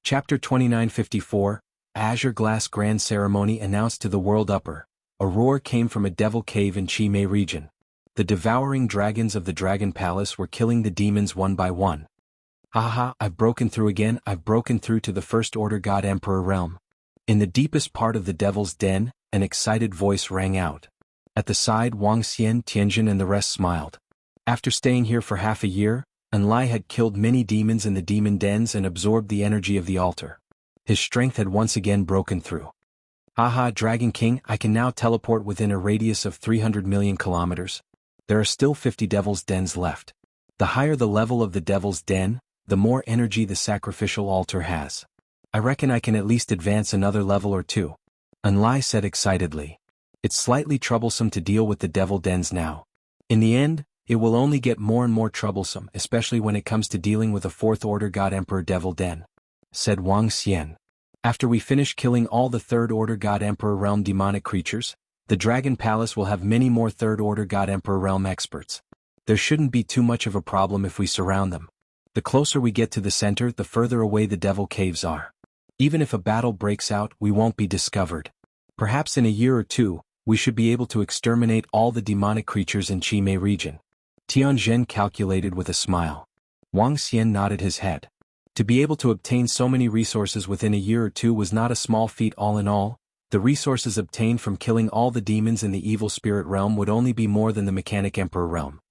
Chapter 2954, Azure Glass Grand Ceremony announced to the world upper. A roar came from a devil cave in Qimei region. The devouring dragons of the Dragon Palace were killing the demons one by one. Haha, I've broken through again, I've broken through to the First Order God Emperor realm. In the deepest part of the devil's den, an excited voice rang out. At the side, Wang Xian, Tianjin and the rest smiled. After staying here for half a year, Enlai had killed many demons in the demon dens and absorbed the energy of the altar. His strength had once again broken through. Haha, Dragon King, I can now teleport within a radius of 300 million kilometers. There are still 50 devil's dens left. The higher the level of the devil's den, the more energy the sacrificial altar has. I reckon I can at least advance another level or two. Enlai said excitedly. It's slightly troublesome to deal with the devil dens now. In the end, it will only get more and more troublesome, especially when it comes to dealing with a Fourth Order God Emperor Devil Den, said Wang Xian. After we finish killing all the Third Order God Emperor Realm demonic creatures, the Dragon Palace will have many more Third Order God Emperor Realm experts. There shouldn't be too much of a problem if we surround them. The closer we get to the center, the further away the devil caves are. Even if a battle breaks out, we won't be discovered. Perhaps in a year or two, we should be able to exterminate all the demonic creatures in Qimei region. Tianjin calculated with a smile. Wang Xian nodded his head. To be able to obtain so many resources within a year or two was not a small feat. All in all, the resources obtained from killing all the demons in the evil spirit realm would only be more than the mechanic emperor realm.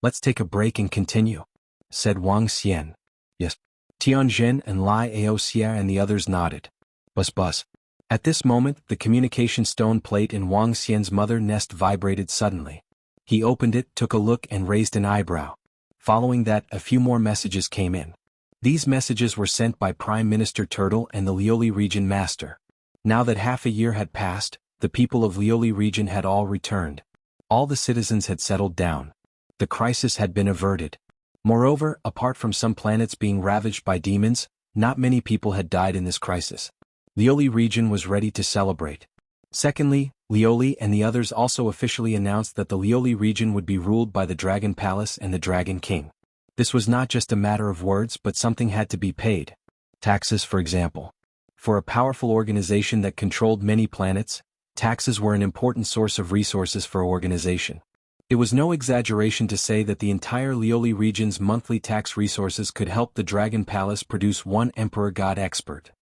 Let's take a break and continue, said Wang Xian. Yes. Tianjin and Lai Aoxia and the others nodded. Buzz. At this moment, the communication stone plate in Wang Xian's mother nest vibrated suddenly. He opened it, took a look and raised an eyebrow. Following that, a few more messages came in. These messages were sent by Prime Minister Turtle and the Lioli region master. Now that half a year had passed, the people of Lioli region had all returned. All the citizens had settled down. The crisis had been averted. Moreover, apart from some planets being ravaged by demons, not many people had died in this crisis. Lioli region was ready to celebrate. Secondly, Lioli and the others also officially announced that the Lioli region would be ruled by the Dragon Palace and the Dragon King. This was not just a matter of words, but something had to be paid. Taxes, for example. For a powerful organization that controlled many planets, taxes were an important source of resources for organization. It was no exaggeration to say that the entire Lioli region's monthly tax resources could help the Dragon Palace produce one Emperor God expert.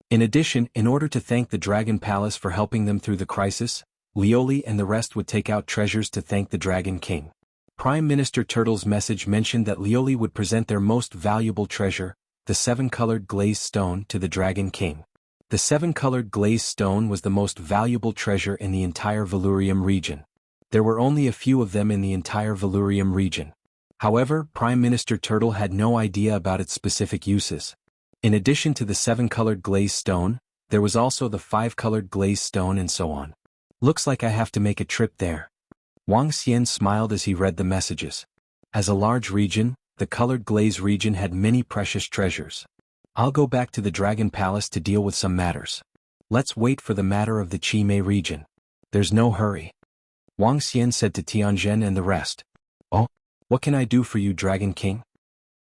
In addition, in order to thank the Dragon Palace for helping them through the crisis, Lioli and the rest would take out treasures to thank the Dragon King. Prime Minister Turtle's message mentioned that Lioli would present their most valuable treasure, the 7-colored glazed stone, to the Dragon King. The 7-colored glazed stone was the most valuable treasure in the entire Valurium region. There were only a few of them in the entire Valurium region. However, Prime Minister Turtle had no idea about its specific uses. In addition to the 7-colored glazed stone, there was also the 5-colored glazed stone and so on. Looks like I have to make a trip there. Wang Xian smiled as he read the messages. As a large region, the colored glaze region had many precious treasures. I'll go back to the Dragon Palace to deal with some matters. Let's wait for the matter of the Qimei region. There's no hurry. Wang Xian said to Tianjin and the rest. Oh, what can I do for you, Dragon King?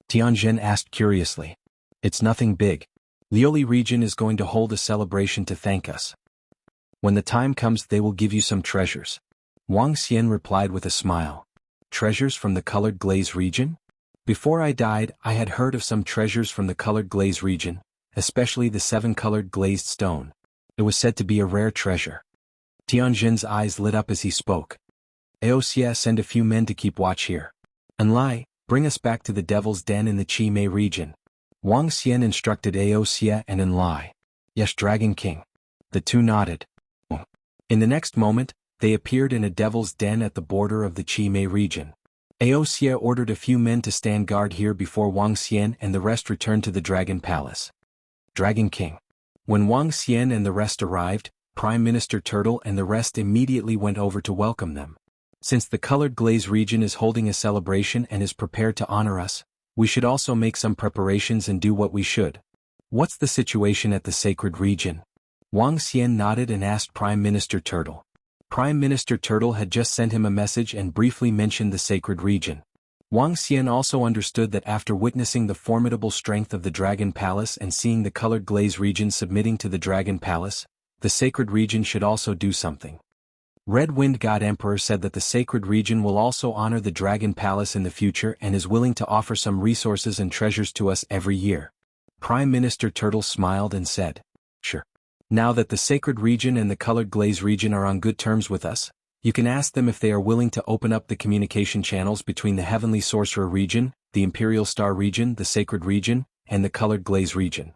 Tianjin asked curiously. It's nothing big. Lioli region is going to hold a celebration to thank us. When the time comes, they will give you some treasures. Wang Xian replied with a smile. Treasures from the colored glaze region? Before I died, I had heard of some treasures from the colored glaze region, especially the 7-colored glazed stone. It was said to be a rare treasure. Tianjin's eyes lit up as he spoke. Aoxia, send a few men to keep watch here. Enlai, bring us back to the Devil's Den in the Qimei region. Wang Xian instructed Aoxia and Enlai. Yes, Dragon King. The two nodded. In the next moment, they appeared in a devil's den at the border of the Qimei region. Aoxia ordered a few men to stand guard here before Wang Xian and the rest returned to the Dragon Palace. Dragon King. When Wang Xian and the rest arrived, Prime Minister Turtle and the rest immediately went over to welcome them. Since the colored glaze region is holding a celebration and is prepared to honor us, we should also make some preparations and do what we should. What's the situation at the sacred region? Wang Xian nodded and asked Prime Minister Turtle. Prime Minister Turtle had just sent him a message and briefly mentioned the sacred region. Wang Xian also understood that after witnessing the formidable strength of the Dragon Palace and seeing the colored glaze region submitting to the Dragon Palace, the sacred region should also do something. Red Wind God Emperor said that the sacred region will also honor the Dragon Palace in the future and is willing to offer some resources and treasures to us every year. Prime Minister Turtle smiled and said, "Sure. Now that the sacred region and the colored glaze region are on good terms with us, you can ask them if they are willing to open up the communication channels between the Heavenly Sorcerer region, the Imperial Star region, the Sacred region, and the Colored Glaze region.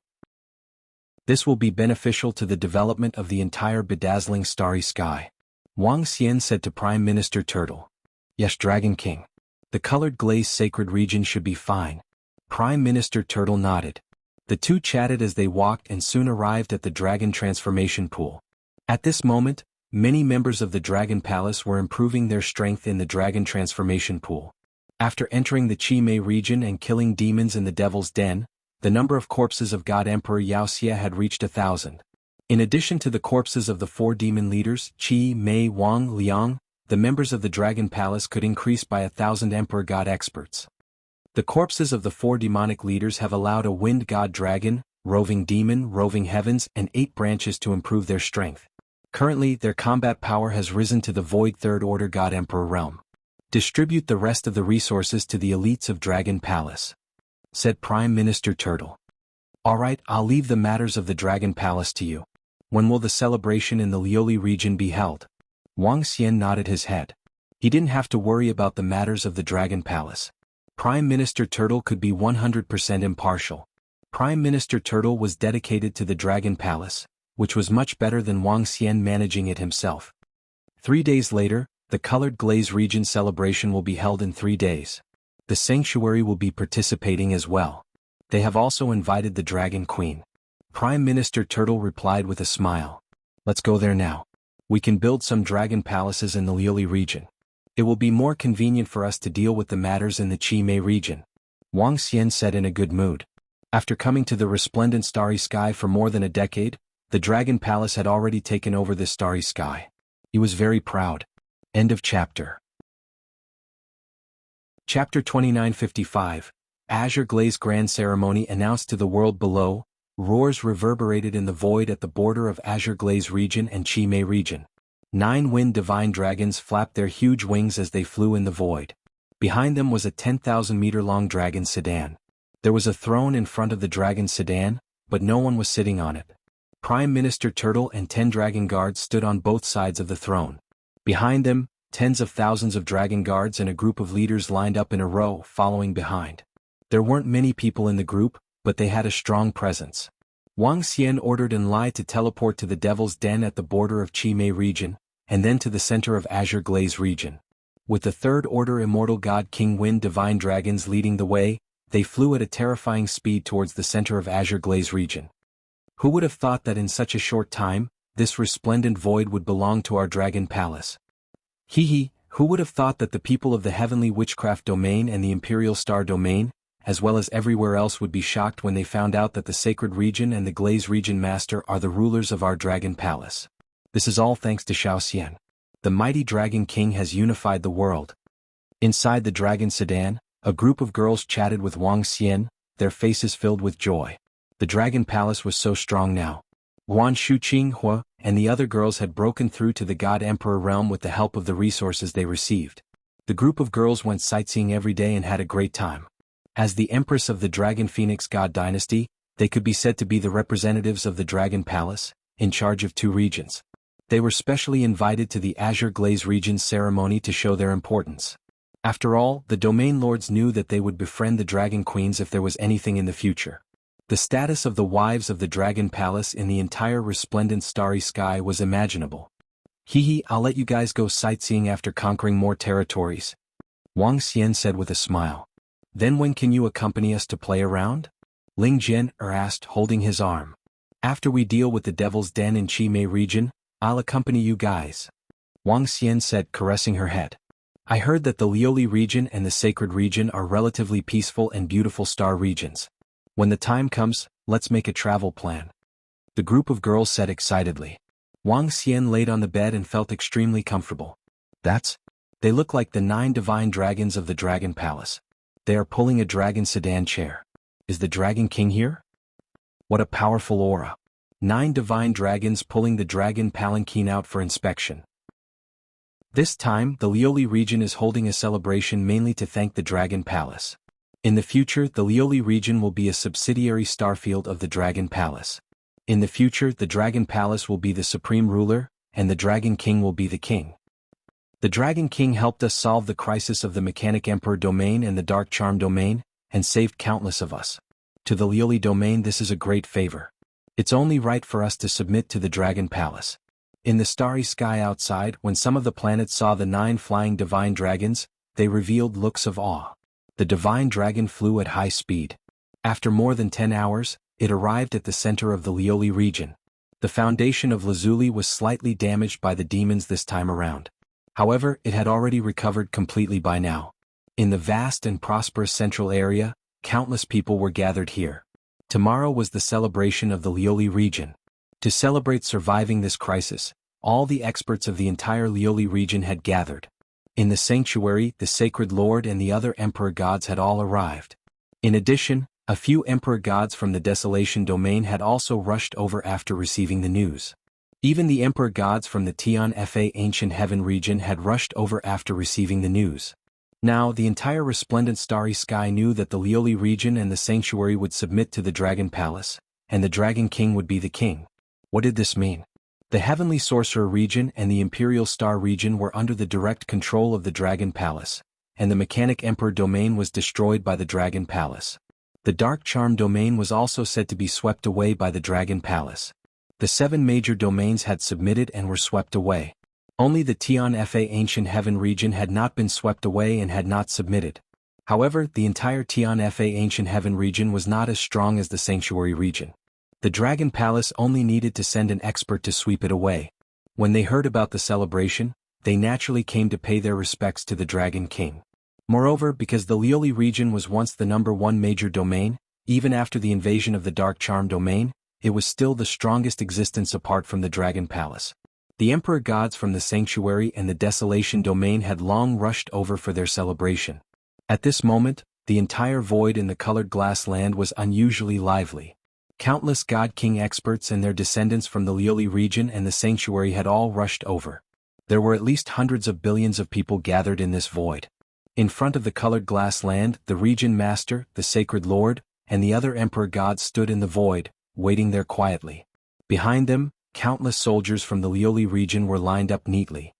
This will be beneficial to the development of the entire bedazzling starry sky." Wang Xian said to Prime Minister Turtle. "Yes, Dragon King. The Colored Glaze Sacred region should be fine." Prime Minister Turtle nodded. The two chatted as they walked and soon arrived at the Dragon Transformation Pool. At this moment, many members of the Dragon Palace were improving their strength in the Dragon Transformation Pool. After entering the Qi Mei region and killing demons in the Devil's Den, the number of corpses of God Emperor Wuxia had reached 1,000. In addition to the corpses of the 4 demon leaders, Qi, Mei, Wang, Liang, the members of the Dragon Palace could increase by 1,000 Emperor God experts. The corpses of the 4 demonic leaders have allowed a Wind God Dragon, Roving Demon, Roving Heavens, and 8 branches to improve their strength. Currently, their combat power has risen to the Void Third Order God Emperor realm. Distribute the rest of the resources to the elites of Dragon Palace," said Prime Minister Turtle. "Alright, I'll leave the matters of the Dragon Palace to you. When will the celebration in the Lioli region be held?" Wang Xian nodded his head. He didn't have to worry about the matters of the Dragon Palace. Prime Minister Turtle could be 100% impartial. Prime Minister Turtle was dedicated to the Dragon Palace, which was much better than Wang Xian managing it himself. 3 days later, the Colored Glaze region celebration will be held in 3 days. The sanctuary will be participating as well. They have also invited the Dragon Queen. Prime Minister Turtle replied with a smile. "Let's go there now. We can build some dragon palaces in the Lioli region. It will be more convenient for us to deal with the matters in the Qi Mei region," Wang Xian said in a good mood. After coming to the resplendent starry sky for more than a decade, the Dragon Palace had already taken over this starry sky. He was very proud. End of chapter. Chapter 2955, Azure Glaze Grand Ceremony announced to the world below. Roars reverberated in the void at the border of Azure Glaze region and Qi Mei region. 9 wind divine dragons flapped their huge wings as they flew in the void. Behind them was a 10,000-meter-long dragon sedan. There was a throne in front of the dragon sedan, but no one was sitting on it. Prime Minister Turtle and 10 dragon guards stood on both sides of the throne. Behind them, tens of thousands of dragon guards and a group of leaders lined up in a row, following behind. There weren't many people in the group, but they had a strong presence. Wang Xian ordered Enlai to teleport to the Devil's Den at the border of Qi Mei region, and then to the center of Azure Glaze region. With the Third Order Immortal God King Wind Divine Dragons leading the way, they flew at a terrifying speed towards the center of Azure Glaze region. Who would have thought that in such a short time, this resplendent void would belong to our Dragon Palace? Who would have thought that the people of the Heavenly Witchcraft Domain and the Imperial Star Domain, as well as everywhere else, would be shocked when they found out that the Sacred Region and the Glaze Region Master are the rulers of our Dragon Palace. This is all thanks to Xiao Xian. The mighty Dragon King has unified the world. Inside the Dragon Sedan, a group of girls chatted with Wang Xian, their faces filled with joy. The Dragon Palace was so strong now. Guan Shuqinghua and the other girls had broken through to the God Emperor realm with the help of the resources they received. The group of girls went sightseeing every day and had a great time. As the Empress of the Dragon Phoenix God Dynasty, they could be said to be the representatives of the Dragon Palace, in charge of 2 regions. They were specially invited to the Azure Glaze region ceremony to show their importance. After all, the Domain Lords knew that they would befriend the Dragon Queens if there was anything in the future. The status of the wives of the Dragon Palace in the entire resplendent starry sky was imaginable. I'll let you guys go sightseeing after conquering more territories," Wang Xian said with a smile. "Then when can you accompany us to play around?" Ling Jian asked, holding his arm. "After we deal with the Devil's Den in Qi Mei region, I'll accompany you guys," Wang Xian said, caressing her head. "I heard that the Lioli region and the Sacred region are relatively peaceful and beautiful star regions. When the time comes, let's make a travel plan," the group of girls said excitedly. Wang Xian laid on the bed and felt extremely comfortable. That's They look like the 9 divine dragons of the Dragon Palace. They are pulling a dragon sedan chair. Is the Dragon King here? What a powerful aura. 9 divine dragons pulling the dragon palanquin out for inspection. This time, the Lioli region is holding a celebration mainly to thank the Dragon Palace. In the future, the Lioli region will be a subsidiary starfield of the Dragon Palace. In the future, the Dragon Palace will be the supreme ruler, and the Dragon King will be the king. The Dragon King helped us solve the crisis of the Mechanic Emperor domain and the Dark Charm domain, and saved countless of us. To the Lioli domain, this is a great favor. It's only right for us to submit to the Dragon Palace. In the starry sky outside, when some of the planets saw the 9 flying divine dragons, they revealed looks of awe. The divine dragon flew at high speed. After more than 10 hours, it arrived at the center of the Lioli region. The foundation of Lazuli was slightly damaged by the demons this time around. However, it had already recovered completely by now. In the vast and prosperous central area, countless people were gathered here. Tomorrow was the celebration of the Lioli region. To celebrate surviving this crisis, all the experts of the entire Lioli region had gathered. In the sanctuary, the sacred lord and the other emperor gods had all arrived. In addition, a few emperor gods from the Desolation domain had also rushed over after receiving the news. Even the emperor gods from the Tian Fa Ancient Heaven region had rushed over after receiving the news. Now, the entire resplendent starry sky knew that the Lioli region and the sanctuary would submit to the Dragon Palace, and the Dragon King would be the king. What did this mean? The Heavenly Sorcerer region and the Imperial Star region were under the direct control of the Dragon Palace, and the Mechanic Emperor domain was destroyed by the Dragon Palace. The Dark Charm domain was also said to be swept away by the Dragon Palace. The 7 major domains had submitted and were swept away. Only the Tian Fa Ancient Heaven region had not been swept away and had not submitted. However, the entire Tian Fa Ancient Heaven region was not as strong as the Sanctuary region. The Dragon Palace only needed to send an expert to sweep it away. When they heard about the celebration, they naturally came to pay their respects to the Dragon King. Moreover, because the Lioli region was once the #1 major domain, even after the invasion of the Dark Charm domain, it was still the strongest existence apart from the Dragon Palace. The Emperor gods from the Sanctuary and the Desolation domain had long rushed over for their celebration. At this moment, the entire void in the colored glass land was unusually lively. Countless God King experts and their descendants from the Lioli region and the Sanctuary had all rushed over. There were at least hundreds of billions of people gathered in this void. In front of the colored glass land, the region master, the sacred lord, and the other emperor gods stood in the void, waiting there quietly. Behind them, countless soldiers from the Lioli region were lined up neatly.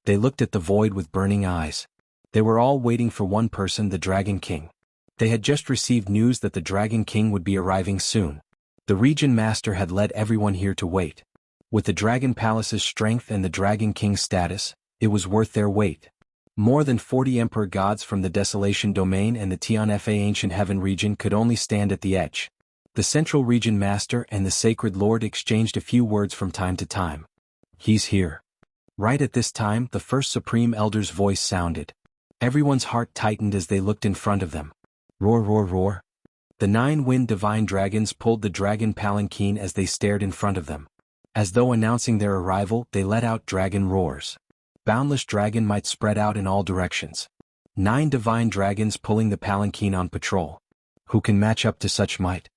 They looked at the void with burning eyes. They were all waiting for one person, the Dragon King. They had just received news that the Dragon King would be arriving soon. The region master had led everyone here to wait. With the Dragon Palace's strength and the Dragon King's status, it was worth their wait. More than 40 emperor gods from the Desolation domain and the Tian Fa Ancient Heaven region could only stand at the edge. The Central Region Master and the Sacred Lord exchanged a few words from time to time. He's here. Right at this time, the first Supreme Elder's voice sounded. Everyone's heart tightened as they looked in front of them. Roar, roar, roar. The 9 wind divine dragons pulled the dragon palanquin as they stared in front of them. As though announcing their arrival, they let out dragon roars. Boundless dragon might spread out in all directions. 9 divine dragons pulling the palanquin on patrol. Who can match up to such might?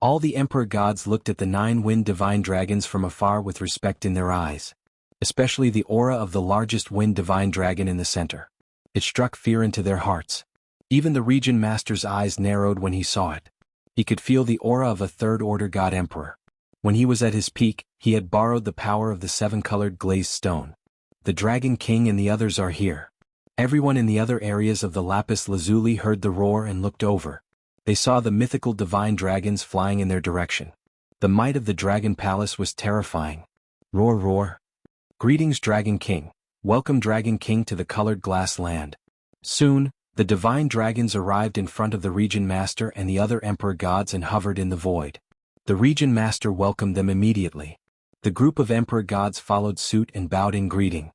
All the emperor gods looked at the 9 wind divine dragons from afar with respect in their eyes. Especially the aura of the largest wind divine dragon in the center. It struck fear into their hearts. Even the region master's eyes narrowed when he saw it. He could feel the aura of a third-order god emperor. When he was at his peak, he had borrowed the power of the 7-colored glazed stone. The Dragon King and the others are here. Everyone in the other areas of the Lapis Lazuli heard the roar and looked over. They saw the mythical divine dragons flying in their direction. The might of the Dragon Palace was terrifying. Roar, roar. Greetings, Dragon King. Welcome, Dragon King, to the colored glass land. Soon, the divine dragons arrived in front of the region master and the other emperor gods and hovered in the void. The region master welcomed them immediately. The group of emperor gods followed suit and bowed in greeting.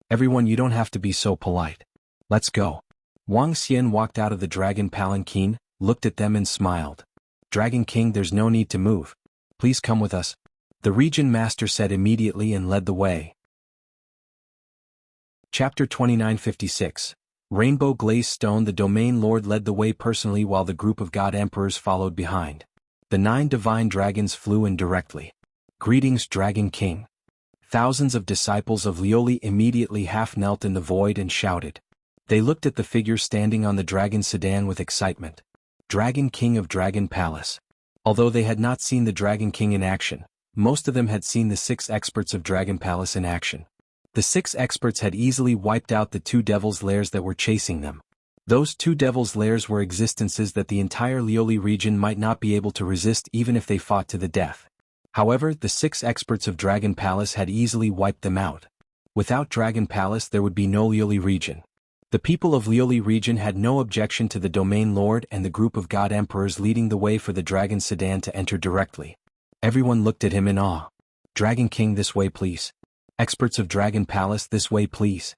Everyone, you don't have to be so polite. Let's go. Wang Xian walked out of the dragon palanquin, looked at them and smiled. Dragon King, there's no need to move. Please come with us. The region master said immediately and led the way. Chapter 2956. Rainbow Glaze Stone. The Domain Lord led the way personally while the group of God Emperors followed behind. The 9 divine dragons flew in directly. Greetings, Dragon King. Thousands of disciples of Lioli immediately half knelt in the void and shouted. They looked at the figure standing on the dragon sedan with excitement. Dragon King of Dragon Palace. Although they had not seen the Dragon King in action, most of them had seen the 6 experts of Dragon Palace in action. The 6 experts had easily wiped out the 2 Devil's Lairs that were chasing them. Those 2 Devil's Lairs were existences that the entire Lioli region might not be able to resist even if they fought to the death. However, the 6 experts of Dragon Palace had easily wiped them out. Without Dragon Palace there would be no Lioli region. The people of Lioli region had no objection to the Domain Lord and the group of God Emperors leading the way for the Dragon Sedan to enter directly. Everyone looked at him in awe. Dragon King, this way please. Experts of Dragon Palace, this way please.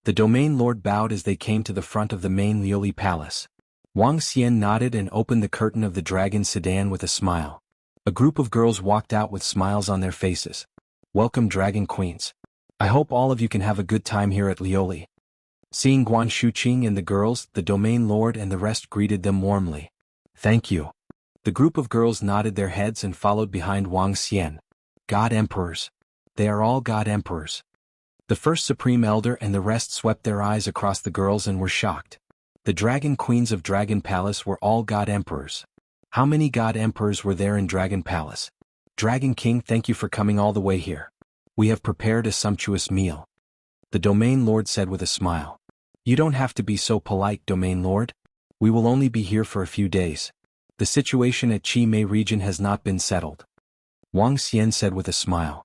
The Domain Lord bowed as they came to the front of the main Lioli Palace. Wang Xian nodded and opened the curtain of the Dragon Sedan with a smile. A group of girls walked out with smiles on their faces. Welcome, Dragon Queens. I hope all of you can have a good time here at Lioli. Seeing Guan Shuqing and the girls, the Domain Lord and the rest greeted them warmly. Thank you. The group of girls nodded their heads and followed behind Wang Xian. God Emperors. They are all God Emperors. The first Supreme Elder and the rest swept their eyes across the girls and were shocked. The Dragon Queens of Dragon Palace were all God Emperors. How many God Emperors were there in Dragon Palace? Dragon King, thank you for coming all the way here. We have prepared a sumptuous meal. The Domain Lord said with a smile. You don't have to be so polite, Domain Lord. We will only be here for a few days. The situation at Chi Mei region has not been settled. Wang Xian said with a smile.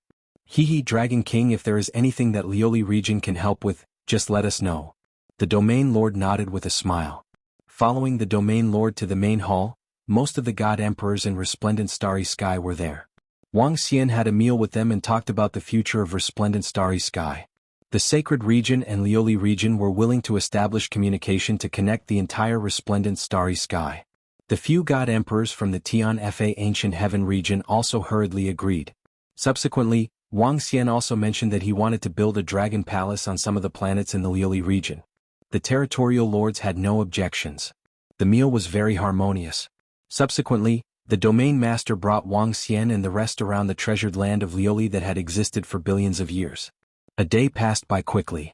Hee Dragon King, if there is anything that Lioli region can help with, just let us know. The Domain Lord nodded with a smile. Following the Domain Lord to the main hall, most of the God Emperors in Resplendent Starry Sky were there. Wang Xian had a meal with them and talked about the future of Resplendent Starry Sky. The Sacred Region and Lioli region were willing to establish communication to connect the entire Resplendent Starry Sky. The few God Emperors from the Tian Fa Ancient Heaven region also hurriedly agreed. Subsequently, Wang Xian also mentioned that he wanted to build a dragon palace on some of the planets in the Lioli region. The territorial lords had no objections. The meal was very harmonious. Subsequently, the Domain Master brought Wang Xian and the rest around the treasured land of Lioli that had existed for billions of years. A day passed by quickly.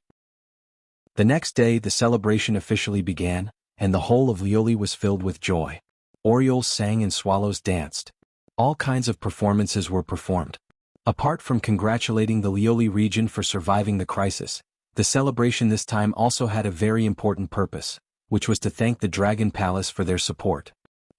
The next day the celebration officially began, and the whole of Lioli was filled with joy. Orioles sang and swallows danced. All kinds of performances were performed. Apart from congratulating the Lioli region for surviving the crisis, the celebration this time also had a very important purpose, which was to thank the Dragon Palace for their support.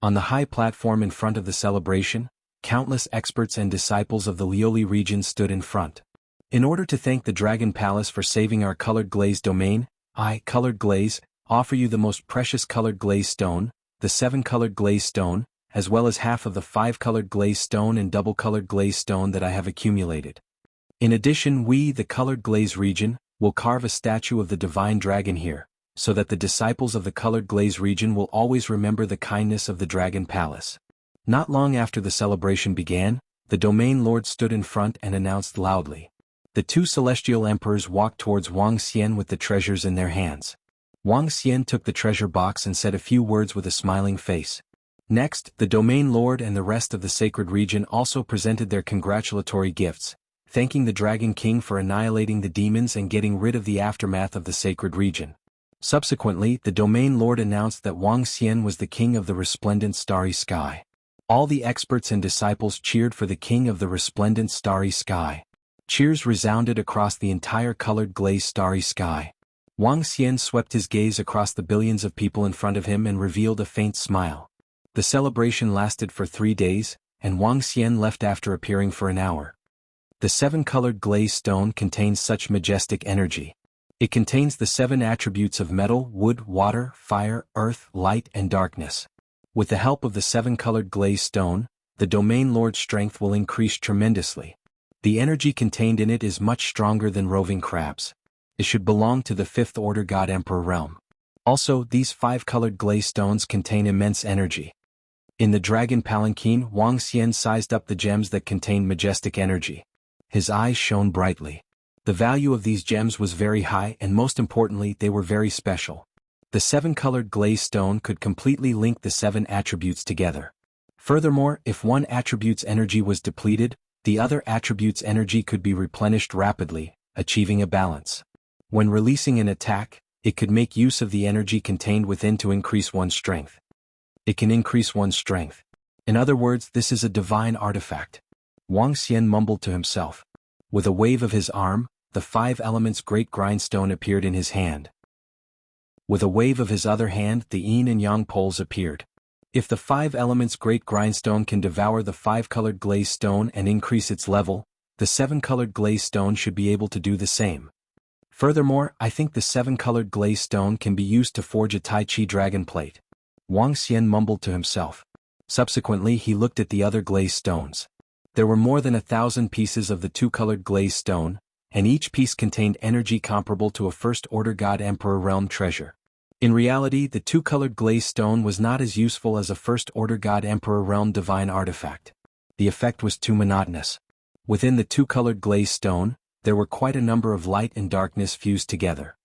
On the high platform in front of the celebration, countless experts and disciples of the Lioli region stood in front. In order to thank the Dragon Palace for saving our colored glaze domain, I, Colored Glaze, offer you the most precious colored glaze stone, the 7-colored glaze stone, as well as half of the 5-colored glaze stone and double-colored glaze stone that I have accumulated. In addition, we, the Colored Glaze region, will carve a statue of the Divine Dragon here, so that the disciples of the Colored Glaze region will always remember the kindness of the Dragon Palace. Not long after the celebration began, the Domain Lord stood in front and announced loudly. The 2 celestial emperors walked towards Wang Xian with the treasures in their hands. Wang Xian took the treasure box and said a few words with a smiling face. Next, the Domain Lord and the rest of the Sacred Region also presented their congratulatory gifts, thanking the Dragon King for annihilating the demons and getting rid of the aftermath of the Sacred Region. Subsequently, the Domain Lord announced that Wang Xian was the King of the Resplendent Starry Sky. All the experts and disciples cheered for the King of the Resplendent Starry Sky. Cheers resounded across the entire colored glaze starry sky. Wang Xian swept his gaze across the billions of people in front of him and revealed a faint smile. The celebration lasted for 3 days, and Wang Xian left after appearing for an hour. The 7-colored glaze stone contains such majestic energy. It contains the 7 attributes of metal, wood, water, fire, earth, light, and darkness. With the help of the 7-colored glaze stone, the Domain Lord's strength will increase tremendously. The energy contained in it is much stronger than roving crabs. It should belong to the 5th Order God Emperor realm. Also, these 5-colored glaze stones contain immense energy. In the Dragon Palanquin, Wang Xian sized up the gems that contain majestic energy. His eyes shone brightly. The value of these gems was very high and most importantly they were very special. The 7-colored glazed stone could completely link the 7 attributes together. Furthermore, if one attribute's energy was depleted, the other attribute's energy could be replenished rapidly, achieving a balance. When releasing an attack, it could make use of the energy contained within to increase one's strength. It can increase one's strength. In other words, this is a divine artifact. Wang Xian mumbled to himself. With a wave of his arm, the 5 elements great grindstone appeared in his hand. With a wave of his other hand, the yin and yang poles appeared. If the 5 elements great grindstone can devour the 5-colored glazed stone and increase its level, the 7-colored glazed stone should be able to do the same. Furthermore, I think the 7-colored glazed stone can be used to forge a Tai Chi dragon plate. Wang Xian mumbled to himself. Subsequently he looked at the other glazed stones. There were more than 1,000 pieces of the 2-colored glazed stone, and each piece contained energy comparable to a First-Order God Emperor Realm treasure. In reality, the 2-colored glazed stone was not as useful as a First-Order God Emperor Realm divine artifact. The effect was too monotonous. Within the 2-colored glazed stone, there were quite a number of light and darkness fused together.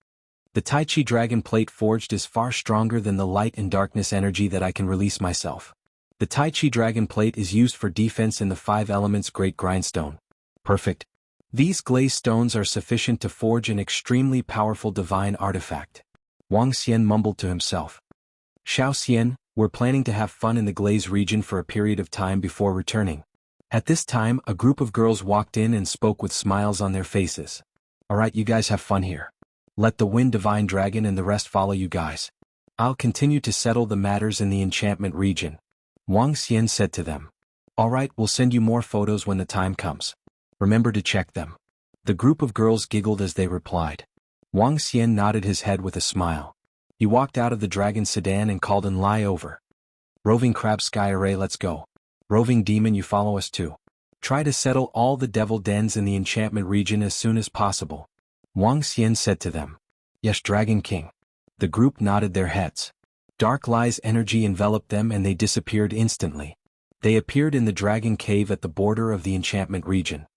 The Tai Chi dragon plate forged is far stronger than the light and darkness energy that I can release myself. The Tai Chi dragon plate is used for defense in the 5 elements great grindstone. Perfect. These glazed stones are sufficient to forge an extremely powerful divine artifact. Wang Xian mumbled to himself. Xiao Xian, we're planning to have fun in the glaze region for a period of time before returning. At this time, a group of girls walked in and spoke with smiles on their faces. Alright, you guys have fun here. Let the wind divine dragon and the rest follow you guys. I'll continue to settle the matters in the enchantment region. Wang Xian said to them. Alright, we'll send you more photos when the time comes. Remember to check them. The group of girls giggled as they replied. Wang Xian nodded his head with a smile. He walked out of the dragon sedan and called an lie over. Roving crab sky array, let's go. Roving demon, you follow us too. Try to settle all the devil dens in the enchantment region as soon as possible. Wang Xian said to them. Yes, Dragon King. The group nodded their heads. Dark Lie's energy enveloped them and they disappeared instantly. They appeared in the dragon cave at the border of the enchantment region.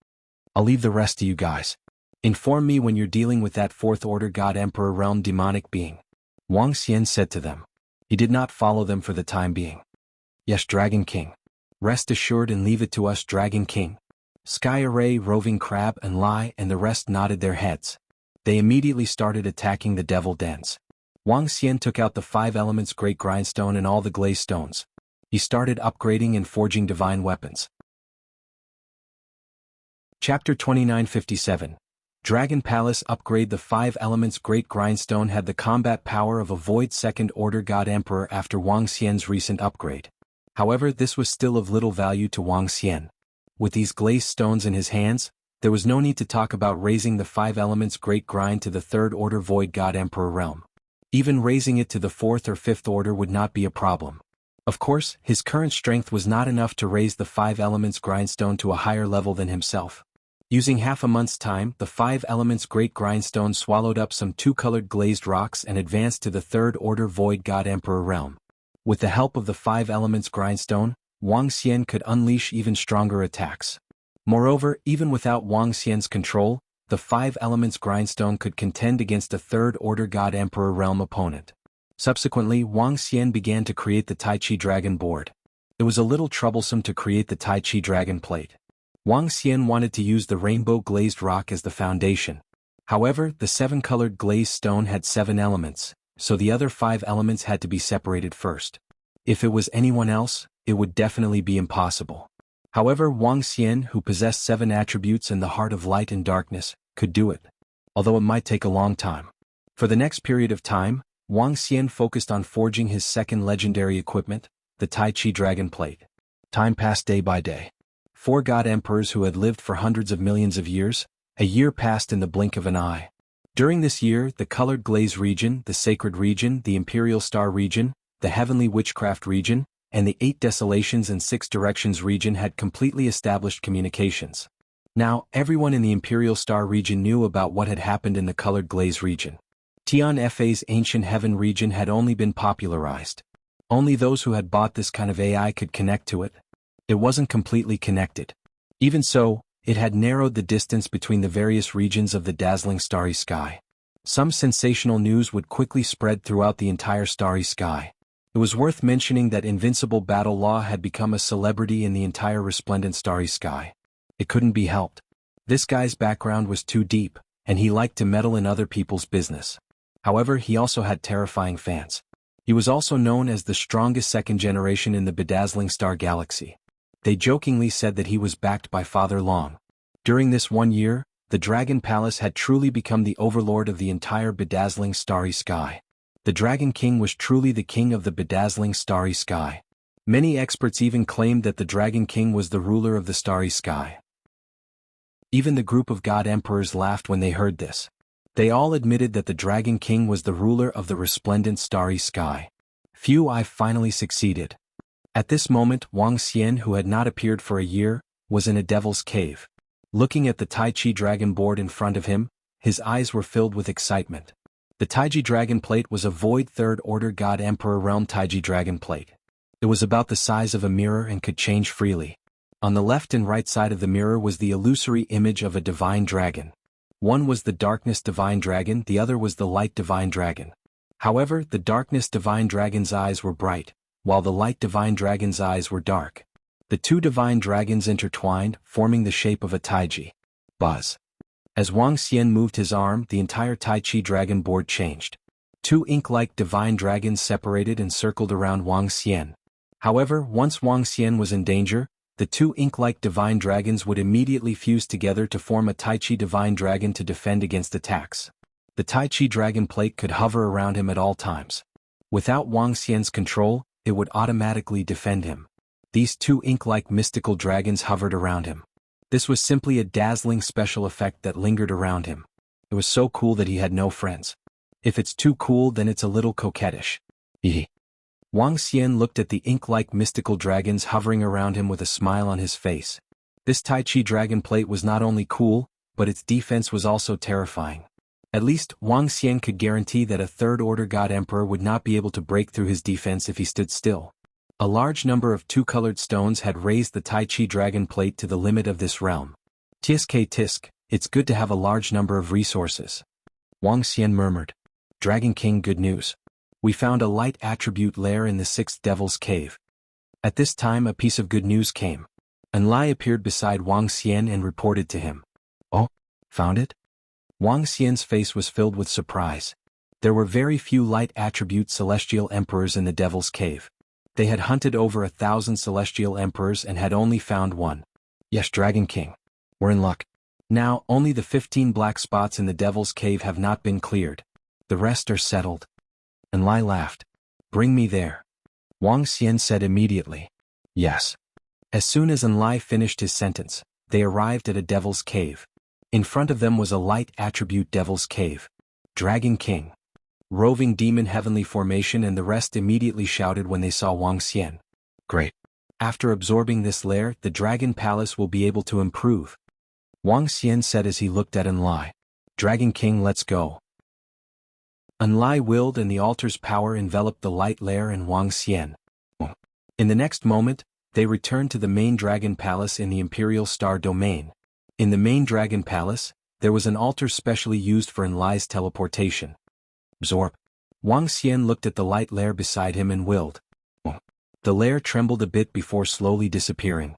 I'll leave the rest to you guys. Inform me when you're dealing with that 4th-order God Emperor Realm demonic being. Wang Xian said to them. He did not follow them for the time being. Yes, Dragon King. Rest assured and leave it to us, Dragon King. Sky Array, Roving Crab, and Lai and the rest nodded their heads. They immediately started attacking the devil dens. Wang Xian took out the 5 elements great grindstone and all the glazed stones. He started upgrading and forging divine weapons. Chapter 2957. Dragon Palace Upgrade. The 5 elements great grindstone had the combat power of a void 2nd-order God Emperor after Wang Xian's recent upgrade. However, this was still of little value to Wang Xian. With these glazed stones in his hands, there was no need to talk about raising the 5 elements great grind to the 3rd-order void God Emperor realm. Even raising it to the 4th or 5th order would not be a problem. Of course, his current strength was not enough to raise the 5 elements grindstone to a higher level than himself. Using half a month's time, the 5 elements great grindstone swallowed up some 2-colored glazed rocks and advanced to the 3rd-order void God Emperor realm. With the help of the 5 elements grindstone, Wang Xian could unleash even stronger attacks. Moreover, even without Wang Xian's control, the 5 elements grindstone could contend against a 3rd-order God Emperor realm opponent. Subsequently, Wang Xian began to create the Tai Chi dragon board. It was a little troublesome to create the Tai Chi dragon plate. Wang Xian wanted to use the rainbow glazed rock as the foundation. However, the 7-colored glazed stone had 7 elements, so the other 5 elements had to be separated first. If it was anyone else, it would definitely be impossible. However, Wang Xian, who possessed 7 attributes in the heart of light and darkness, could do it. Although it might take a long time. For the next period of time, Wang Xian focused on forging his 2nd legendary equipment, the Tai Chi dragon plate. Time passed day by day. 4 god emperors who had lived for hundreds of millions of years, a year passed in the blink of an eye. During this year, the colored glaze region, the sacred region, the imperial star region, the heavenly witchcraft region, and the 8 desolations and 6 directions region had completely established communications. Now, everyone in the imperial star region knew about what had happened in the colored glaze region. Tian Fa's ancient heaven region had only been popularized. Only those who had bought this kind of AI could connect to it. It wasn't completely connected. Even so, It had narrowed the distance between the various regions of the dazzling starry sky. Some sensational news would quickly spread throughout the entire starry sky. It was worth mentioning that Invincible Battle Law had become a celebrity in the entire resplendent starry sky. It couldn't be helped. This guy's background was too deep, and he liked to meddle in other people's business. However, he also had terrifying fans. He was also known as the strongest second generation in the bedazzling star galaxy. They jokingly said that he was backed by Father Long. During this 1 year, the Dragon Palace had truly become the overlord of the entire bedazzling starry sky. The Dragon King was truly the king of the bedazzling starry sky. Many experts even claimed that the Dragon King was the ruler of the starry sky. Even the group of god emperors laughed when they heard this. They all admitted that the Dragon King was the ruler of the resplendent starry sky. Phew, I finally succeeded. At this moment, Wang Xian, who had not appeared for a year, was in a devil's cave. Looking at the Tai Chi dragon board in front of him, his eyes were filled with excitement. The Taiji Dragon Plate was a void third-order God Emperor Realm Taiji Dragon Plate. It was about the size of a mirror and could change freely. On the left and right side of the mirror was the illusory image of a divine dragon. One was the Darkness Divine Dragon, the other was the Light Divine Dragon. However, the Darkness Divine Dragon's eyes were bright, while the Light Divine Dragon's eyes were dark. The two divine dragons intertwined, forming the shape of a Taiji. Buzz. As Wang Xian moved his arm, the entire Tai Chi dragon board changed. Two ink-like divine dragons separated and circled around Wang Xian. However, once Wang Xian was in danger, the two ink-like divine dragons would immediately fuse together to form a Tai Chi divine dragon to defend against attacks. The Tai Chi dragon plate could hover around him at all times. Without Wang Xian's control, it would automatically defend him. These two ink-like mystical dragons hovered around him. This was simply a dazzling special effect that lingered around him. It was so cool that he had no friends. If it's too cool, then it's a little coquettish. Wang Xian looked at the ink-like mystical dragons hovering around him with a smile on his face. This Tai Chi dragon plate was not only cool, but its defense was also terrifying. At least, Wang Xian could guarantee that a third-order God Emperor would not be able to break through his defense if he stood still. A large number of two-colored stones had raised the Tai Chi dragon plate to the limit of this realm. Tisk tisk, it's good to have a large number of resources. Wang Xian murmured. Dragon King, good news. We found a light attribute lair in the 6th Devil's Cave. At this time a piece of good news came. Enlai appeared beside Wang Xian and reported to him. Oh, found it? Wang Xian's face was filled with surprise. There were very few light attribute celestial emperors in the Devil's Cave. They had hunted over 1,000 celestial emperors and had only found one. Yes, Dragon King. We're in luck. Now, only the 15 black spots in the Devil's Cave have not been cleared. The rest are settled. Enlai laughed. Bring me there. Wang Xian said immediately. Yes. As soon as Enlai finished his sentence, they arrived at a Devil's Cave. In front of them was a light attribute Devil's Cave. Dragon King. Roving demon heavenly formation, and the rest immediately shouted when they saw Wang Xian. Great. After absorbing this lair, the Dragon Palace will be able to improve. Wang Xian said as he looked at Enlai. Dragon King, let's go. Enlai willed and the altar's power enveloped the light lair and Wang Xian. In the next moment, they returned to the main Dragon Palace in the Imperial Star Domain. In the main Dragon Palace, there was an altar specially used for Enlai's teleportation. Absorb. Wang Xian looked at the light lair beside him and willed. The lair trembled a bit before slowly disappearing.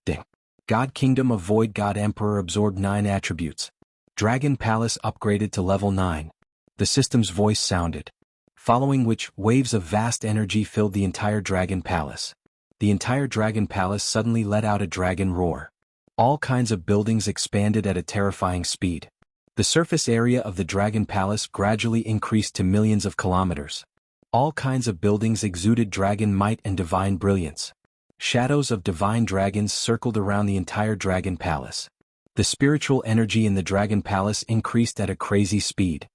Ding. God Kingdom of Void God Emperor absorbed 9 attributes. Dragon Palace upgraded to level 9. The system's voice sounded. Following which, waves of vast energy filled the entire Dragon Palace. The entire Dragon Palace suddenly let out a dragon roar. All kinds of buildings expanded at a terrifying speed. The surface area of the Dragon Palace gradually increased to millions of kilometers. All kinds of buildings exuded dragon might and divine brilliance. Shadows of divine dragons circled around the entire Dragon Palace. The spiritual energy in the Dragon Palace increased at a crazy speed.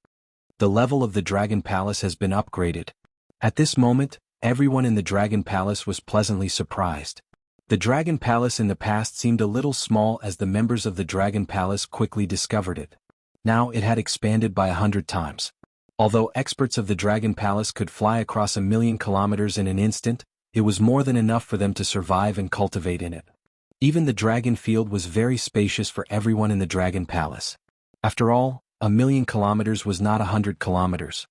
The level of the Dragon Palace has been upgraded. At this moment, everyone in the Dragon Palace was pleasantly surprised. The Dragon Palace in the past seemed a little small as the members of the Dragon Palace quickly discovered it. Now it had expanded by 100 times. Although experts of the Dragon Palace could fly across 1,000,000 kilometers in an instant, it was more than enough for them to survive and cultivate in it. Even the dragon field was very spacious for everyone in the dragon palace. After all, 1,000,000 kilometers was not 100 kilometers.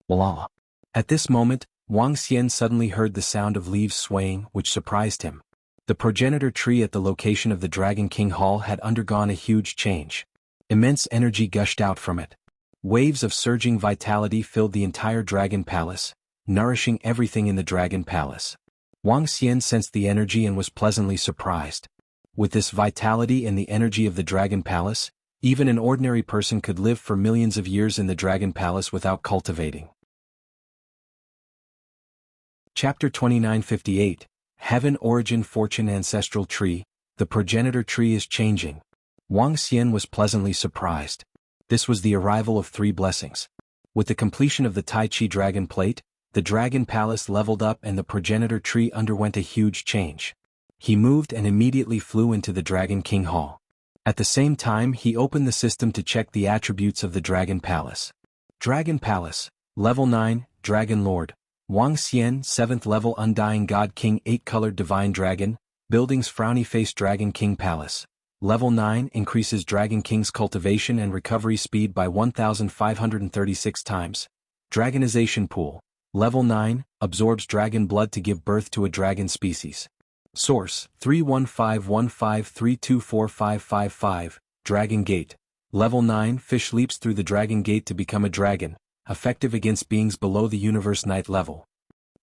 Voila! At this moment, Wang Xian suddenly heard the sound of leaves swaying, which surprised him. The progenitor tree at the location of the Dragon King Hall had undergone a huge change. Immense energy gushed out from it. Waves of surging vitality filled the entire Dragon Palace, nourishing everything in the Dragon Palace. Wang Xian sensed the energy and was pleasantly surprised. With this vitality and the energy of the Dragon Palace, even an ordinary person could live for millions of years in the Dragon Palace without cultivating. Chapter 2958, Heaven Origin Fortune Ancestral Tree. The progenitor tree is changing. Wang Xian was pleasantly surprised. This was the arrival of 3 blessings. With the completion of the Tai Chi Dragon Plate, the Dragon Palace leveled up and the progenitor tree underwent a huge change. He moved and immediately flew into the Dragon King Hall. At the same time, he opened the system to check the attributes of the Dragon Palace. Dragon Palace, Level 9, Dragon Lord. Wang Xian, 7th level Undying God King 8-colored Divine Dragon. Buildings Frowny Face Dragon King Palace. Level 9 increases Dragon King's cultivation and recovery speed by 1,536 times. Dragonization Pool. Level 9, absorbs dragon blood to give birth to a dragon species. Source, 31515324555, Dragon Gate. Level 9, fish leaps through the Dragon Gate to become a dragon, effective against beings below the Universe Night level.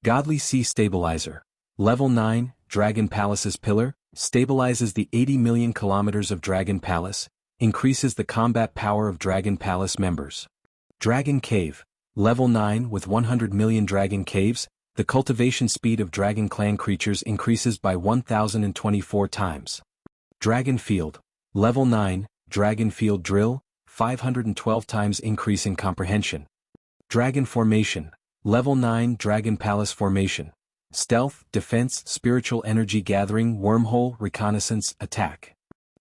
Godly Sea Stabilizer. Level 9, Dragon Palace's Pillar, stabilizes the 80 million kilometers of Dragon Palace, increases the combat power of Dragon Palace members. Dragon Cave. Level 9 with 100 million Dragon Caves, the cultivation speed of Dragon Clan creatures increases by 1,024 times. Dragon Field. Level 9, Dragon Field Drill, 512 times increase in comprehension. Dragon Formation. Level 9 Dragon Palace Formation. Stealth, Defense, Spiritual Energy Gathering, Wormhole, Reconnaissance, Attack.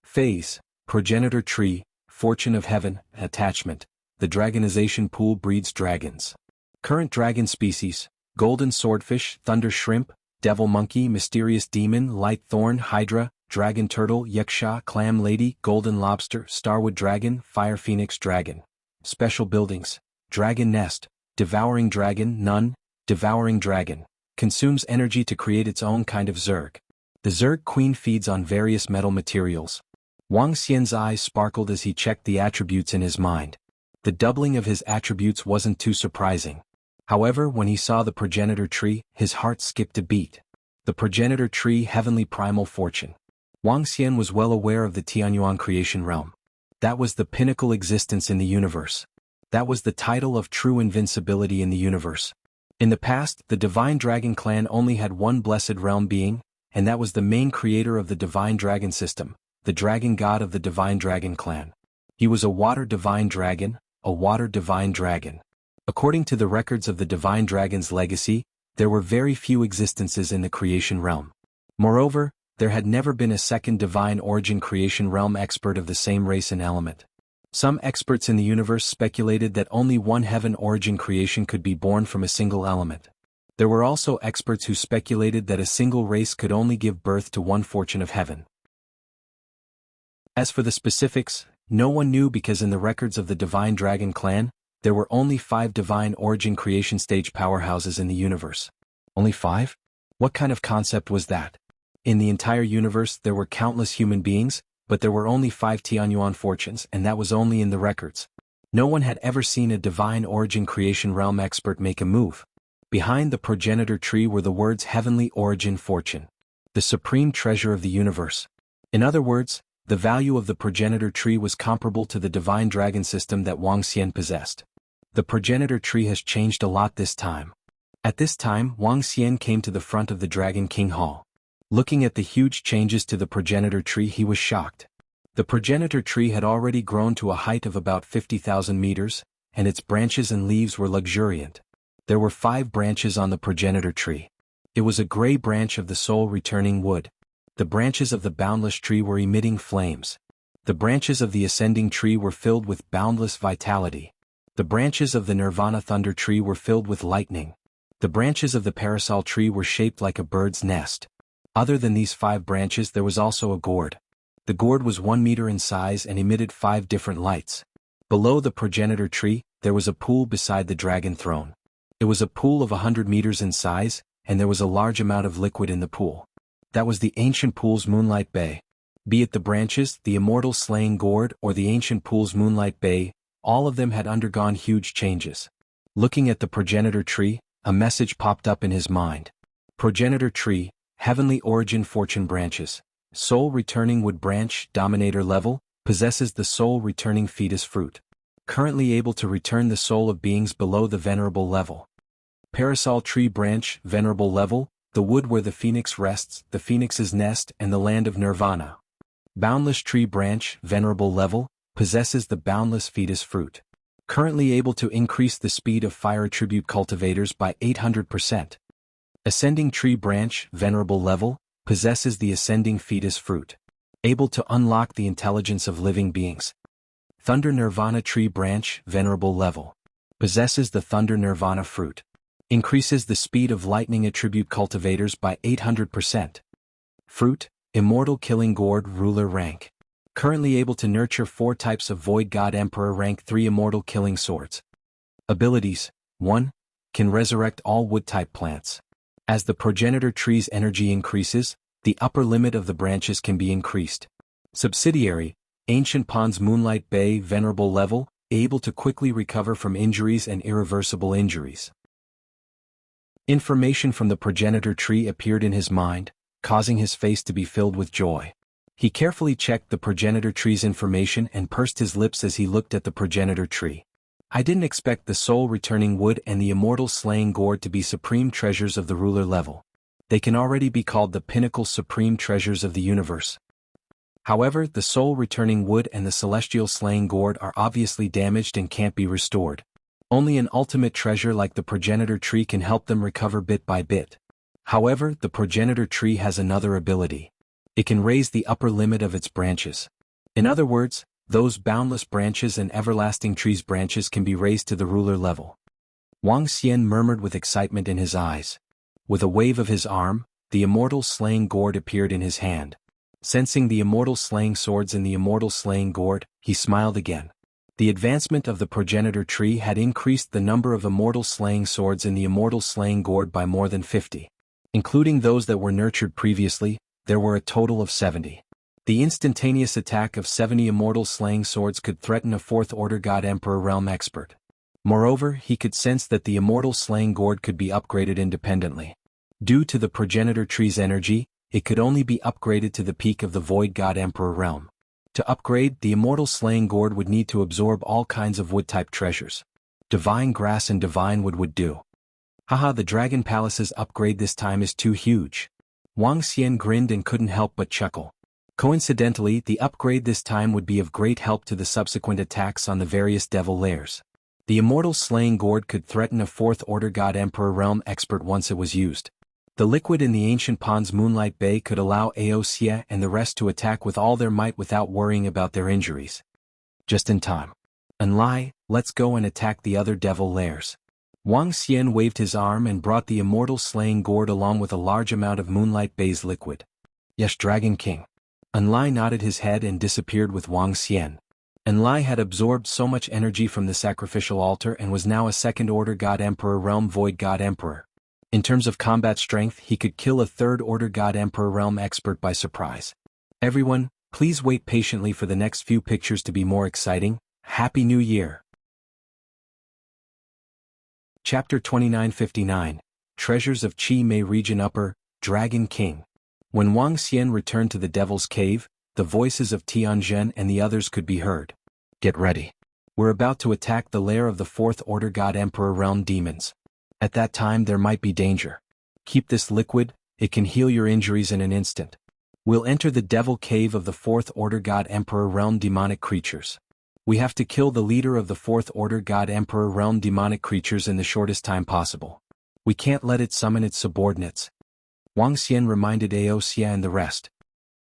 Phase. Progenitor Tree, Fortune of Heaven, Attachment. The Dragonization Pool breeds dragons. Current dragon species: Golden Swordfish, Thunder Shrimp, Devil Monkey, Mysterious Demon, Light Thorn, Hydra, Dragon Turtle, Yaksha, Clam Lady, Golden Lobster, Starwood Dragon, Fire Phoenix Dragon. Special Buildings: Dragon Nest, Devouring Dragon, Nun, Devouring Dragon. Consumes energy to create its own kind of Zerg. The Zerg Queen feeds on various metal materials. Wang Xian's eyes sparkled as he checked the attributes in his mind. The doubling of his attributes wasn't too surprising. However, when he saw the progenitor tree, his heart skipped a beat. The progenitor tree, Heavenly Primal Fortune. Wang Xian was well aware of the Tianyuan creation realm. That was the pinnacle existence in the universe. That was the title of true invincibility in the universe. In the past, the Divine Dragon Clan only had one blessed realm being, and that was the main creator of the Divine Dragon system, the Dragon God of the Divine Dragon Clan. He was a Water Divine Dragon, a Water Divine Dragon. According to the records of the Divine Dragon's legacy, there were very few existences in the creation realm. Moreover, there had never been a second Divine Origin creation realm expert of the same race and element. Some experts in the universe speculated that only one Heaven Origin creation could be born from a single element. There were also experts who speculated that a single race could only give birth to one fortune of heaven. As for the specifics, no one knew because in the records of the Divine Dragon Clan, there were only 5 Divine Origin creation stage powerhouses in the universe. Only 5? What kind of concept was that? In the entire universe there were countless human beings, but there were only 5 Tianyuan fortunes, and that was only in the records. No one had ever seen a Divine Origin creation realm expert make a move. Behind the progenitor tree were the words Heavenly Origin Fortune. The supreme treasure of the universe. In other words, the value of the progenitor tree was comparable to the Divine Dragon system that Wang Xian possessed. The progenitor tree has changed a lot this time. At this time, Wang Xian came to the front of the Dragon King Hall. Looking at the huge changes to the progenitor tree, he was shocked. The progenitor tree had already grown to a height of about 50,000 meters, and its branches and leaves were luxuriant. There were 5 branches on the progenitor tree. It was a gray branch of the soul returning wood. The branches of the boundless tree were emitting flames. The branches of the ascending tree were filled with boundless vitality. The branches of the nirvana thunder tree were filled with lightning. The branches of the parasol tree were shaped like a bird's nest. Other than these 5 branches there was also a gourd. The gourd was 1 meter in size and emitted 5 different lights. Below the progenitor tree, there was a pool beside the dragon throne. It was a pool of 100 meters in size, and there was a large amount of liquid in the pool. That was the ancient pool's Moonlight Bay. Be it the branches, the immortal slaying gourd, or the ancient pool's Moonlight Bay, all of them had undergone huge changes. Looking at the progenitor tree, a message popped up in his mind. Progenitor tree, heavenly origin fortune branches. Soul returning wood branch, dominator level, possesses the soul returning fetus fruit. Currently able to return the soul of beings below the venerable level. Parasol tree branch, venerable level, the wood where the phoenix rests, the phoenix's nest and the land of nirvana. Boundless tree branch, venerable level, possesses the boundless fetus fruit. Currently able to increase the speed of fire attribute cultivators by 800%. Ascending tree branch, venerable level, possesses the ascending fetus fruit. Able to unlock the intelligence of living beings. Thunder nirvana tree branch, venerable level. Possesses the thunder nirvana fruit. Increases the speed of lightning attribute cultivators by 800%. Fruit, immortal killing gourd ruler rank. Currently able to nurture 4 types of void god emperor rank 3 immortal killing swords. Abilities, 1. Can resurrect all wood type plants. As the progenitor tree's energy increases, the upper limit of the branches can be increased. Subsidiary, Ancient Pond's Moonlight Bay venerable level, able to quickly recover from injuries and irreversible injuries. Information from the progenitor tree appeared in his mind, causing his face to be filled with joy. He carefully checked the progenitor tree's information and pursed his lips as he looked at the progenitor tree. I didn't expect the soul-returning wood and the immortal slaying gourd to be supreme treasures of the ruler level. They can already be called the pinnacle supreme treasures of the universe. However, the soul-returning wood and the celestial slaying gourd are obviously damaged and can't be restored. Only an ultimate treasure like the progenitor tree can help them recover bit by bit. However, the progenitor tree has another ability. It can raise the upper limit of its branches. In other words, those boundless branches and everlasting trees' branches can be raised to the ruler level. Wang Xian murmured with excitement in his eyes. With a wave of his arm, the immortal slaying gourd appeared in his hand. Sensing the immortal slaying swords in the immortal slaying gourd, he smiled again. The advancement of the progenitor tree had increased the number of immortal slaying swords in the immortal slaying gourd by more than 50. Including those that were nurtured previously, there were a total of 70. The instantaneous attack of 70 immortal slaying swords could threaten a 4th order god emperor realm expert. Moreover, he could sense that the immortal slaying gourd could be upgraded independently. Due to the progenitor tree's energy, it could only be upgraded to the peak of the void god emperor realm. To upgrade, the immortal slaying gourd would need to absorb all kinds of wood-type treasures. Divine grass and divine wood would do. Haha, the Dragon Palace's upgrade this time is too huge. Wang Xian grinned and couldn't help but chuckle. Coincidentally, the upgrade this time would be of great help to the subsequent attacks on the various devil lairs. The immortal slaying gourd could threaten a 4th order god emperor realm expert once it was used. The liquid in the ancient pond's Moonlight Bay could allow Wuxia and the rest to attack with all their might without worrying about their injuries. Just in time. Enlai, let's go and attack the other devil lairs. Wang Xian waved his arm and brought the immortal slaying gourd along with a large amount of Moonlight Bay's liquid. Yes, Dragon King. Enlai nodded his head and disappeared with Wang Xian. Enlai had absorbed so much energy from the sacrificial altar and was now a 2nd order god emperor realm void god emperor. In terms of combat strength, he could kill a 3rd order god emperor realm expert by surprise. Everyone, please wait patiently for the next few pictures to be more exciting. Happy New Year! Chapter 2959, Treasures of Qi Mei Region Upper, Dragon King. When Wang Xian returned to the Devil's Cave, the voices of Tianzhen and the others could be heard. Get ready. We're about to attack the lair of the 4th order god emperor realm demons. At that time there might be danger. Keep this liquid, it can heal your injuries in an instant. We'll enter the Devil Cave of the 4th order god emperor realm demonic creatures. We have to kill the leader of the 4th order god emperor realm demonic creatures in the shortest time possible. We can't let it summon its subordinates. Wang Xian reminded Wuxia and the rest.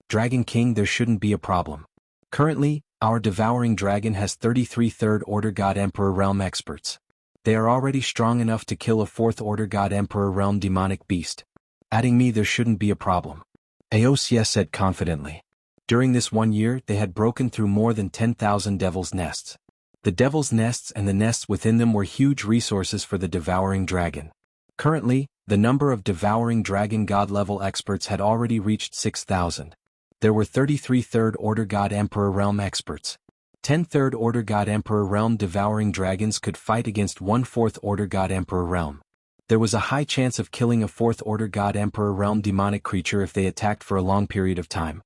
Dragon King, there shouldn't be a problem. Currently, our devouring dragon has 33 3rd order god emperor realm experts. They are already strong enough to kill a 4th order god emperor realm demonic beast. Adding me, there shouldn't be a problem. Aosia said confidently. During this 1 year they had broken through more than 10,000 devil's nests. The devil's nests and the nests within them were huge resources for the devouring dragon. Currently, the number of devouring dragon god-level experts had already reached 6,000. There were 33 third-order god emperor realm experts. 10 third-order god emperor realm devouring dragons could fight against 1 fourth-order god emperor realm. There was a high chance of killing a fourth-order god emperor realm demonic creature if they attacked for a long period of time.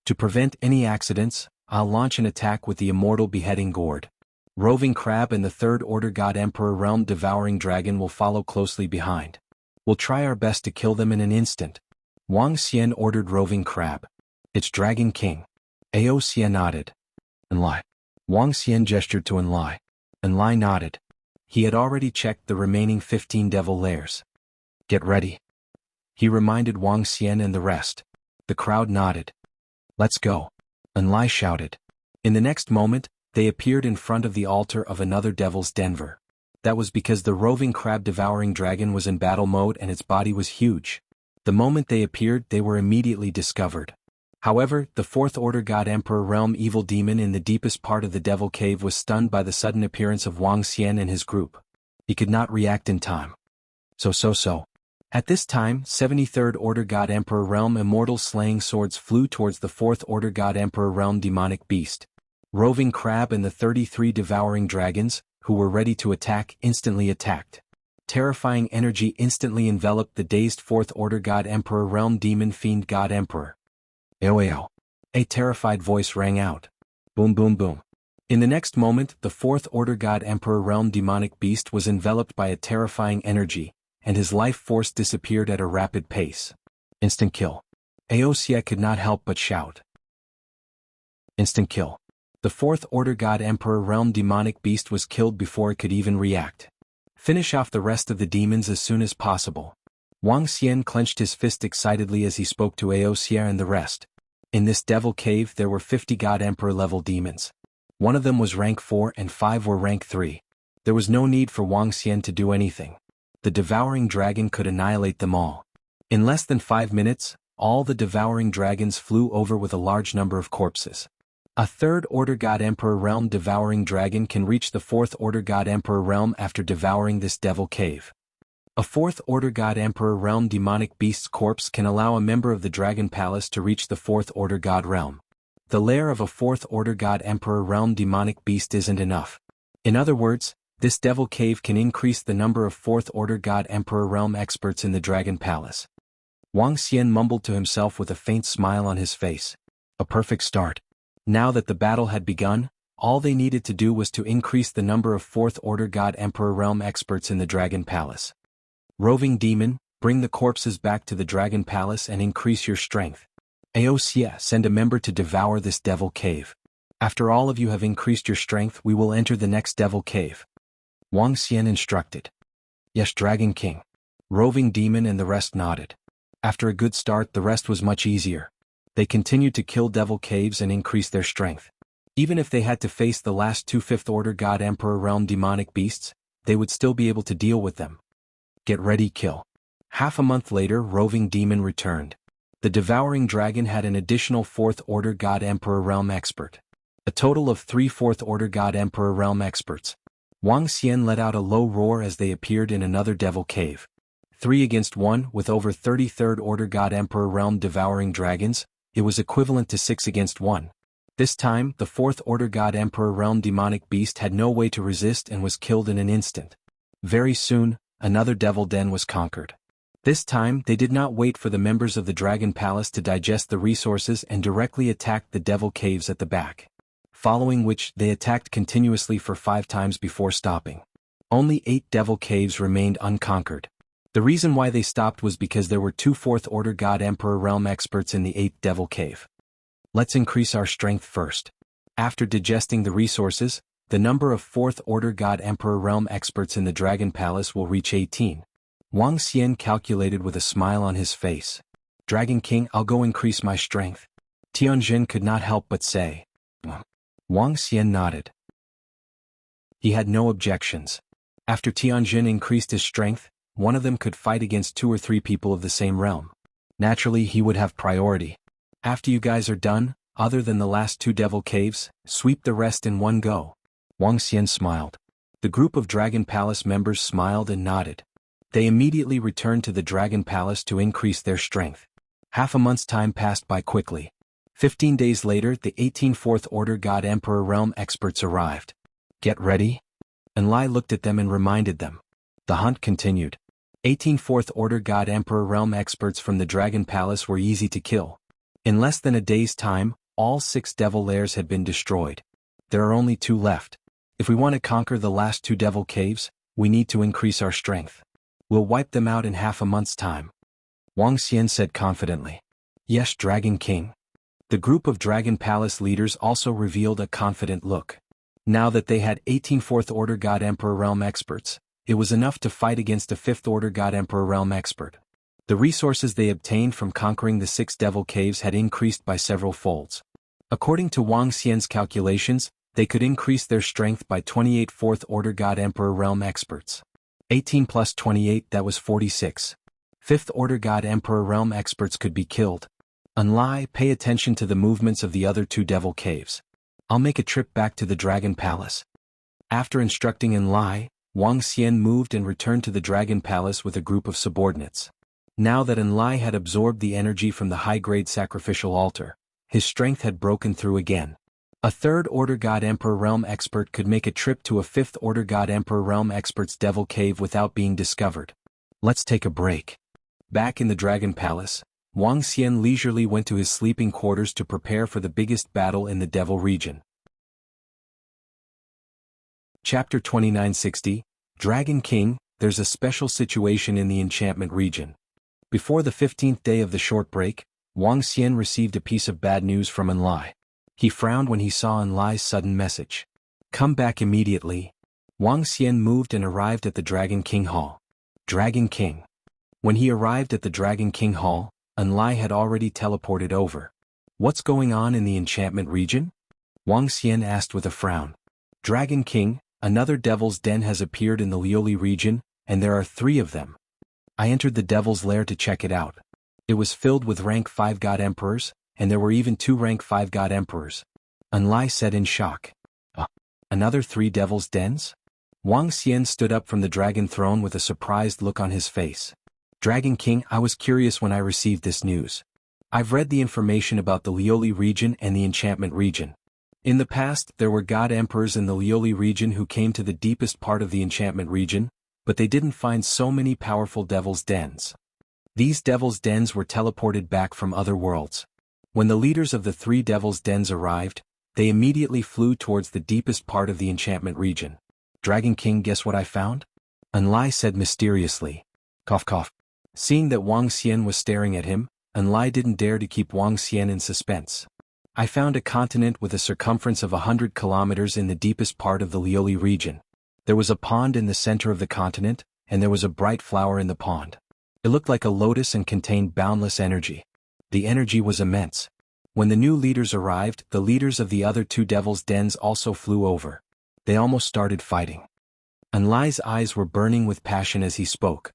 To prevent any accidents, I'll launch an attack with the immortal beheading gourd. Roving crab and the third-order god emperor realm devouring dragon will follow closely behind. We'll try our best to kill them in an instant. Wang Xian ordered roving crab. It's Dragon King. Aosia nodded. Enlai. Wang Xian gestured to Enlai. Enlai nodded. He had already checked the remaining 15 devil lairs. Get ready. He reminded Wang Xian and the rest. The crowd nodded. Let's go. Enlai shouted. In the next moment, they appeared in front of the altar of another devil's Denver. That was because the roving crab devouring dragon was in battle mode and its body was huge. The moment they appeared they were immediately discovered. However, the fourth-order god emperor realm evil demon in the deepest part of the devil cave was stunned by the sudden appearance of Wang Xian and his group. He could not react in time. So. At this time, 73rd order god emperor realm immortal slaying swords flew towards the 4th order god emperor realm demonic beast. Roving crab and the 33 devouring dragons, who were ready to attack, instantly attacked. Terrifying energy instantly enveloped the dazed 4th order god emperor realm demon fiend god emperor. Eoeo. A terrified voice rang out. Boom boom boom. In the next moment the 4th order god emperor realm demonic beast was enveloped by a terrifying energy, and his life force disappeared at a rapid pace. Instant kill. Aosia could not help but shout. Instant kill. The 4th order god emperor realm demonic beast was killed before it could even react. Finish off the rest of the demons as soon as possible. Wang Xian clenched his fist excitedly as he spoke to Aosia and the rest. In this devil cave there were 50 god emperor level demons. One of them was rank 4 and 5 were rank 3. There was no need for Wang Xian to do anything. The devouring dragon could annihilate them all. In less than 5 minutes, all the devouring dragons flew over with a large number of corpses. A 3rd order god emperor realm devouring dragon can reach the 4th order god emperor realm after devouring this devil cave. A 4th order god emperor realm demonic beast's corpse can allow a member of the dragon palace to reach the 4th order god realm. The lair of a 4th order god emperor realm demonic beast isn't enough. In other words, this devil cave can increase the number of 4th order god emperor realm experts in the dragon palace. Wang Xian mumbled to himself with a faint smile on his face. A perfect start. Now that the battle had begun, all they needed to do was to increase the number of 4th order god emperor realm experts in the dragon palace. Roving demon, bring the corpses back to the dragon palace and increase your strength. Aosia, send a member to devour this devil cave. After all of you have increased your strength we will enter the next devil cave. Wang Xian instructed. Yes, Dragon King. Roving demon and the rest nodded. After a good start the rest was much easier. They continued to kill devil caves and increase their strength. Even if they had to face the last 2 5th order god emperor realm demonic beasts, they would still be able to deal with them. Get ready, kill. Half a month later roving demon returned. The devouring dragon had an additional 4th order god emperor realm expert. A total of 3 4th order god emperor realm experts. Wang Xian let out a low roar as they appeared in another devil cave. 3 against 1 with over 30 3rd order god emperor realm devouring dragons, it was equivalent to 6 against 1. This time, the 4th order god emperor realm demonic beast had no way to resist and was killed in an instant. Very soon, another devil den was conquered. This time they did not wait for the members of the dragon palace to digest the resources and directly attacked the devil caves at the back. Following which they attacked continuously for 5 times before stopping. Only 8 devil caves remained unconquered. The reason why they stopped was because there were 2 4th order god emperor realm experts in the 8th devil cave. Let's increase our strength first. After digesting the resources, the number of 4th order god emperor realm experts in the dragon palace will reach 18. Wang Xian calculated with a smile on his face. Dragon King, I'll go increase my strength. Tianjin could not help but say. Wang Xian nodded. He had no objections. After Tianjin increased his strength, one of them could fight against 2 or 3 people of the same realm. Naturally he would have priority. After you guys are done, other than the last 2 devil caves, sweep the rest in one go. Wang Xian smiled. The group of Dragon Palace members smiled and nodded. They immediately returned to the Dragon Palace to increase their strength. Half a month's time passed by quickly. 15 days later, the 18 Fourth Order God Emperor Realm experts arrived. Get ready? Enlai looked at them and reminded them. The hunt continued. 18 Fourth Order God Emperor Realm experts from the Dragon Palace were easy to kill. In less than a day's time, all 6 devil lairs had been destroyed. There are only 2 left. If we want to conquer the last 2 devil caves, we need to increase our strength. We'll wipe them out in half a month's time. Wang Xian said confidently. Yes, Dragon King. The group of Dragon Palace leaders also revealed a confident look. Now that they had 18 Fourth Order God Emperor Realm experts, it was enough to fight against a 5th Order God Emperor Realm expert. The resources they obtained from conquering the 6 devil caves had increased by several folds. According to Wang Xian's calculations, they could increase their strength by 28 Fourth Order God Emperor Realm experts. 18 plus 28, that was 46. 5th Order God Emperor Realm experts could be killed. Enlai, pay attention to the movements of the other 2 devil caves. I'll make a trip back to the Dragon Palace. After instructing Enlai, Wang Xian moved and returned to the Dragon Palace with a group of subordinates. Now that Enlai had absorbed the energy from the high-grade sacrificial altar, his strength had broken through again. A 3rd Order God Emperor Realm expert could make a trip to a 5th Order God Emperor Realm expert's devil cave without being discovered. Let's take a break. Back in the Dragon Palace, Wang Xian leisurely went to his sleeping quarters to prepare for the biggest battle in the devil region. Chapter 2960, Dragon King, there's a special situation in the enchantment region. Before the 15th day of the short break, Wang Xian received a piece of bad news from Enlai. He frowned when he saw Enlai's sudden message. Come back immediately. Wang Xian moved and arrived at the Dragon King Hall. Dragon King. When he arrived at the Dragon King Hall, Enlai had already teleported over. What's going on in the enchantment region? Wang Xian asked with a frown. Dragon King, another devil's den has appeared in the Lioli region, and there are 3 of them. I entered the devil's lair to check it out. It was filled with rank 5 God Emperors, and there were even 2 rank 5 God Emperors. Enlai said in shock. Another 3 devil's dens? Wang Xian stood up from the dragon throne with a surprised look on his face. Dragon King, I was curious when I received this news. I've read the information about the Lioli region and the enchantment region. In the past, there were God Emperors in the Lioli region who came to the deepest part of the enchantment region, but they didn't find so many powerful devil's dens. These devil's dens were teleported back from other worlds. When the leaders of the 3 devil's dens arrived, they immediately flew towards the deepest part of the enchantment region. Dragon King, guess what I found? Enlai said mysteriously. Cough cough. Seeing that Wang Xian was staring at him, Enlai didn't dare to keep Wang Xian in suspense. I found a continent with a circumference of 100 kilometers in the deepest part of the Lioli region. There was a pond in the center of the continent, and there was a bright flower in the pond. It looked like a lotus and contained boundless energy. The energy was immense. When the new leaders arrived, the leaders of the other 2 devil's dens also flew over. They almost started fighting. Enlai's eyes were burning with passion as he spoke.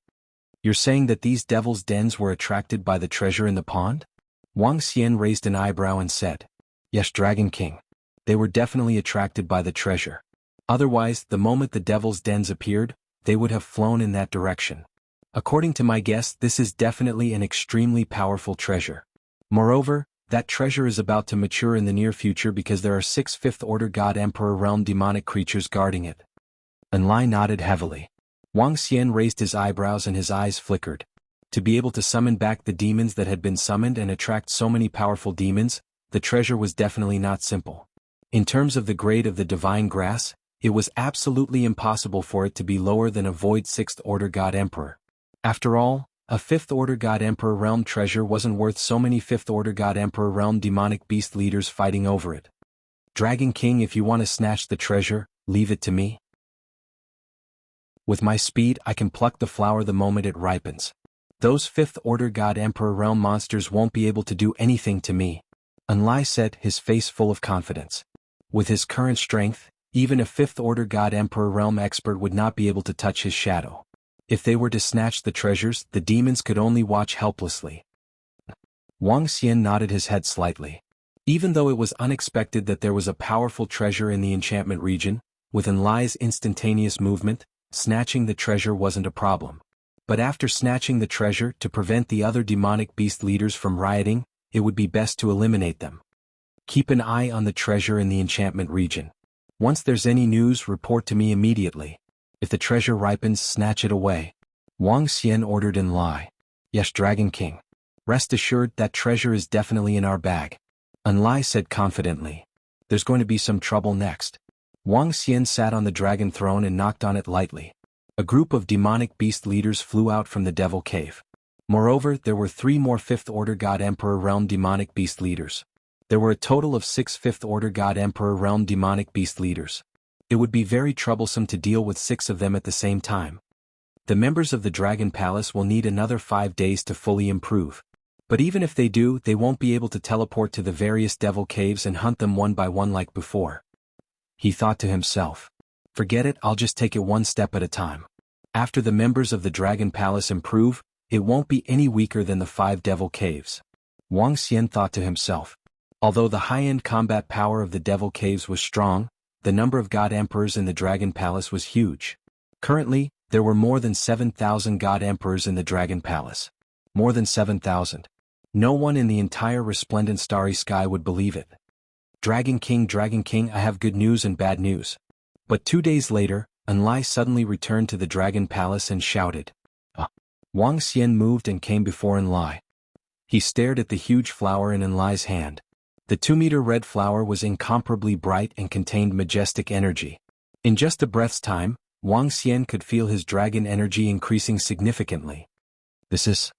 You're saying that these devil's dens were attracted by the treasure in the pond? Wang Xian raised an eyebrow and said. Yes, Dragon King. They were definitely attracted by the treasure. Otherwise, the moment the devil's dens appeared, they would have flown in that direction. According to my guess, this is definitely an extremely powerful treasure. Moreover, that treasure is about to mature in the near future because there are 6 5th Order God Emperor Realm demonic creatures guarding it. Enlai nodded heavily. Wang Xian raised his eyebrows and his eyes flickered. To be able to summon back the demons that had been summoned and attract so many powerful demons, the treasure was definitely not simple. In terms of the grade of the divine grass, it was absolutely impossible for it to be lower than a void 6th Order God Emperor. After all, a 5th Order God Emperor Realm treasure wasn't worth so many 5th Order God Emperor Realm demonic beast leaders fighting over it. Dragon King, if you want to snatch the treasure, leave it to me. With my speed, I can pluck the flower the moment it ripens. Those 5th Order God Emperor Realm monsters won't be able to do anything to me. Enlai said, his face full of confidence. With his current strength, even a 5th Order God Emperor Realm expert would not be able to touch his shadow. If they were to snatch the treasures, the demons could only watch helplessly. Wang Xian nodded his head slightly. Even though it was unexpected that there was a powerful treasure in the enchantment region, with Enlai's instantaneous movement, snatching the treasure wasn't a problem. But after snatching the treasure to prevent the other demonic beast leaders from rioting, it would be best to eliminate them. Keep an eye on the treasure in the enchantment region. Once there's any news, report to me immediately. If the treasure ripens, snatch it away. Wang Xian ordered Enlai. Yes, Dragon King. Rest assured that treasure is definitely in our bag. Enlai said confidently. There's going to be some trouble next. Wang Xian sat on the dragon throne and knocked on it lightly. A group of demonic beast leaders flew out from the devil cave. Moreover, there were 3 more 5th Order God Emperor Realm demonic beast leaders. There were a total of 6 5th Order God Emperor Realm demonic beast leaders. It would be very troublesome to deal with 6 of them at the same time. The members of the Dragon Palace will need another 5 days to fully improve. But even if they do, they won't be able to teleport to the various devil caves and hunt them one by one like before. He thought to himself. Forget it, I'll just take it one step at a time. After the members of the Dragon Palace improve, it won't be any weaker than the 5 devil caves. Wang Xian thought to himself. Although the high-end combat power of the devil caves was strong, the number of God Emperors in the Dragon Palace was huge. Currently, there were more than 7,000 God Emperors in the Dragon Palace. More than 7,000. No one in the entire resplendent starry sky would believe it. Dragon King, I have good news and bad news. But 2 days later, Enlai suddenly returned to the Dragon Palace and shouted. Wang Xian moved and came before Enlai. He stared at the huge flower in Enlai's hand. The 2-meter red flower was incomparably bright and contained majestic energy. In just a breath's time, Wang Xian could feel his dragon energy increasing significantly. This is...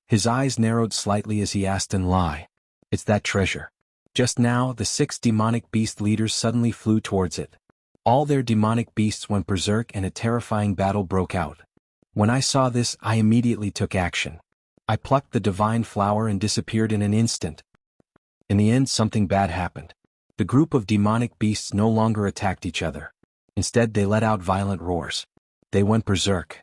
His eyes narrowed slightly as he asked Enlai. It's that treasure. Just now, the 6 demonic beast leaders suddenly flew towards it. All their demonic beasts went berserk and a terrifying battle broke out. When I saw this, I immediately took action. I plucked the divine flower and disappeared in an instant. In the end, something bad happened. The group of demonic beasts no longer attacked each other. Instead, they let out violent roars. They went berserk.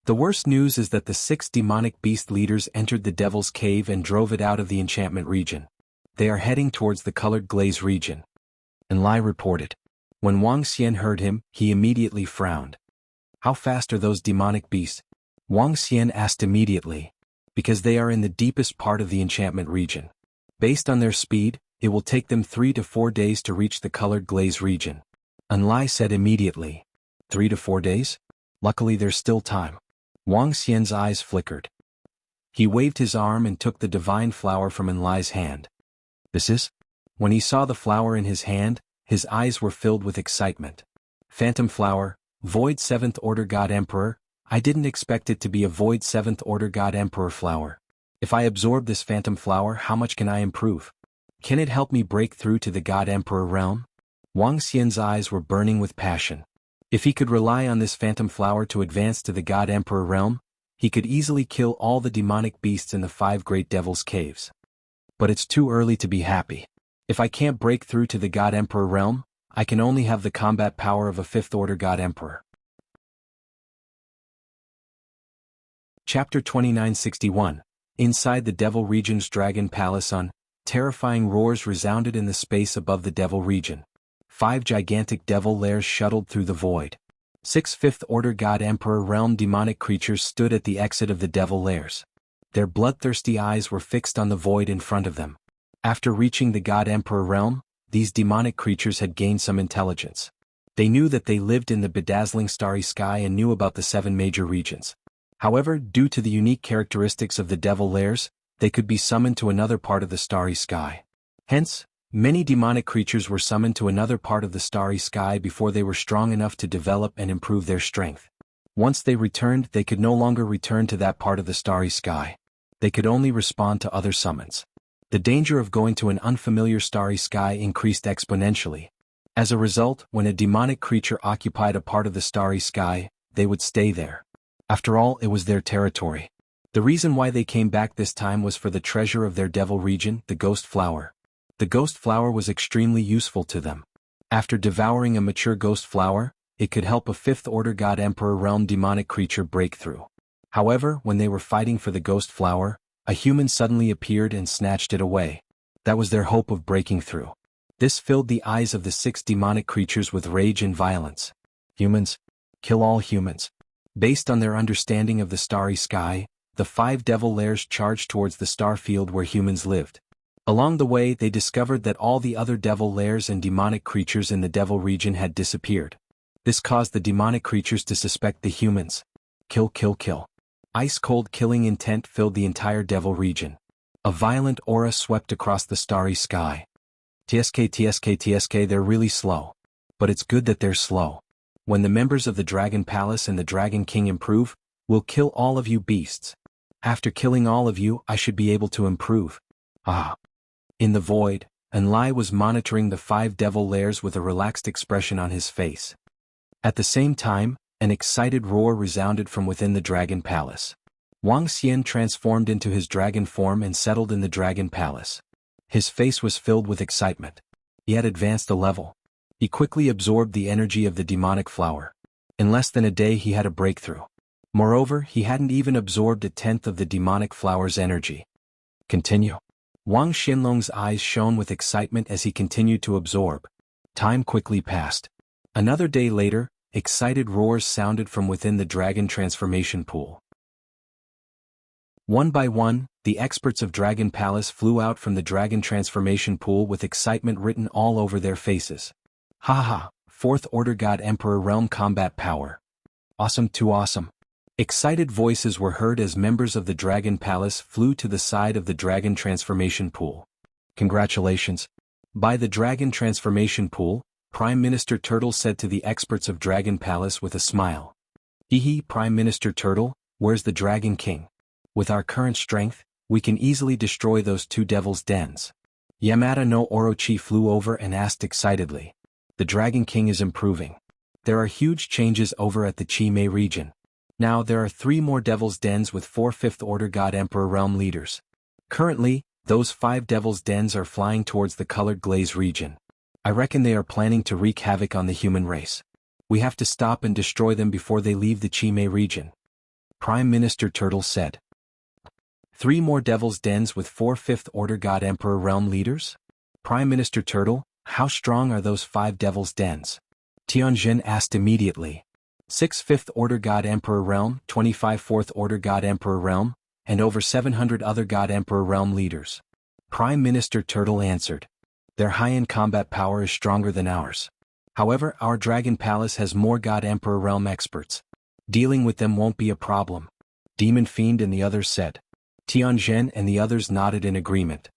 The worst news is that the 6 demonic beast leaders entered the Devil's Cave and drove it out of the enchantment region. They are heading towards the Colored Glaze region. Enlai reported. When Wang Xian heard him, he immediately frowned. How fast are those demonic beasts? Wang Xian asked immediately. Because they are in the deepest part of the enchantment region. Based on their speed, it will take them 3 to 4 days to reach the Colored Glaze region. Enlai said immediately. 3 to 4 days? Luckily there's still time. Wang Xian's eyes flickered. He waved his arm and took the divine flower from Enlai's hand. This is? When he saw the flower in his hand, his eyes were filled with excitement. Phantom flower, Void 7th Order God Emperor. I didn't expect it to be a Void 7th Order God Emperor flower. If I absorb this phantom flower, how much can I improve? Can it help me break through to the God Emperor realm? Wang Xian's eyes were burning with passion. If he could rely on this phantom flower to advance to the God Emperor realm, he could easily kill all the demonic beasts in the 5 great devil's caves. But it's too early to be happy. If I can't break through to the God Emperor realm, I can only have the combat power of a 5th Order God Emperor. Chapter 2961. Inside the Devil Region's Dragon Palace. Terrifying roars resounded in the space above the Devil Region. 5 gigantic devil lairs shuttled through the void. 6 5th Order God Emperor Realm demonic creatures stood at the exit of the devil lairs. Their bloodthirsty eyes were fixed on the void in front of them. After reaching the God Emperor Realm, these demonic creatures had gained some intelligence. They knew that they lived in the bedazzling starry sky and knew about the 7 major regions. However, due to the unique characteristics of the devil lairs, they could be summoned to another part of the starry sky. Hence, many demonic creatures were summoned to another part of the starry sky before they were strong enough to develop and improve their strength. Once they returned, they could no longer return to that part of the starry sky. They could only respond to other summons. The danger of going to an unfamiliar starry sky increased exponentially. As a result, when a demonic creature occupied a part of the starry sky, they would stay there. After all, it was their territory. The reason why they came back this time was for the treasure of their devil region, the Ghost Flower. The Ghost Flower was extremely useful to them. After devouring a mature Ghost Flower, it could help a 5th Order God Emperor Realm demonic creature break through. However, when they were fighting for the ghost flower, a human suddenly appeared and snatched it away. That was their hope of breaking through. This filled the eyes of the 6 demonic creatures with rage and violence. Humans? Kill all humans. Based on their understanding of the starry sky, the 5 devil lairs charged towards the star field where humans lived. Along the way, they discovered that all the other devil lairs and demonic creatures in the devil region had disappeared. This caused the demonic creatures to suspect the humans. Kill, kill, kill. Ice-cold killing intent filled the entire devil region. A violent aura swept across the starry sky. TSK, they're really slow. But it's good that they're slow. When the members of the Dragon Palace and the Dragon King improve, we'll kill all of you beasts. After killing all of you, I should be able to improve. Ah. In the void, Enlai was monitoring the 5 devil lairs with a relaxed expression on his face. At the same time, an excited roar resounded from within the Dragon Palace. Wang Xian transformed into his dragon form and settled in the Dragon Palace. His face was filled with excitement. He had advanced a level. He quickly absorbed the energy of the demonic flower. In less than a day he had a breakthrough. Moreover, he hadn't even absorbed 1/10 of the demonic flower's energy. Continue. Wang Xianlong's eyes shone with excitement as he continued to absorb. Time quickly passed. Another day later, excited roars sounded from within the dragon transformation pool. One by one, the experts of Dragon Palace flew out from the dragon transformation pool with excitement written all over their faces. Haha, 4th Order God Emperor Realm Combat Power. Awesome, too awesome. Excited voices were heard as members of the Dragon Palace flew to the side of the dragon transformation pool. Congratulations. By the dragon transformation pool, Prime Minister Turtle said to the experts of Dragon Palace with a smile. Hee, Prime Minister Turtle, where's the Dragon King? With our current strength, we can easily destroy those 2 devil's dens. Yamada no Orochi flew over and asked excitedly. The Dragon King is improving. There are huge changes over at the Chi-Mei region. Now there are 3 more devil's dens with 4 5th Order God Emperor Realm leaders. Currently, those 5 devil's dens are flying towards the Colored Glaze region. I reckon they are planning to wreak havoc on the human race. We have to stop and destroy them before they leave the Chi-Mei region. Prime Minister Turtle said. 3 more devil's dens with 4 5th Order God Emperor Realm leaders? Prime Minister Turtle, how strong are those 5 devil's dens? Tianjin asked immediately. 6 5th Order God Emperor Realm, 25 4th Order God Emperor Realm, and over 700 other God Emperor Realm leaders. Prime Minister Turtle answered. Their high-end combat power is stronger than ours. However, our Dragon Palace has more God Emperor Realm experts. Dealing with them won't be a problem. Demon Fiend and the others said. Tianjin and the others nodded in agreement.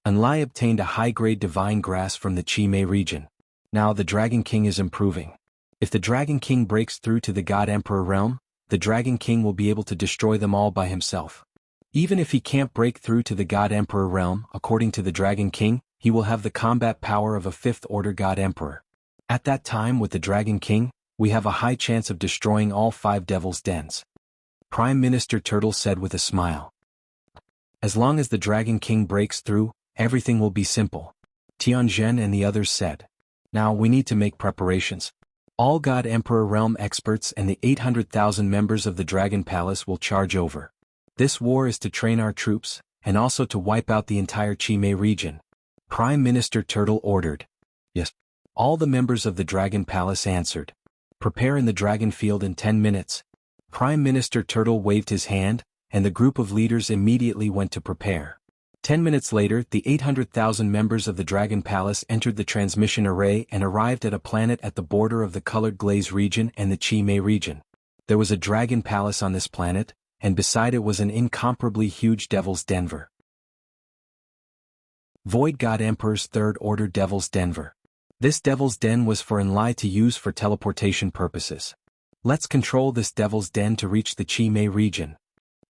Enlai obtained a high-grade divine grass from the Chi-Mei region. Now the Dragon King is improving. If the Dragon King breaks through to the God Emperor Realm, the Dragon King will be able to destroy them all by himself. Even if he can't break through to the God Emperor Realm, according to the Dragon King, he will have the combat power of a 5th Order God Emperor. At that time with the Dragon King, we have a high chance of destroying all 5 devil's dens. Prime Minister Turtle said with a smile. As long as the Dragon King breaks through, everything will be simple. Tianjin and the others said. Now we need to make preparations. All God Emperor Realm experts and the 800,000 members of the Dragon Palace will charge over. This war is to train our troops, and also to wipe out the entire Chi-Mei region. Prime Minister Turtle ordered. Yes. All the members of the Dragon Palace answered. Prepare in the Dragon Field in 10 minutes. Prime Minister Turtle waved his hand, and the group of leaders immediately went to prepare. 10 minutes later, the 800,000 members of the Dragon Palace entered the transmission array and arrived at a planet at the border of the Colored Glaze region and the Chi-Mei region. There was a Dragon Palace on this planet, and beside it was an incomparably huge Devil's Denver. Void God Emperor's 3rd Order Devil's Denver. This Devil's Den was for Enlai to use for teleportation purposes. Let's control this Devil's Den to reach the Chi-Mei region.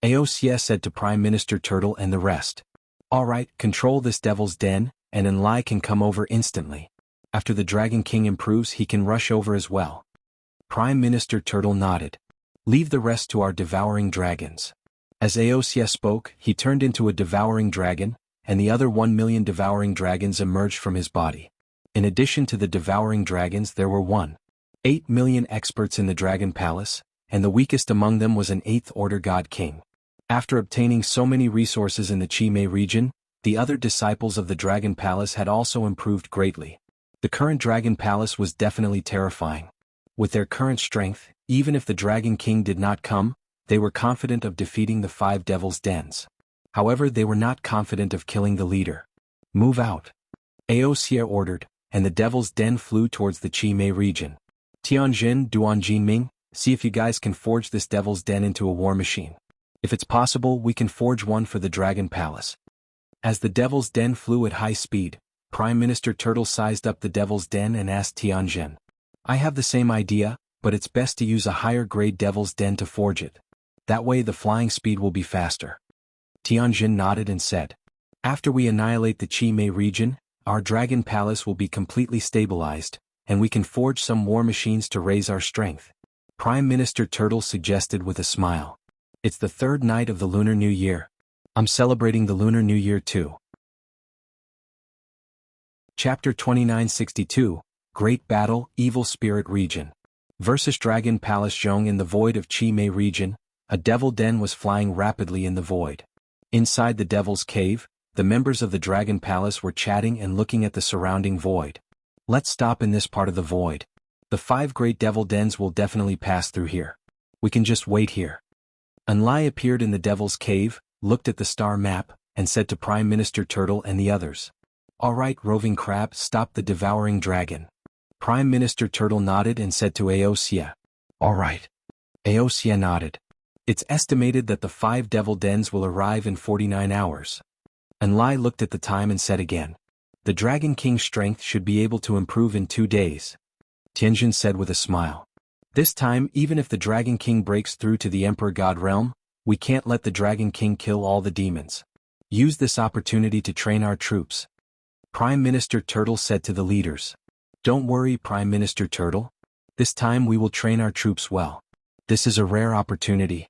Aosia said to Prime Minister Turtle and the rest. Alright, control this Devil's Den, and Enlai can come over instantly. After the Dragon King improves he can rush over as well. Prime Minister Turtle nodded. Leave the rest to our devouring dragons. As Aosia spoke, he turned into a devouring dragon, and the other 1 million devouring dragons emerged from his body. In addition to the devouring dragons there were 1.8 million experts in the Dragon Palace, and the weakest among them was an 8th Order God King. After obtaining so many resources in the Qimei region, the other disciples of the Dragon Palace had also improved greatly. The current Dragon Palace was definitely terrifying. With their current strength, even if the Dragon King did not come, they were confident of defeating the 5 Devil's Dens. However, they were not confident of killing the leader. Move out. Aoxia ordered, and the Devil's Den flew towards the Qimei region. Tianjin, Duanjinming, see if you guys can forge this Devil's Den into a war machine. If it's possible, we can forge one for the Dragon Palace. As the Devil's Den flew at high speed, Prime Minister Turtle sized up the Devil's Den and asked Tianjin. I have the same idea, but it's best to use a higher grade Devil's Den to forge it. That way the flying speed will be faster. Tianjin nodded and said, after we annihilate the Qimei region, our Dragon Palace will be completely stabilized, and we can forge some war machines to raise our strength. Prime Minister Turtle suggested with a smile. It's the 3rd night of the Lunar New Year. I'm celebrating the Lunar New Year too. Chapter 2962, Great Battle, Evil Spirit Region. Versus Dragon Palace. Zhong. In the void of Qimei region, a devil den was flying rapidly in the void. Inside the Devil's Cave, the members of the Dragon Palace were chatting and looking at the surrounding void. Let's stop in this part of the void. The 5 great devil dens will definitely pass through here. We can just wait here. Enlai appeared in the Devil's Cave, looked at the star map, and said to Prime Minister Turtle and the others. Alright, Roving Crab, stop the devouring dragon. Prime Minister Turtle nodded and said to Aoxia. Alright. Aoxia nodded. It's estimated that the 5 devil dens will arrive in 49 hours. Enlai looked at the time and said again. The Dragon King's strength should be able to improve in 2 days. Tianjin said with a smile. This time, even if the Dragon King breaks through to the Emperor God realm, we can't let the Dragon King kill all the demons. Use this opportunity to train our troops. Prime Minister Turtle said to the leaders. Don't worry, Prime Minister Turtle. This time we will train our troops well. This is a rare opportunity.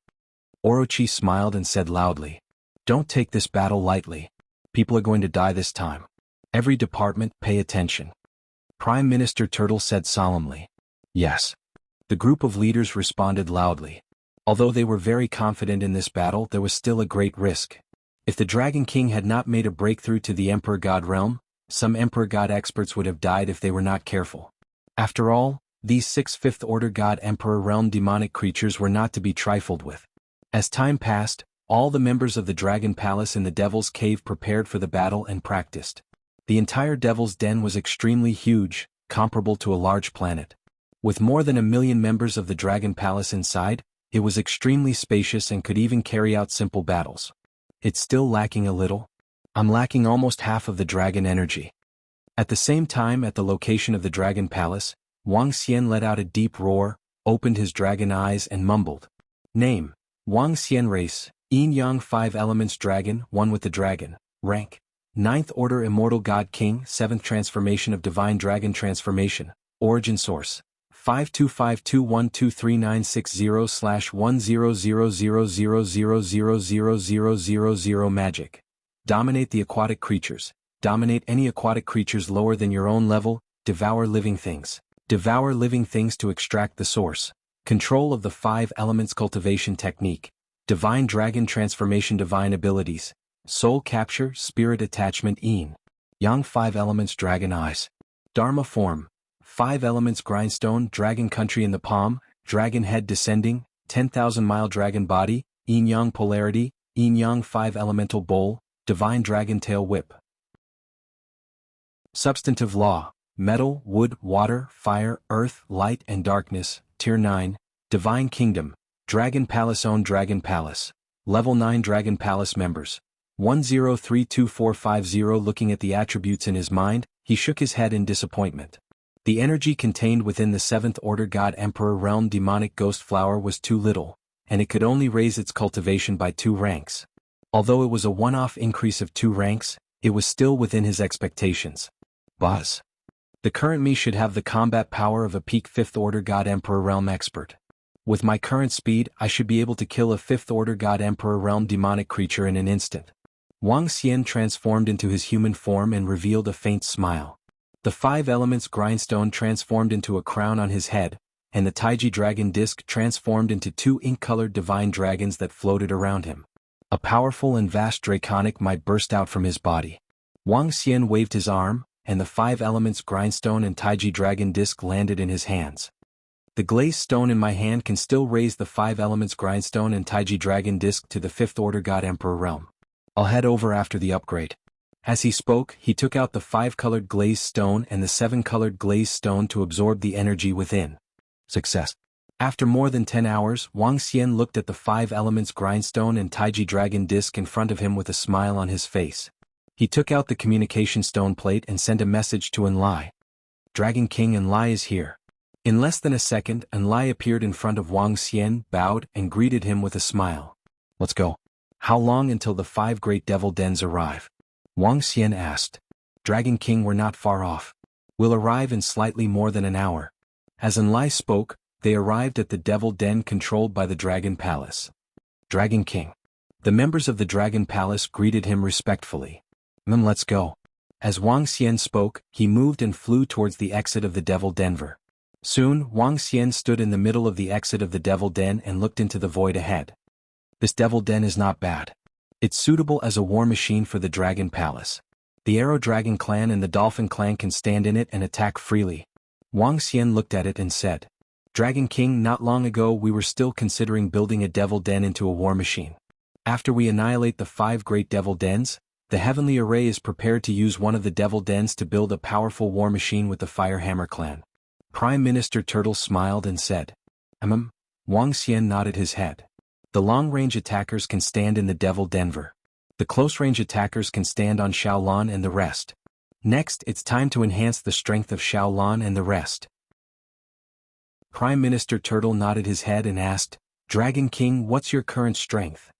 Orochi smiled and said loudly. Don't take this battle lightly. People are going to die this time. Every department, pay attention. Prime Minister Turtle said solemnly. Yes. The group of leaders responded loudly. Although they were very confident in this battle, there was still a great risk. If the Dragon King had not made a breakthrough to the Emperor God realm, some Emperor God experts would have died if they were not careful. After all, these 6 Fifth Order God Emperor realm demonic creatures were not to be trifled with. As time passed, all the members of the Dragon Palace in the Devil's Cave prepared for the battle and practiced. The entire Devil's Den was extremely huge, comparable to a large planet. With more than 1 million members of the Dragon Palace inside, it was extremely spacious and could even carry out simple battles. It's still lacking a little. I'm lacking almost half of the dragon energy. At the same time, at the location of the Dragon Palace, Wang Xian let out a deep roar, opened his dragon eyes and mumbled. Name: Wang Xian. Race: Yin Yang 5 Elements Dragon, one with the dragon. Rank: 9th Order Immortal God King, 7th Transformation of Divine Dragon Transformation. Origin Source: 5252123960/1000000000000 Magic. Dominate the aquatic creatures. Dominate any aquatic creatures lower than your own level. Devour living things. Devour living things to extract the source. Control of the 5 elements. Cultivation technique. Divine Dragon Transformation. Divine abilities. Soul Capture, Spirit Attachment. Yin Yang 5 Elements Dragon Eyes. Dharma Form. 5 Elements Grindstone. Dragon Country in the Palm. Dragon Head Descending. 10,000-mile Dragon Body. Yin Yang Polarity. Yin Yang 5 Elemental Bowl. Divine Dragon Tail Whip. Substantive Law. Metal, Wood, Water, Fire, Earth, Light and Darkness. Tier 9. Divine Kingdom. Dragon Palace. Own Dragon Palace. Level 9 Dragon Palace Members. 1032450. Looking at the attributes in his mind, he shook his head in disappointment. The energy contained within the 7th Order God Emperor Realm Demonic Ghost Flower was too little, and it could only raise its cultivation by 2 ranks. Although it was a one-off increase of 2 ranks, it was still within his expectations. Buzz. The current me should have the combat power of a peak 5th Order God Emperor Realm expert. With my current speed, I should be able to kill a 5th Order God Emperor Realm demonic creature in an instant. Wang Xian transformed into his human form and revealed a faint smile. The 5 elements grindstone transformed into a crown on his head, and the Taiji dragon disc transformed into two ink-colored divine dragons that floated around him. A powerful and vast draconic might burst out from his body. Wang Xian waved his arm, and the five elements grindstone and Taiji dragon disc landed in his hands. The glazed stone in my hand can still raise the five elements grindstone and Taiji dragon disc to the fifth order God Emperor realm. I'll head over after the upgrade. As he spoke, he took out the five-colored glazed stone and the seven-colored glazed stone to absorb the energy within. Success. After more than 10 hours, Wang Xian looked at the five elements grindstone and Taiji dragon disc in front of him with a smile on his face. He took out the communication stone plate and sent a message to Enlai. Dragon King Enlai is here. In less than a second, Enlai appeared in front of Wang Xian, bowed, and greeted him with a smile. Let's go. How long until the five great devil dens arrive? Wang Xian asked. Dragon King, we're not far off. We'll arrive in slightly more than an hour. As Enlai spoke, they arrived at the devil den controlled by the Dragon Palace. Dragon King. The members of the Dragon Palace greeted him respectfully. Let's go. As Wang Xian spoke, he moved and flew towards the exit of the devil denver. Soon, Wang Xian stood in the middle of the exit of the devil den and looked into the void ahead. This devil den is not bad. It's suitable as a war machine for the Dragon Palace. The Arrow Dragon clan and the Dolphin clan can stand in it and attack freely. Wang Xian looked at it and said, Dragon King, not long ago we were still considering building a devil den into a war machine. After we annihilate the five great devil dens, the Heavenly Array is prepared to use one of the devil dens to build a powerful war machine with the Firehammer clan. Prime Minister Turtle smiled and said, Wang Xian nodded his head. The long-range attackers can stand in the devil denver. The close-range attackers can stand on Shaolan and the rest. Next, it's time to enhance the strength of Shaolan and the rest. Prime Minister Turtle nodded his head and asked, Dragon King, what's your current strength?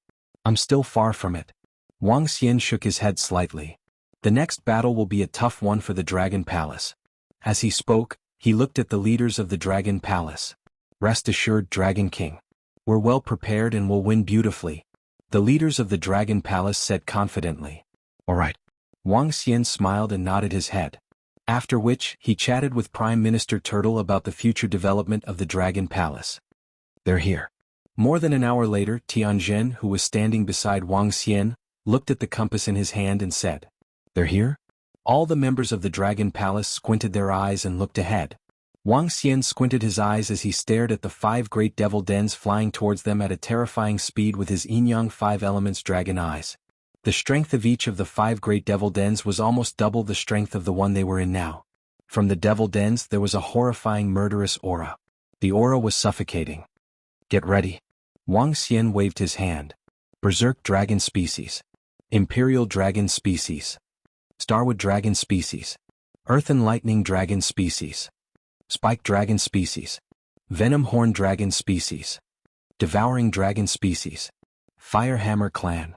I'm still far from it. Wang Xian shook his head slightly. The next battle will be a tough one for the Dragon Palace. As he spoke, he looked at the leaders of the Dragon Palace. Rest assured, Dragon King. We're well prepared and will win beautifully. The leaders of the Dragon Palace said confidently. All right. Wang Xian smiled and nodded his head. After which, he chatted with Prime Minister Turtle about the future development of the Dragon Palace. They're here. More than an hour later, Tianjin, who was standing beside Wang Xian, looked at the compass in his hand and said, They're here? All the members of the Dragon Palace squinted their eyes and looked ahead. Wang Xian squinted his eyes as he stared at the five great devil dens flying towards them at a terrifying speed with his yin-yang five elements dragon eyes. The strength of each of the five great devil dens was almost double the strength of the one they were in now. From the devil dens there was a horrifying murderous aura. The aura was suffocating. Get ready. Wang Xian waved his hand. Berserk dragon species. Imperial dragon species. Starwood dragon species. Earth and lightning dragon species. Spike dragon species. Venom horn dragon species. Devouring dragon species. Firehammer clan.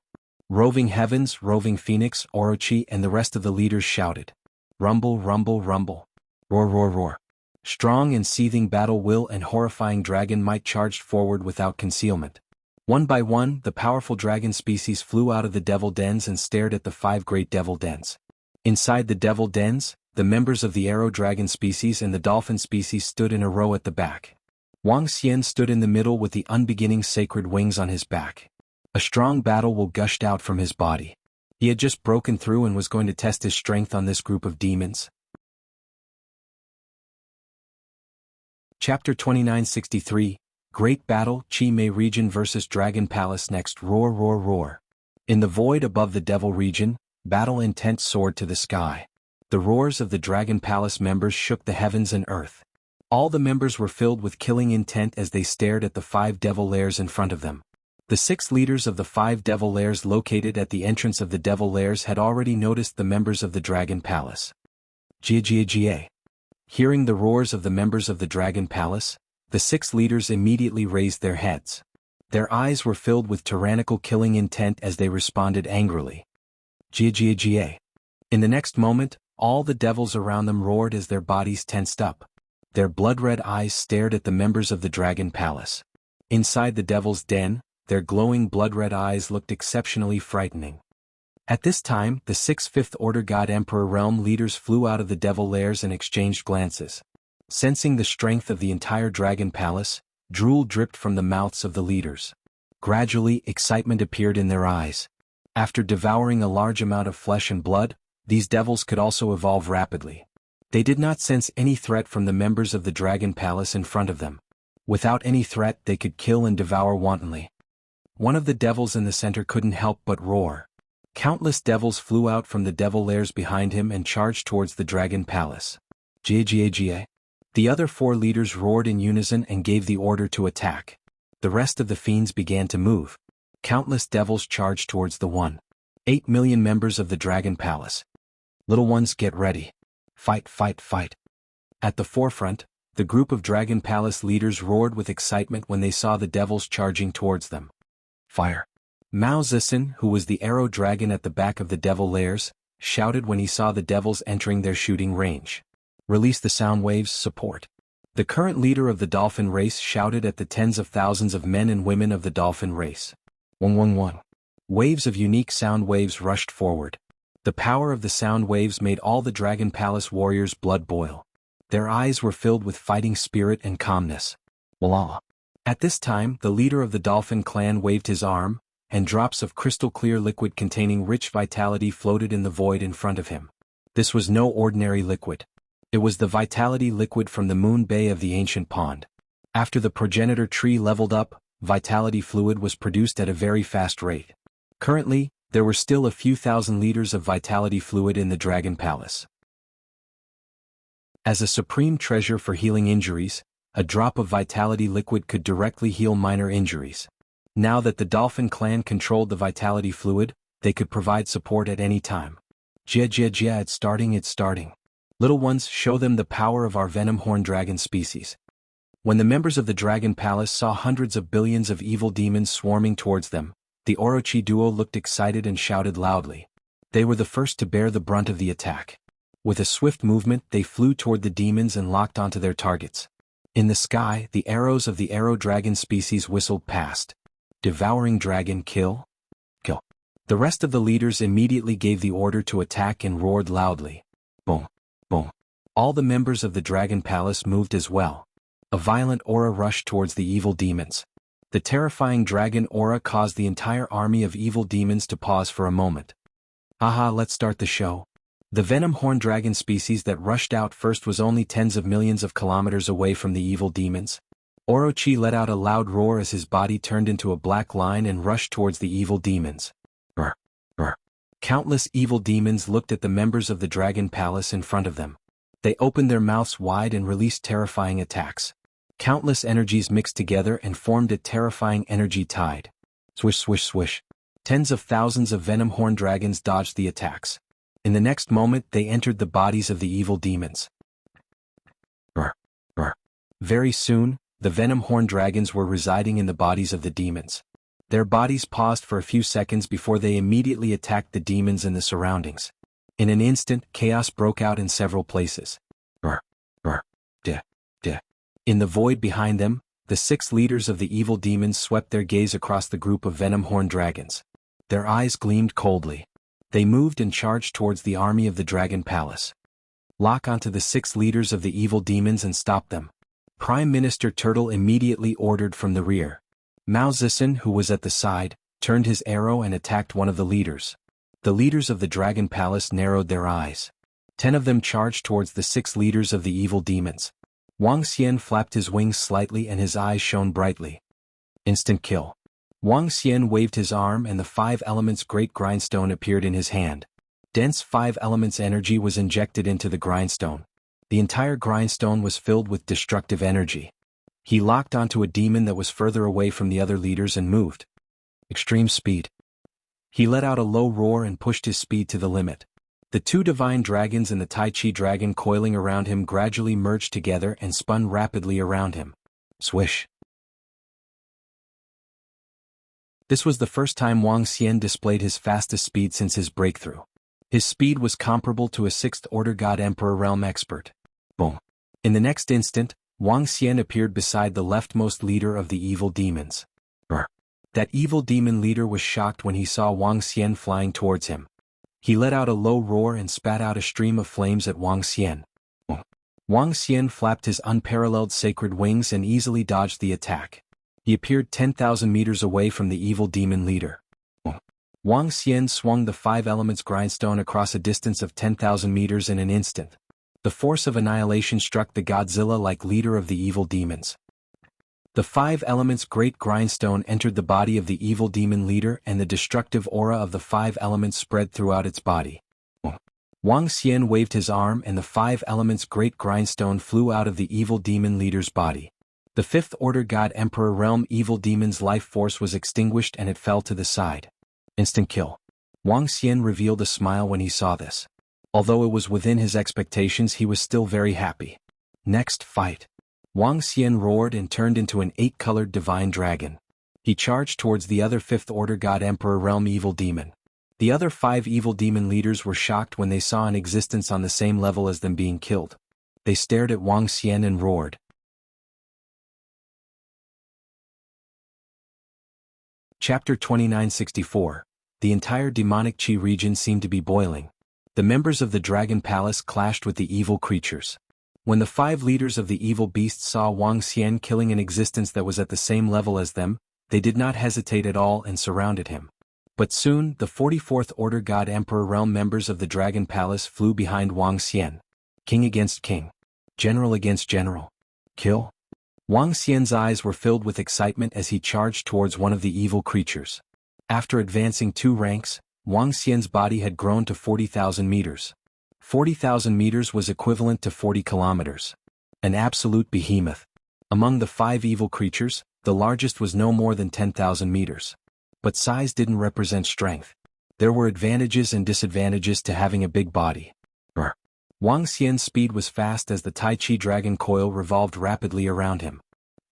Roving Heavens, Roving Phoenix, Orochi and the rest of the leaders shouted. Rumble, rumble, rumble. Roar, roar, roar. Strong and seething battle will and horrifying dragon might charged forward without concealment. One by one, the powerful dragon species flew out of the devil dens and stared at the five great devil dens. Inside the devil dens, the members of the arrow dragon species and the dolphin species stood in a row at the back. Wang Xian stood in the middle with the unbeginning sacred wings on his back. A strong battle will gushed out from his body. He had just broken through and was going to test his strength on this group of demons. Chapter 2963, Great Battle, Chi Mei Region vs. Dragon Palace. Next, roar, roar, roar. In the void above the Devil Region, battle intent soared to the sky. The roars of the Dragon Palace members shook the heavens and earth. All the members were filled with killing intent as they stared at the five devil lairs in front of them. The 6 leaders of the 5 devil lairs located at the entrance of the devil lairs had already noticed the members of the Dragon Palace. Jia. Hearing the roars of the members of the Dragon Palace, the 6 leaders immediately raised their heads. Their eyes were filled with tyrannical killing intent as they responded angrily. Jia. In the next moment, all the devils around them roared as their bodies tensed up. Their blood-red eyes stared at the members of the Dragon Palace. Inside the devil's den, their glowing blood-red eyes looked exceptionally frightening. At this time, the 6 Fifth Order God Emperor realm leaders flew out of the devil lairs and exchanged glances. Sensing the strength of the entire dragon palace, drool dripped from the mouths of the leaders. Gradually, excitement appeared in their eyes. After devouring a large amount of flesh and blood, these devils could also evolve rapidly. They did not sense any threat from the members of the dragon palace in front of them. Without any threat, they could kill and devour wantonly. One of the devils in the center couldn't help but roar. Countless devils flew out from the devil lairs behind him and charged towards the dragon palace. Jia. The other 4 leaders roared in unison and gave the order to attack. The rest of the fiends began to move. Countless devils charged towards the 1.8 million members of the dragon palace. Little ones, get ready. Fight, fight, fight. At the forefront, the group of dragon palace leaders roared with excitement when they saw the devils charging towards them. Fire. Mao Zixin, who was the arrow dragon at the back of the devil lairs, shouted when he saw the devils entering their shooting range. Release the sound waves, support. The current leader of the dolphin race shouted at the tens of thousands of men and women of the dolphin race. 111. Waves of unique sound waves rushed forward. The power of the sound waves made all the Dragon Palace warriors' blood boil. Their eyes were filled with fighting spirit and calmness. Voila! At this time, the leader of the dolphin clan waved his arm, and drops of crystal-clear liquid containing rich vitality floated in the void in front of him. This was no ordinary liquid. It was the vitality liquid from the moon bay of the ancient pond. After the progenitor tree leveled up, vitality fluid was produced at a very fast rate. Currently, there were still a few thousand liters of vitality fluid in the Dragon Palace. As a supreme treasure for healing injuries, a drop of vitality liquid could directly heal minor injuries. Now that the Dolphin clan controlled the vitality fluid, they could provide support at any time. Jia, it's starting. Little ones, show them the power of our venom horn dragon species. When the members of the Dragon Palace saw hundreds of billions of evil demons swarming towards them, the Orochi duo looked excited and shouted loudly. They were the first to bear the brunt of the attack. With a swift movement, they flew toward the demons and locked onto their targets. In the sky, the arrows of the arrow dragon species whistled past. Devouring dragon, kill. The rest of the leaders immediately gave the order to attack and roared loudly. Boom, boom. All the members of the Dragon Palace moved as well. A violent aura rushed towards the evil demons. The terrifying dragon aura caused the entire army of evil demons to pause for a moment. Haha, let's start the show. The venom horn dragon species that rushed out first was only tens of millions of kilometers away from the evil demons. Orochi let out a loud roar as his body turned into a black line and rushed towards the evil demons. Brr, brr. Countless evil demons looked at the members of the Dragon Palace in front of them. They opened their mouths wide and released terrifying attacks. Countless energies mixed together and formed a terrifying energy tide. Swish, swish, swish. Tens of thousands of venom horn dragons dodged the attacks. In the next moment, they entered the bodies of the evil demons. Brr, brr. Very soon, the venom horn dragons were residing in the bodies of the demons. Their bodies paused for a few seconds before they immediately attacked the demons in the surroundings. In an instant, chaos broke out in several places. Brr, brr, de. In the void behind them, the 6 leaders of the evil demons swept their gaze across the group of venom horn dragons. Their eyes gleamed coldly. They moved and charged towards the army of the Dragon Palace. Lock onto the 6 leaders of the evil demons and stop them. Prime Minister Turtle immediately ordered from the rear. Mao Zixin, who was at the side, turned his arrow and attacked one of the leaders. The leaders of the Dragon Palace narrowed their eyes. 10 of them charged towards the 6 leaders of the evil demons. Wang Xian flapped his wings slightly and his eyes shone brightly. Instant kill. Wang Xian waved his arm and the 5 elements great grindstone appeared in his hand. Dense 5 elements energy was injected into the grindstone. The entire grindstone was filled with destructive energy. He locked onto a demon that was further away from the other leaders and moved. Extreme speed. He let out a low roar and pushed his speed to the limit. The 2 divine dragons and the Tai Chi dragon coiling around him gradually merged together and spun rapidly around him. Swish. This was the first time Wang Xian displayed his fastest speed since his breakthrough. His speed was comparable to a 6th-order God Emperor realm expert. Boom. In the next instant, Wang Xian appeared beside the leftmost leader of the evil demons. Brr. That evil demon leader was shocked when he saw Wang Xian flying towards him. He let out a low roar and spat out a stream of flames at Wang Xian. Boom. Wang Xian flapped his unparalleled sacred wings and easily dodged the attack. He appeared 10,000 meters away from the evil demon leader. Wang Xian swung the 5 elements grindstone across a distance of 10,000 meters in an instant. The force of annihilation struck the Godzilla-like leader of the evil demons. The 5 elements great grindstone entered the body of the evil demon leader, and the destructive aura of the 5 elements spread throughout its body. Wang Xian waved his arm and the 5 elements great grindstone flew out of the evil demon leader's body. The 5th Order God Emperor Realm evil demon's life force was extinguished and it fell to the side. Instant kill. Wang Xian revealed a smile when he saw this. Although it was within his expectations, he was still very happy. Next fight. Wang Xian roared and turned into an 8-colored divine dragon. He charged towards the other 5th Order God Emperor Realm evil demon. The other 5 evil demon leaders were shocked when they saw an existence on the same level as them being killed. They stared at Wang Xian and roared. Chapter 2964. The entire demonic Qi region seemed to be boiling. The members of the Dragon Palace clashed with the evil creatures. When the 5 leaders of the evil beasts saw Wang Xian killing an existence that was at the same level as them, they did not hesitate at all and surrounded him. But soon, the 44th Order God Emperor Realm members of the Dragon Palace flew behind Wang Xian. King against king. General against general. Kill? Wang Xian's eyes were filled with excitement as he charged towards one of the evil creatures. After advancing 2 ranks, Wang Xian's body had grown to 40,000 meters. 40,000 meters was equivalent to 40 kilometers. An absolute behemoth. Among the 5 evil creatures, the largest was no more than 10,000 meters. But size didn't represent strength. There were advantages and disadvantages to having a big body. Wang Xian's speed was fast as the Tai Chi dragon coil revolved rapidly around him.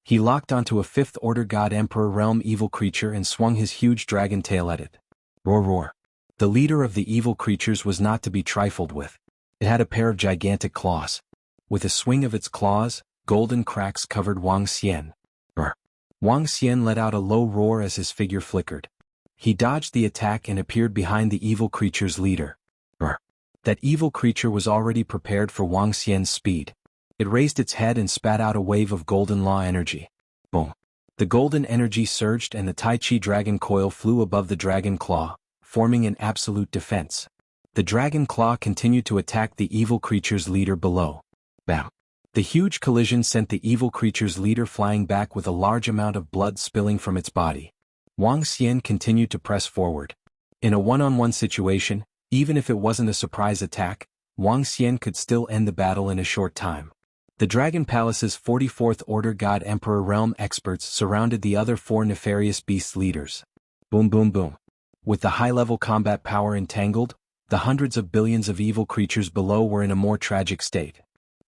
He locked onto a 5th Order God Emperor Realm evil creature and swung his huge dragon tail at it. Roar roar. The leader of the evil creatures was not to be trifled with. It had a pair of gigantic claws. With a swing of its claws, golden cracks covered Wang Xian. Wang Xian let out a low roar as his figure flickered. He dodged the attack and appeared behind the evil creature's leader. That evil creature was already prepared for Wang Xian's speed. It raised its head and spat out a wave of golden law energy. Boom. The golden energy surged and the Tai Chi dragon coil flew above the dragon claw, forming an absolute defense. The dragon claw continued to attack the evil creature's leader below. Bam. The huge collision sent the evil creature's leader flying back with a large amount of blood spilling from its body. Wang Xian continued to press forward. In a one-on-one situation, even if it wasn't a surprise attack, Wang Xian could still end the battle in a short time. The Dragon Palace's 44th Order God Emperor Realm experts surrounded the other 4 nefarious beast leaders. Boom boom boom. With the high-level combat power entangled, the hundreds of billions of evil creatures below were in a more tragic state.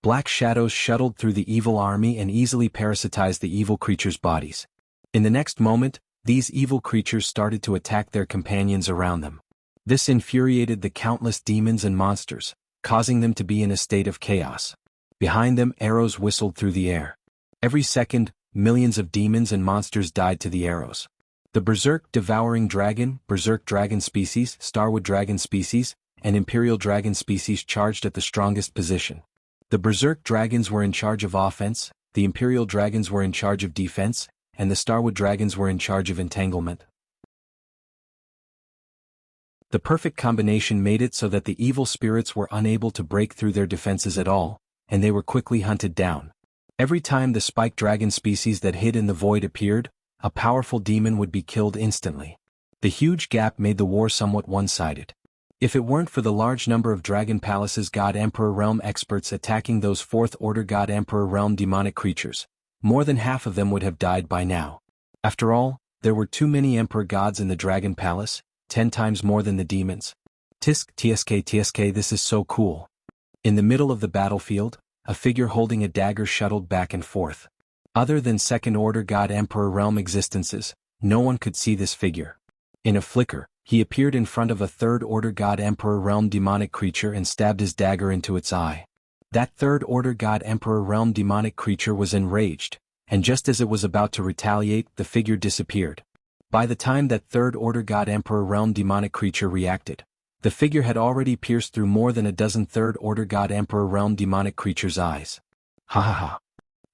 Black shadows shuttled through the evil army and easily parasitized the evil creatures' bodies. In the next moment, these evil creatures started to attack their companions around them. This infuriated the countless demons and monsters, causing them to be in a state of chaos. Behind them, arrows whistled through the air. Every second, millions of demons and monsters died to the arrows. The Berserk Devouring Dragon, Berserk Dragon Species, Starwood Dragon Species, and Imperial Dragon Species charged at the strongest position. The Berserk Dragons were in charge of offense, the Imperial Dragons were in charge of defense, and the Starwood Dragons were in charge of entanglement. The perfect combination made it so that the evil spirits were unable to break through their defenses at all, and they were quickly hunted down. Every time the spike dragon species that hid in the void appeared, a powerful demon would be killed instantly. The huge gap made the war somewhat one-sided. If it weren't for the large number of Dragon Palace's God Emperor Realm experts attacking those 4th Order God Emperor Realm demonic creatures, more than half of them would have died by now. After all, there were too many Emperor Gods in the Dragon Palace, 10 times more than the demons. TSK, this is so cool. In the middle of the battlefield, a figure holding a dagger shuttled back and forth. Other than 2nd Order God Emperor Realm existences, no one could see this figure. In a flicker, he appeared in front of a 3rd Order God Emperor Realm demonic creature and stabbed his dagger into its eye. That 3rd Order God Emperor Realm demonic creature was enraged, and just as it was about to retaliate, the figure disappeared. By the time that 3rd Order God Emperor Realm demonic creature reacted, The figure had already pierced through more than a dozen Third Order God Emperor Realm demonic creatures' eyes. Ha ha ha.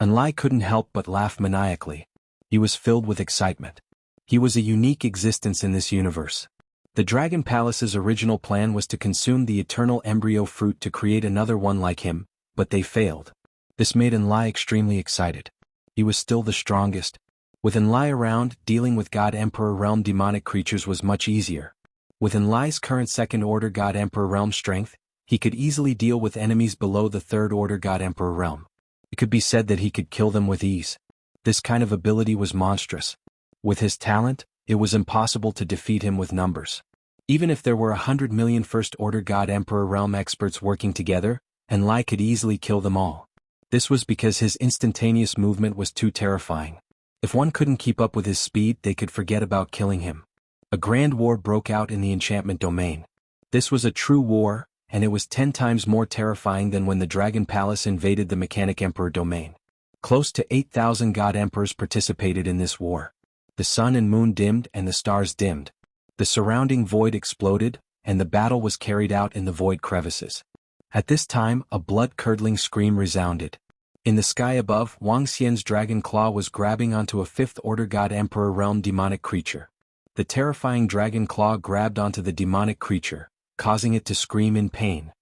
Enlai couldn't help but laugh maniacally. He was filled with excitement. He was a unique existence in this universe. The Dragon Palace's original plan was to consume the eternal embryo fruit to create another one like him, but they failed. This made Enlai extremely excited. He was still the strongest. With Enlai around, dealing with God Emperor Realm demonic creatures was much easier. With Enlai's current Second Order God Emperor Realm strength, he could easily deal with enemies below the Third Order God Emperor Realm. It could be said that he could kill them with ease. This kind of ability was monstrous. With his talent, it was impossible to defeat him with numbers. Even if there were 100 million First Order God Emperor Realm experts working together, Enlai could easily kill them all. This was because his instantaneous movement was too terrifying. If one couldn't keep up with his speed, they could forget about killing him. A grand war broke out in the enchantment domain. This was a true war, and it was 10 times more terrifying than when the Dragon Palace invaded the Mechanic Emperor domain. Close to 8,000 God Emperors participated in this war. The sun and moon dimmed and the stars dimmed. The surrounding void exploded, and the battle was carried out in the void crevices. At this time, a blood-curdling scream resounded. In the sky above, Wang Xian's dragon claw was grabbing onto a Fifth Order God Emperor Realm demonic creature. The terrifying dragon claw grabbed onto the demonic creature, causing it to scream in pain.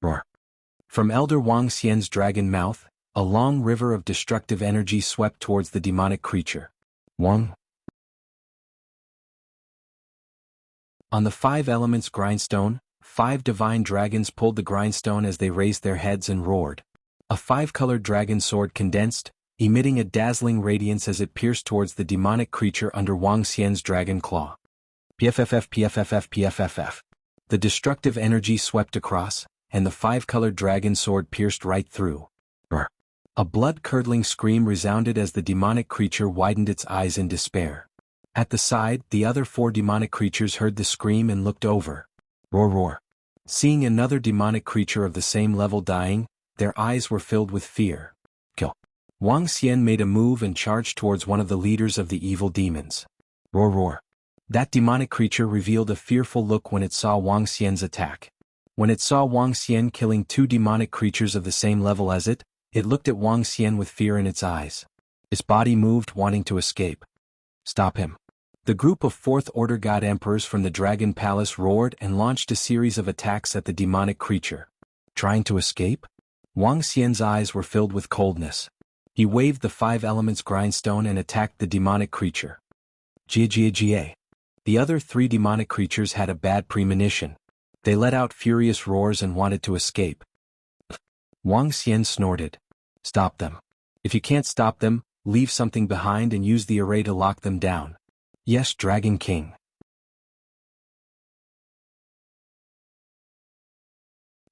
Roar. From Elder Wang Xian's dragon mouth, a long river of destructive energy swept towards the demonic creature. Wang. On the 5 elements grindstone, 5 divine dragons pulled the grindstone as they raised their heads and roared. A 5-colored dragon sword condensed, emitting a dazzling radiance as it pierced towards the demonic creature under Wang Xian's dragon claw. PFFF PFFF PFFF. The destructive energy swept across, and the 5-colored dragon sword pierced right through. Brr. A blood-curdling scream resounded as the demonic creature widened its eyes in despair. At the side, the other 4 demonic creatures heard the scream and looked over. Roar roar. Seeing another demonic creature of the same level dying, their eyes were filled with fear. Kill. Wang Xian made a move and charged towards one of the leaders of the evil demons. Roar roar. That demonic creature revealed a fearful look when it saw Wang Xian's attack. When it saw Wang Xian killing 2 demonic creatures of the same level as it looked at Wang Xian with fear in its eyes. Its body moved, wanting to escape. Stop him. The group of Fourth Order God Emperors from the Dragon Palace roared and launched a series of attacks at the demonic creature. Trying to escape? Wang Xian's eyes were filled with coldness. He waved the 5 elements grindstone and attacked the demonic creature. Jia. The other 3 demonic creatures had a bad premonition. They let out furious roars and wanted to escape. Wang Xian snorted. Stop them. If you can't stop them, leave something behind and use the array to lock them down. Yes, Dragon King.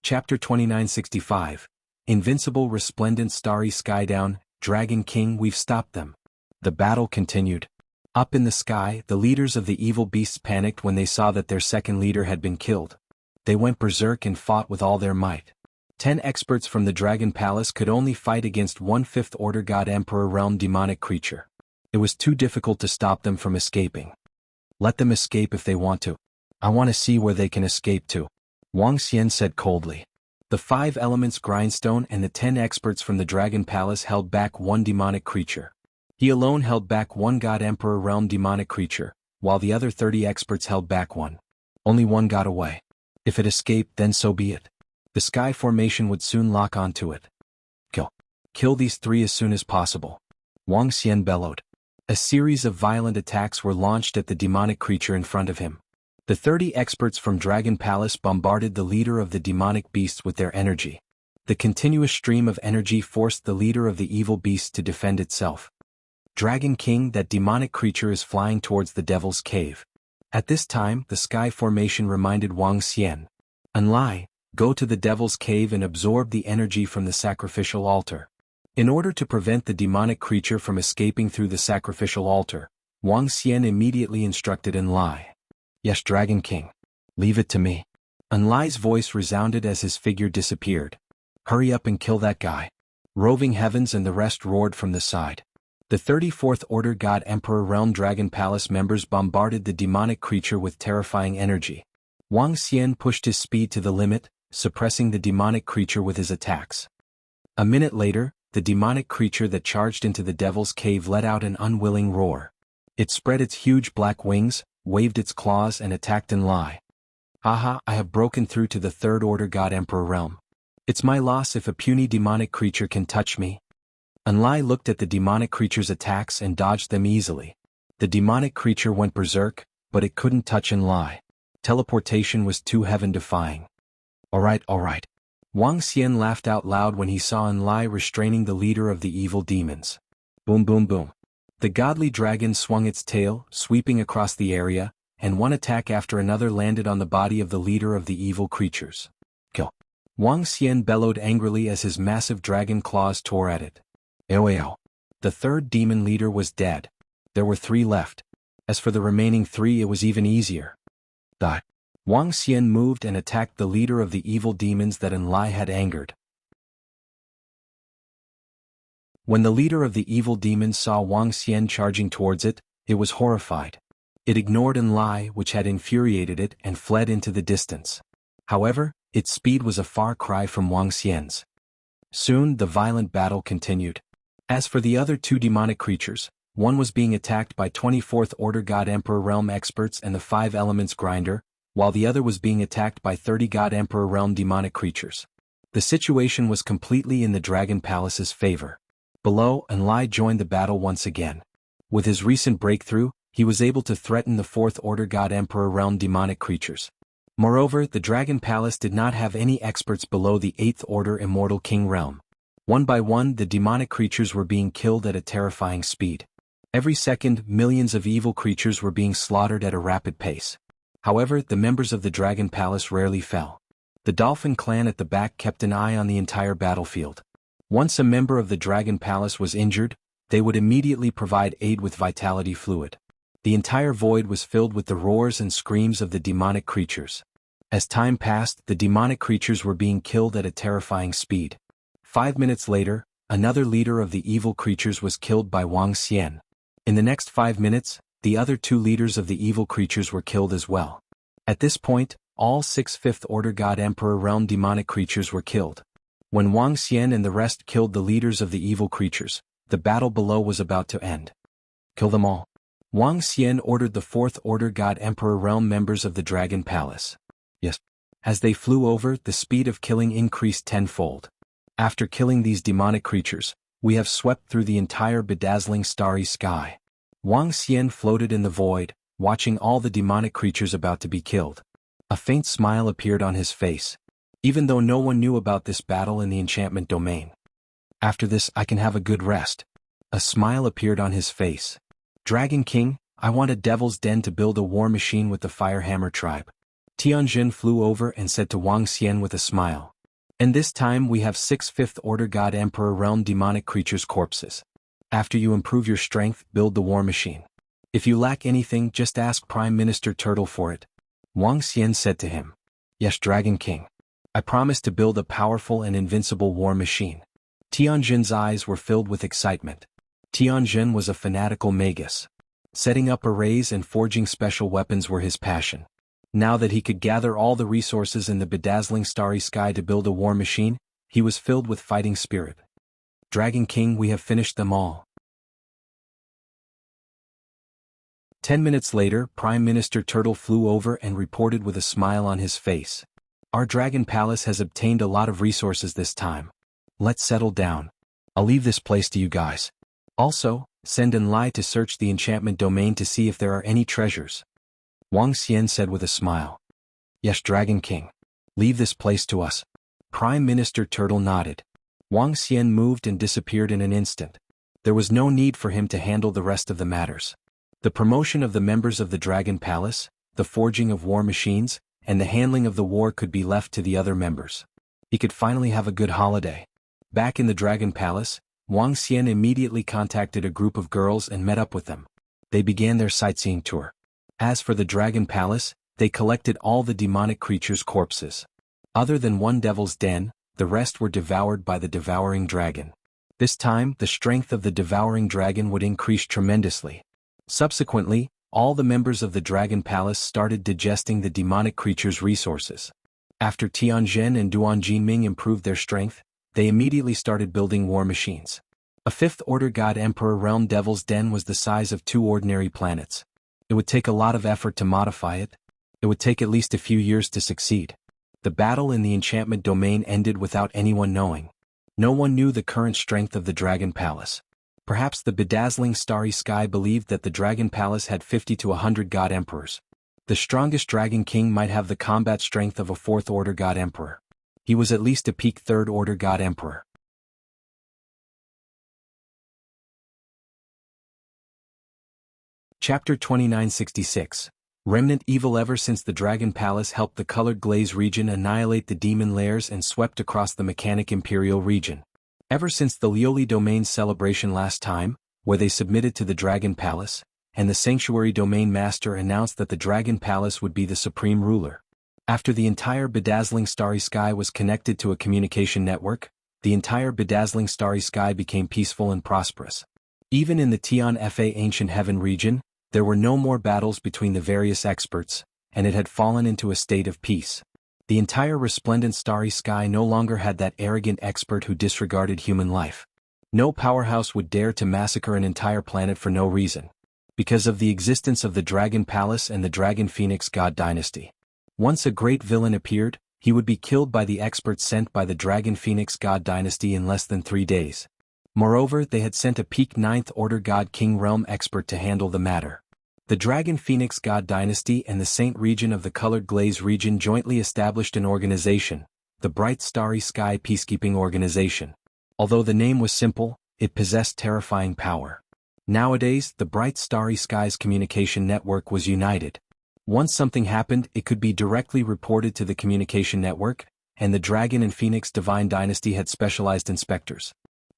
Chapter 2965. Invincible resplendent starry sky down, Dragon King, we've stopped them. The battle continued. Up in the sky, the leaders of the evil beasts panicked when they saw that their second leader had been killed. They went berserk and fought with all their might. 10 experts from the Dragon Palace could only fight against 1 Fifth Order God Emperor Realm demonic creature. It was too difficult to stop them from escaping. Let them escape if they want to. I want to see where they can escape to. Wang Xian said coldly. The 5 elements grindstone and the 10 experts from the Dragon Palace held back 1 demonic creature. He alone held back 1 God Emperor Realm demonic creature, while the other 30 experts held back 1. Only 1 got away. If it escaped, then so be it. The sky formation would soon lock onto it. Kill these 3 as soon as possible. Wang Xian bellowed. A series of violent attacks were launched at the demonic creature in front of him. The 30 experts from Dragon Palace bombarded the leader of the demonic beasts with their energy. The continuous stream of energy forced the leader of the evil beast to defend itself. Dragon King, that demonic creature is flying towards the Devil's Cave. At this time, the sky formation reminded Wang Xian. Enlai, go to the Devil's Cave and absorb the energy from the sacrificial altar. In order to prevent the demonic creature from escaping through the sacrificial altar, Wang Xian immediately instructed Enlai. Yes, Dragon King. Leave it to me. Enlai's voice resounded as his figure disappeared. Hurry up and kill that guy. Roving Heavens and the rest roared from the side. The 34th Order God Emperor Realm Dragon Palace members bombarded the demonic creature with terrifying energy. Wang Xian pushed his speed to the limit, suppressing the demonic creature with his attacks. A minute later, the demonic creature that charged into the devil's cave let out an unwilling roar. It spread its huge black wings, waved its claws and attacked Enlai. Haha, I have broken through to the Third Order God Emperor realm. It's my loss if a puny demonic creature can touch me. Enlai looked at the demonic creature's attacks and dodged them easily. The demonic creature went berserk, but it couldn't touch Enlai. Teleportation was too heaven-defying. Alright. Wang Xian laughed out loud when he saw Enlai restraining the leader of the evil demons. Boom boom boom. The godly dragon swung its tail, sweeping across the area, and one attack after another landed on the body of the leader of the evil creatures. Kill. Wang Xian bellowed angrily as his massive dragon claws tore at it. Eoeo. The third demon leader was dead. There were 3 left. As for the remaining 3, it was even easier. Die. Wang Xian moved and attacked the leader of the evil demons that Enlai had angered. When the leader of the evil demons saw Wang Xian charging towards it, it was horrified. It ignored Enlai, which had infuriated it, and fled into the distance. However, its speed was a far cry from Wang Xian's. Soon, the violent battle continued. As for the other 2 demonic creatures, one was being attacked by 24th Order God Emperor Realm experts and the 5 Elements Grinder, while the other was being attacked by 30 God Emperor Realm demonic creatures. The situation was completely in the Dragon Palace's favor. Below, Enlai joined the battle once again. With his recent breakthrough, he was able to threaten the 4th Order God Emperor Realm demonic creatures. Moreover, the Dragon Palace did not have any experts below the 8th Order Immortal King Realm. One by one, the demonic creatures were being killed at a terrifying speed. Every second, millions of evil creatures were being slaughtered at a rapid pace. However, the members of the Dragon Palace rarely fell. The Dolphin clan at the back kept an eye on the entire battlefield. Once a member of the Dragon Palace was injured, they would immediately provide aid with vitality fluid. The entire void was filled with the roars and screams of the demonic creatures. As time passed, the demonic creatures were being killed at a terrifying speed. 5 minutes later, another leader of the evil creatures was killed by Wang Xian. In the next 5 minutes, the other 2 leaders of the evil creatures were killed as well. At this point, all 6 Fifth Order God Emperor Realm demonic creatures were killed. When Wang Xian and the rest killed the leaders of the evil creatures, the battle below was about to end. Kill them all. Wang Xian ordered the 4th Order God Emperor Realm members of the Dragon Palace. Yes. As they flew over, the speed of killing increased tenfold. After killing these demonic creatures, we have swept through the entire bedazzling starry sky. Wang Xian floated in the void, watching all the demonic creatures about to be killed. A faint smile appeared on his face. Even though no one knew about this battle in the enchantment domain. After this, I can have a good rest. A smile appeared on his face. Dragon King, I want a devil's den to build a war machine with the Firehammer tribe. Tianjin flew over and said to Wang Xian with a smile. And this time we have 6 Fifth Order God Emperor Realm demonic creatures' corpses. After you improve your strength, build the war machine. If you lack anything, just ask Prime Minister Turtle for it. Wang Xian said to him. Yes, Dragon King. I promise to build a powerful and invincible war machine. Tianjin's eyes were filled with excitement. Tianjin was a fanatical magus. Setting up arrays and forging special weapons were his passion. Now that he could gather all the resources in the bedazzling starry sky to build a war machine, he was filled with fighting spirit. Dragon King, we have finished them all. 10 minutes later, Prime Minister Turtle flew over and reported with a smile on his face. Our Dragon Palace has obtained a lot of resources this time. Let's settle down. I'll leave this place to you guys. Also, send Enlai to search the enchantment domain to see if there are any treasures. Wang Xian said with a smile. Yes, Dragon King. Leave this place to us. Prime Minister Turtle nodded. Wang Xian moved and disappeared in an instant. There was no need for him to handle the rest of the matters. The promotion of the members of the Dragon Palace, the forging of war machines, and the handling of the war could be left to the other members. He could finally have a good holiday. Back in the Dragon Palace, Wang Xian immediately contacted a group of girls and met up with them. They began their sightseeing tour. As for the Dragon Palace, they collected all the demonic creatures' corpses. Other than one devil's den, the rest were devoured by the devouring dragon. This time, the strength of the devouring dragon would increase tremendously. Subsequently, all the members of the Dragon Palace started digesting the demonic creature's resources. After Tianzhen and Duanjinming improved their strength, they immediately started building war machines. A fifth-order God Emperor realm Devil's Den was the size of 2 ordinary planets. It would take a lot of effort to modify it. It would take at least a few years to succeed. The battle in the enchantment domain ended without anyone knowing. No one knew the current strength of the Dragon Palace. Perhaps the bedazzling starry sky believed that the Dragon Palace had 50 to 100 God Emperors. The strongest Dragon King might have the combat strength of a 4th-order God Emperor. He was at least a peak 3rd-order God Emperor. Chapter 2966. Remnant Evil. Ever since the Dragon Palace helped the Colored Glaze region annihilate the demon lairs and swept across the Mechanic Imperial region. Ever since the Lioli Domain celebration last time, where they submitted to the Dragon Palace, and the Sanctuary Domain Master announced that the Dragon Palace would be the supreme ruler. After the entire bedazzling starry sky was connected to a communication network, the entire bedazzling starry sky became peaceful and prosperous. Even in the Tian Fa Ancient Heaven region, there were no more battles between the various experts, and it had fallen into a state of peace. The entire resplendent starry sky no longer had that arrogant expert who disregarded human life. No powerhouse would dare to massacre an entire planet for no reason. Because of the existence of the Dragon Palace and the Dragon Phoenix God Dynasty. Once a great villain appeared, he would be killed by the experts sent by the Dragon Phoenix God Dynasty in less than 3 days. Moreover, they had sent a peak 9th-order God King realm expert to handle the matter. The Dragon Phoenix God Dynasty and the Saint region of the Colored Glaze region jointly established an organization, the Bright Starry Sky Peacekeeping Organization. Although the name was simple, it possessed terrifying power. Nowadays, the Bright Starry Skies communication network was united. Once something happened, it could be directly reported to the communication network, and the Dragon and Phoenix Divine Dynasty had specialized inspectors.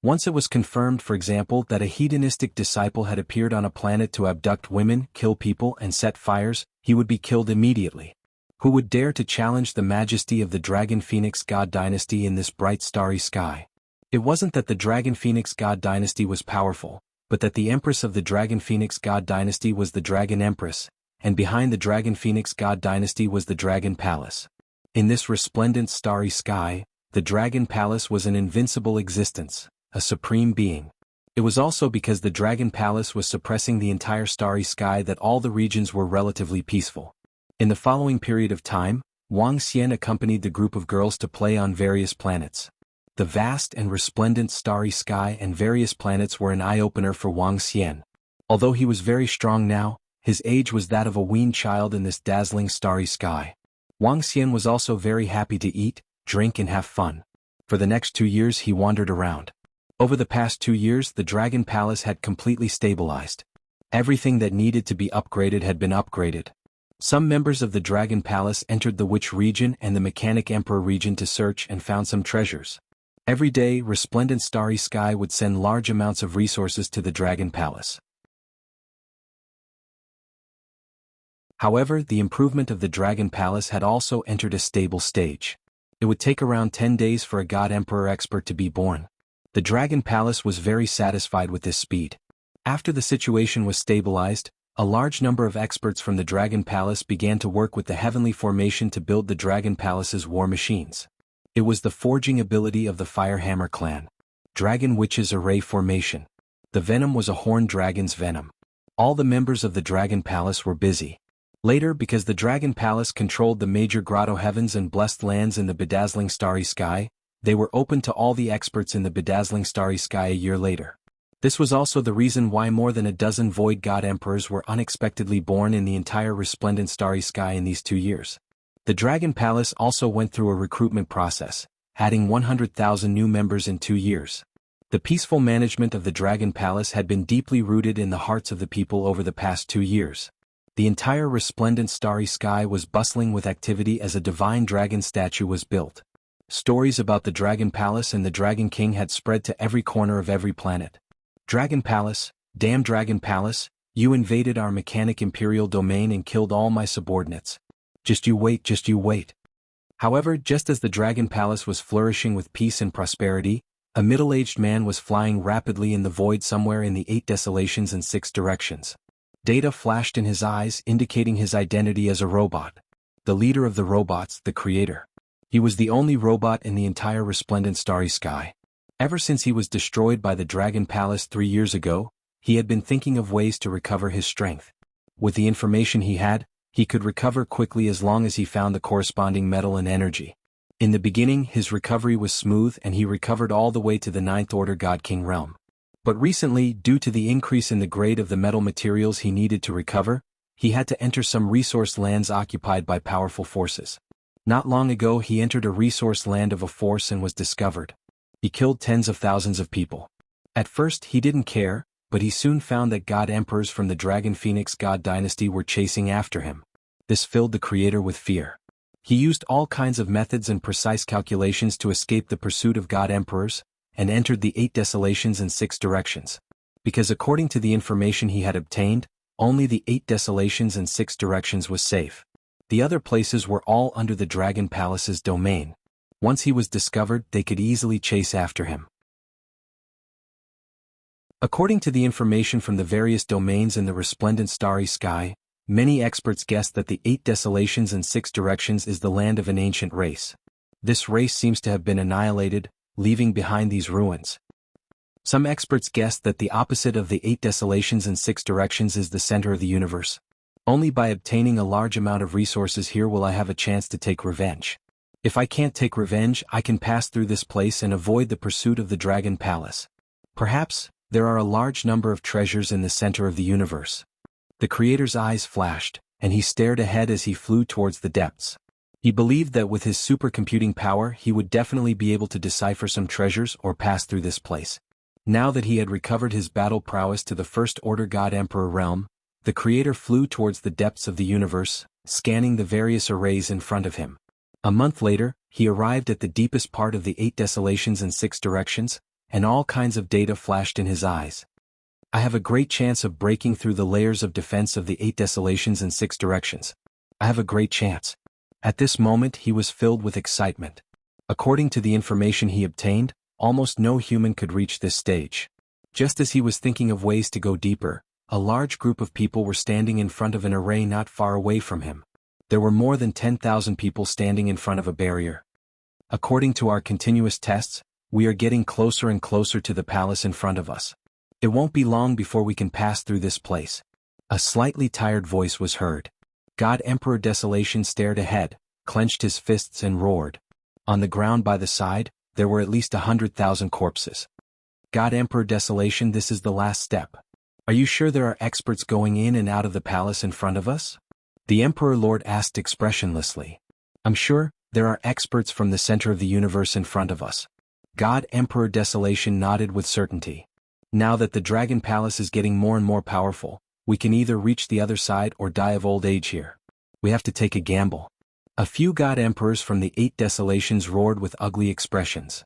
Once it was confirmed, for example, that a hedonistic disciple had appeared on a planet to abduct women, kill people, and set fires, he would be killed immediately. Who would dare to challenge the majesty of the Dragon Phoenix God Dynasty in this bright starry sky? It wasn't that the Dragon Phoenix God Dynasty was powerful, but that the Empress of the Dragon Phoenix God Dynasty was the Dragon Empress, and behind the Dragon Phoenix God Dynasty was the Dragon Palace. In this resplendent starry sky, the Dragon Palace was an invincible existence, a supreme being. It was also because the Dragon Palace was suppressing the entire starry sky that all the regions were relatively peaceful. In the following period of time, Wang Xian accompanied the group of girls to play on various planets. The vast and resplendent starry sky and various planets were an eye-opener for Wang Xian. Although he was very strong now, his age was that of a weaned child in this dazzling starry sky. Wang Xian was also very happy to eat, drink and have fun. For the next 2 years he wandered around. Over the past 2 years the Dragon Palace had completely stabilized. Everything that needed to be upgraded had been upgraded. Some members of the Dragon Palace entered the Witch region and the Mechanic Emperor region to search and found some treasures. Every day, resplendent starry sky would send large amounts of resources to the Dragon Palace. However, the improvement of the Dragon Palace had also entered a stable stage. It would take around 10 days for a God Emperor expert to be born. The Dragon Palace was very satisfied with this speed. After the situation was stabilized, a large number of experts from the Dragon Palace began to work with the Heavenly Formation to build the Dragon Palace's war machines. It was the forging ability of the Firehammer clan. Dragon Witch's Array Formation. The venom was a horned dragon's venom. All the members of the Dragon Palace were busy. Later, because the Dragon Palace controlled the major grotto heavens and blessed lands in the bedazzling starry sky, they were open to all the experts in the bedazzling starry sky a year later. This was also the reason why more than a dozen Void God Emperors were unexpectedly born in the entire resplendent starry sky in these 2 years. The Dragon Palace also went through a recruitment process, adding 100,000 new members in 2 years. The peaceful management of the Dragon Palace had been deeply rooted in the hearts of the people over the past 2 years. The entire resplendent starry sky was bustling with activity as a divine dragon statue was built. Stories about the Dragon Palace and the Dragon King had spread to every corner of every planet. Dragon Palace, damn Dragon Palace, you invaded our Mechanic Imperial domain and killed all my subordinates. Just you wait, just you wait. However, just as the Dragon Palace was flourishing with peace and prosperity, a middle-aged man was flying rapidly in the void somewhere in the 8 desolations and 6 directions. Data flashed in his eyes, indicating his identity as a robot. The leader of the robots, the creator. He was the only robot in the entire resplendent starry sky. Ever since he was destroyed by the Dragon Palace 3 years ago, he had been thinking of ways to recover his strength. With the information he had, he could recover quickly as long as he found the corresponding metal and energy. In the beginning, his recovery was smooth and he recovered all the way to the 9th Order God King realm. But recently, due to the increase in the grade of the metal materials he needed to recover, he had to enter some resource lands occupied by powerful forces. Not long ago he entered a resource land of a force and was discovered. He killed tens of thousands of people. At first he didn't care, but he soon found that God Emperors from the Dragon Phoenix God dynasty were chasing after him. This filled the creator with fear. He used all kinds of methods and precise calculations to escape the pursuit of God Emperors, and entered the 8 desolations in 6 directions. Because according to the information he had obtained, only the 8 desolations in 6 directions was safe. The other places were all under the Dragon Palace's domain. Once he was discovered, they could easily chase after him. According to the information from the various domains in the resplendent starry sky, many experts guessed that the 8 desolations in 6 directions is the land of an ancient race. This race seems to have been annihilated, leaving behind these ruins. Some experts guessed that the opposite of the 8 desolations in 6 directions is the center of the universe. Only by obtaining a large amount of resources here will I have a chance to take revenge. If I can't take revenge, I can pass through this place and avoid the pursuit of the Dragon Palace. Perhaps, there are a large number of treasures in the center of the universe. The creator's eyes flashed, and he stared ahead as he flew towards the depths. He believed that with his supercomputing power he would definitely be able to decipher some treasures or pass through this place. Now that he had recovered his battle prowess to the First Order God Emperor realm, the creator flew towards the depths of the universe, scanning the various arrays in front of him. A month later, he arrived at the deepest part of the 8 desolations in 6 directions, and all kinds of data flashed in his eyes. I have a great chance of breaking through the layers of defense of the 8 desolations in 6 directions. I have a great chance. At this moment he was filled with excitement. According to the information he obtained, almost no human could reach this stage. Just as he was thinking of ways to go deeper, a large group of people were standing in front of an array not far away from him. There were more than 10,000 people standing in front of a barrier. According to our continuous tests, we are getting closer and closer to the palace in front of us. It won't be long before we can pass through this place. A slightly tired voice was heard. God Emperor Desolation stared ahead, clenched his fists and roared. On the ground by the side, there were at least 100,000 corpses. God Emperor Desolation, this is the last step. Are you sure there are experts going in and out of the palace in front of us? The Emperor Lord asked expressionlessly. I'm sure, there are experts from the center of the universe in front of us. God Emperor Desolation nodded with certainty. Now that the Dragon Palace is getting more and more powerful, we can either reach the other side or die of old age here. We have to take a gamble. A few God Emperors from the 8 desolations roared with ugly expressions.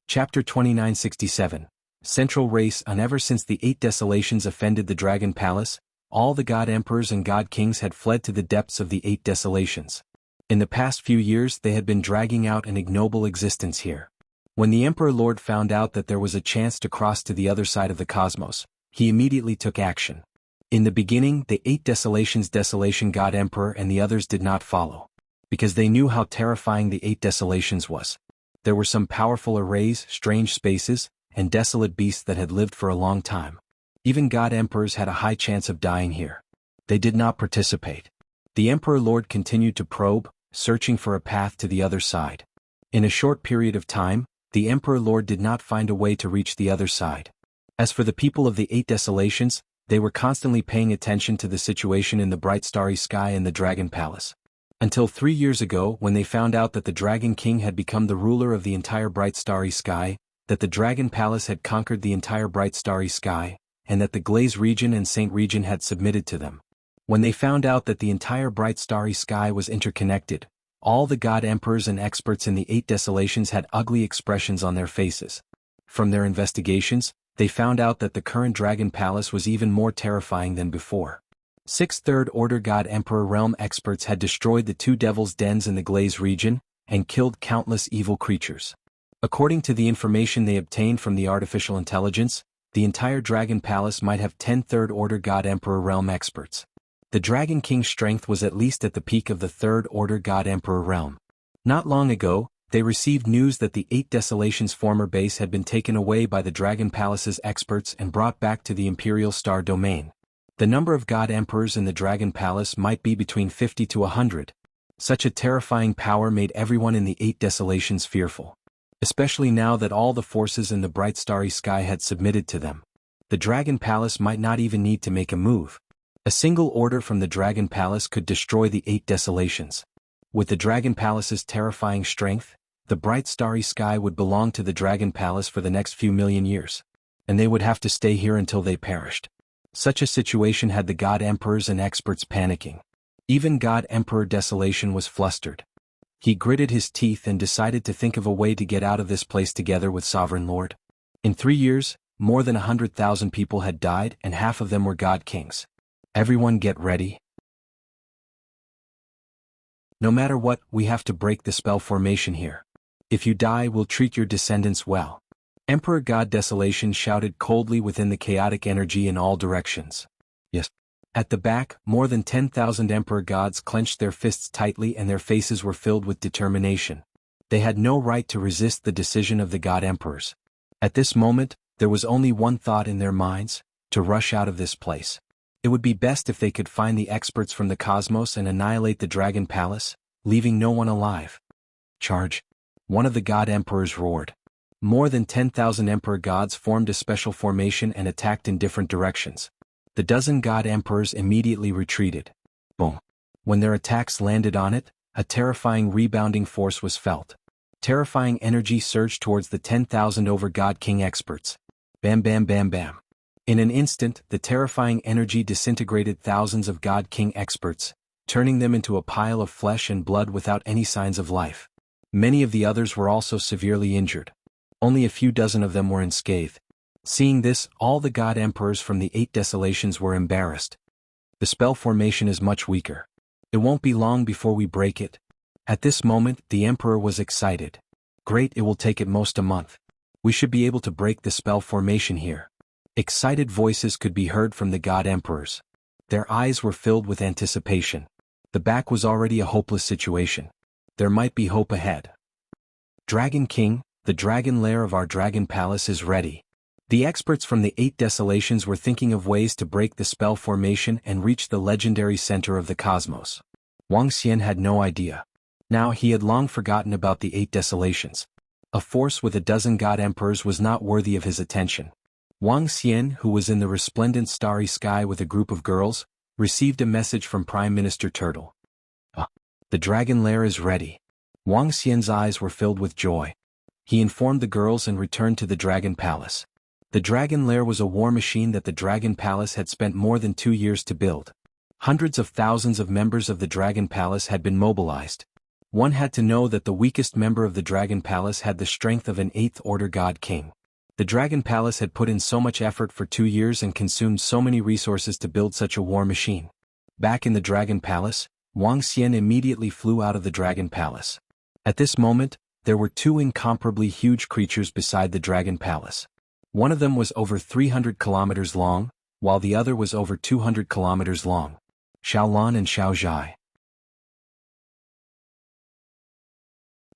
Chapter 2967. Central Race. Ever since the 8 desolations offended the Dragon Palace, all the God Emperors and God Kings had fled to the depths of the 8 desolations. In the past few years they had been dragging out an ignoble existence here. When the Emperor Lord found out that there was a chance to cross to the other side of the cosmos, he immediately took action. In the beginning, the 8 desolations Desolation God Emperor and the others did not follow. Because they knew how terrifying the 8 desolations was. There were some powerful arrays, strange spaces, and desolate beasts that had lived for a long time. Even God Emperors had a high chance of dying here. They did not participate. The Emperor Lord continued to probe, searching for a path to the other side. In a short period of time, the Emperor Lord did not find a way to reach the other side. As for the people of the 8 desolations, they were constantly paying attention to the situation in the bright starry sky and the Dragon Palace. Until 3 years ago, when they found out that the Dragon King had become the ruler of the entire bright starry sky, that the Dragon Palace had conquered the entire bright starry sky, and that the Glaze region and Saint region had submitted to them. When they found out that the entire bright starry sky was interconnected, all the God Emperors and experts in the 8 desolations had ugly expressions on their faces. From their investigations, they found out that the current Dragon Palace was even more terrifying than before. 6 Third Order God Emperor realm experts had destroyed the 2 Devil's Dens in the Glaze region, and killed countless evil creatures. According to the information they obtained from the artificial intelligence, the entire Dragon Palace might have 10 Third-Order God Emperor realm experts. The Dragon King's strength was at least at the peak of the Third-Order God Emperor realm. Not long ago, they received news that the 8 Desolations former base had been taken away by the Dragon Palace's experts and brought back to the Imperial Star Domain. The number of God Emperors in the Dragon Palace might be between 50 to 100. Such a terrifying power made everyone in the 8 Desolations fearful. Especially now that all the forces in the bright starry sky had submitted to them. The Dragon Palace might not even need to make a move. A single order from the Dragon Palace could destroy the 8 Desolations. With the Dragon Palace's terrifying strength, the bright starry sky would belong to the Dragon Palace for the next few million years. And they would have to stay here until they perished. Such a situation had the God Emperors and experts panicking. Even God Emperor Desolation was flustered. He gritted his teeth and decided to think of a way to get out of this place together with Sovereign Lord. In 3 years, more than 100,000 people had died and half of them were God Kings. Everyone get ready. No matter what, we have to break the spell formation here. If you die, we'll treat your descendants well. Emperor God Desolation shouted coldly within the chaotic energy in all directions. Yes. At the back, more than 10,000 Emperor Gods clenched their fists tightly and their faces were filled with determination. They had no right to resist the decision of the God Emperors. At this moment, there was only one thought in their minds: to rush out of this place. It would be best if they could find the experts from the cosmos and annihilate the Dragon Palace, leaving no one alive. Charge! One of the God Emperors roared. More than 10,000 Emperor Gods formed a special formation and attacked in different directions. The dozen God Emperors immediately retreated. Boom! When their attacks landed on it, a terrifying rebounding force was felt. Terrifying energy surged towards the 10,000 over God King experts. Bam bam bam bam. In an instant, the terrifying energy disintegrated thousands of God King experts, turning them into a pile of flesh and blood without any signs of life. Many of the others were also severely injured. Only a few dozen of them were unscathed. Seeing this, all the God Emperors from the 8 Desolations were embarrassed. The spell formation is much weaker. It won't be long before we break it. At this moment, the Emperor was excited. Great, it will take at most a month. We should be able to break the spell formation here. Excited voices could be heard from the God Emperors. Their eyes were filled with anticipation. The back was already a hopeless situation. There might be hope ahead. Dragon King, the dragon lair of our Dragon Palace is ready. The experts from the 8 Desolations were thinking of ways to break the spell formation and reach the legendary center of the cosmos. Wang Xian had no idea. Now he had long forgotten about the 8 Desolations. A force with a dozen God Emperors was not worthy of his attention. Wang Xian, who was in the resplendent starry sky with a group of girls, received a message from Prime Minister Turtle. The dragon lair is ready. Wang Xian's eyes were filled with joy. He informed the girls and returned to the Dragon Palace. The Dragon Lair was a war machine that the Dragon Palace had spent more than 2 years to build. Hundreds of thousands of members of the Dragon Palace had been mobilized. One had to know that the weakest member of the Dragon Palace had the strength of an 8th Order God King. The Dragon Palace had put in so much effort for 2 years and consumed so many resources to build such a war machine. Back in the Dragon Palace, Wang Xian immediately flew out of the Dragon Palace. At this moment, there were 2 incomparably huge creatures beside the Dragon Palace. One of them was over 300 kilometers long, while the other was over 200 kilometers long. Xiaolan and Xiaozhai.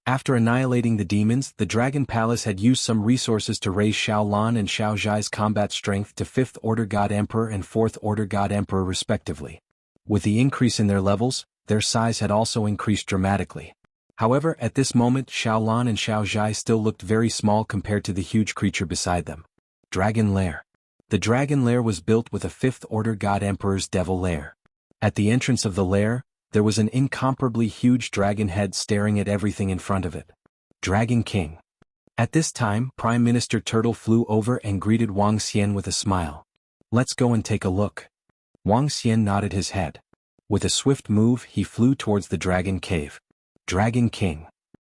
After annihilating the demons, the Dragon Palace had used some resources to raise Xiaolan and Xiaozhai's combat strength to 5th Order God Emperor and 4th Order God Emperor respectively. With the increase in their levels, their size had also increased dramatically. However, at this moment Xiaolan and Xiaozhai still looked very small compared to the huge creature beside them. Dragon Lair. The Dragon Lair was built with a 5th Order God Emperor's Devil Lair. At the entrance of the lair, there was an incomparably huge dragon head staring at everything in front of it. Dragon King. At this time, Prime Minister Turtle flew over and greeted Wang Xian with a smile. Let's go and take a look. Wang Xian nodded his head. With a swift move, he flew towards the Dragon Cave. Dragon King.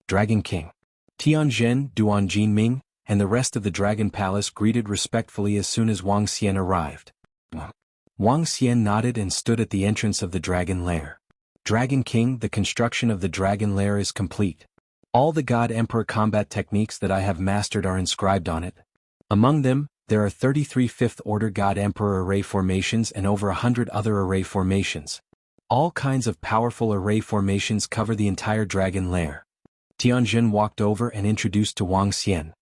Dragon King. Tianzhen, Duan Jinming, and the rest of the Dragon Palace greeted respectfully as soon as Wang Xian arrived. Wang Xian nodded and stood at the entrance of the Dragon Lair. Dragon King, the construction of the Dragon Lair is complete. All the God Emperor combat techniques that I have mastered are inscribed on it. Among them, there are 33 fifth-order God Emperor array formations and over 100 other array formations. All kinds of powerful array formations cover the entire dragon lair. Tianjin walked over and introduced to Wang Xian.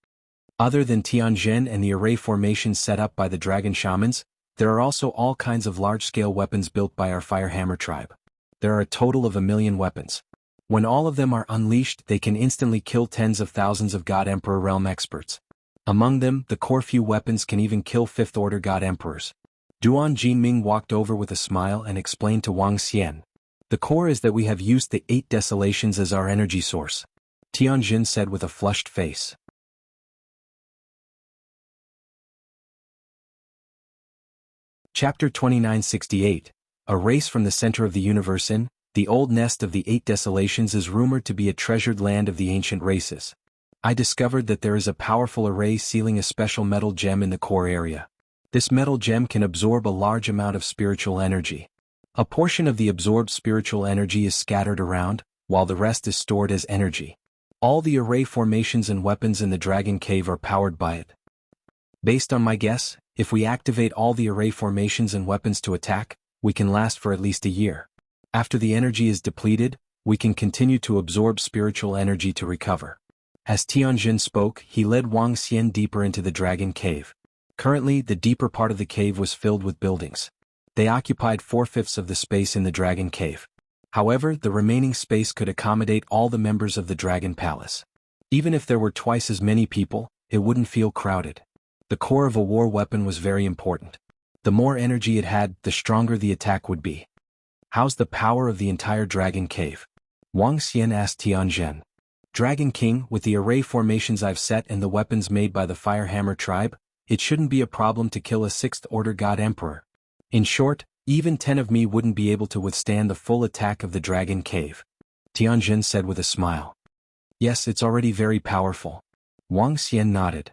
Other than Tianjin and the array formations set up by the dragon shamans, there are also all kinds of large-scale weapons built by our Firehammer tribe. There are a total of 1 million weapons. When all of them are unleashed, they can instantly kill tens of thousands of God Emperor realm experts. Among them, the core few weapons can even kill fifth-order God Emperors. Duan Jinming walked over with a smile and explained to Wang Xian. The core is that we have used the 8 desolations as our energy source. Tianjin said with a flushed face. Chapter 2968. A race from the center of the universe. In the old nest of the 8 desolations is rumored to be a treasured land of the ancient races. I discovered that there is a powerful array sealing a special metal gem in the core area. This metal gem can absorb a large amount of spiritual energy. A portion of the absorbed spiritual energy is scattered around, while the rest is stored as energy. All the array formations and weapons in the Dragon Cave are powered by it. Based on my guess, if we activate all the array formations and weapons to attack, we can last for at least a year. After the energy is depleted, we can continue to absorb spiritual energy to recover. As Tianjin spoke, he led Wang Xian deeper into the Dragon Cave. Currently, the deeper part of the cave was filled with buildings. They occupied 4/5 of the space in the Dragon Cave. However, the remaining space could accommodate all the members of the Dragon Palace. Even if there were twice as many people, it wouldn't feel crowded. The core of a war weapon was very important. The more energy it had, the stronger the attack would be. How's the power of the entire Dragon Cave? Wang Xian asked Tianjin. Dragon King, with the array formations I've set and the weapons made by the Firehammer tribe, it shouldn't be a problem to kill a 6th-order God Emperor. In short, even 10 of me wouldn't be able to withstand the full attack of the Dragon Cave. Tianjin said with a smile. Yes, it's already very powerful. Wang Xian nodded.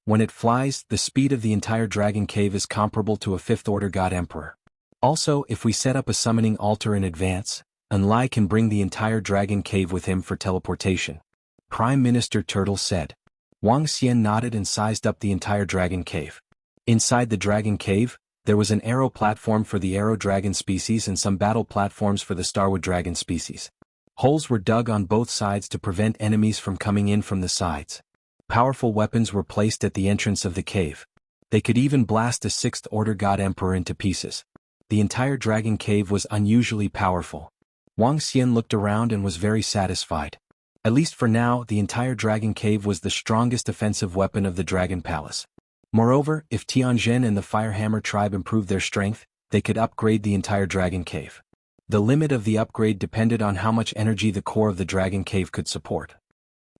When it flies, the speed of the entire Dragon Cave is comparable to a 5th-order God Emperor. Also, if we set up a summoning altar in advance, Enlai can bring the entire Dragon Cave with him for teleportation. Prime Minister Turtle said. Wang Xian nodded and sized up the entire Dragon Cave. Inside the Dragon Cave, there was an arrow platform for the arrow dragon species and some battle platforms for the starwood dragon species. Holes were dug on both sides to prevent enemies from coming in from the sides. Powerful weapons were placed at the entrance of the cave. They could even blast a 6th-order God Emperor into pieces. The entire Dragon Cave was unusually powerful. Wang Xian looked around and was very satisfied. At least for now, the entire Dragon Cave was the strongest offensive weapon of the Dragon Palace. Moreover, if Tianjin and the Firehammer tribe improved their strength, they could upgrade the entire Dragon Cave. The limit of the upgrade depended on how much energy the core of the Dragon Cave could support.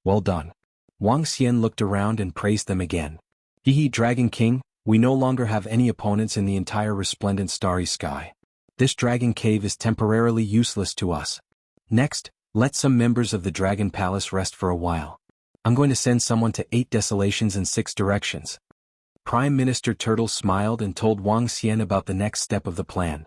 Well done. Wang Xian looked around and praised them again. Hehe, Dragon King, we no longer have any opponents in the entire resplendent starry sky. This Dragon Cave is temporarily useless to us. Next, let some members of the Dragon Palace rest for a while. I'm going to send someone to 8 desolations in 6 directions. Prime Minister Turtle smiled and told Wang Xian about the next step of the plan.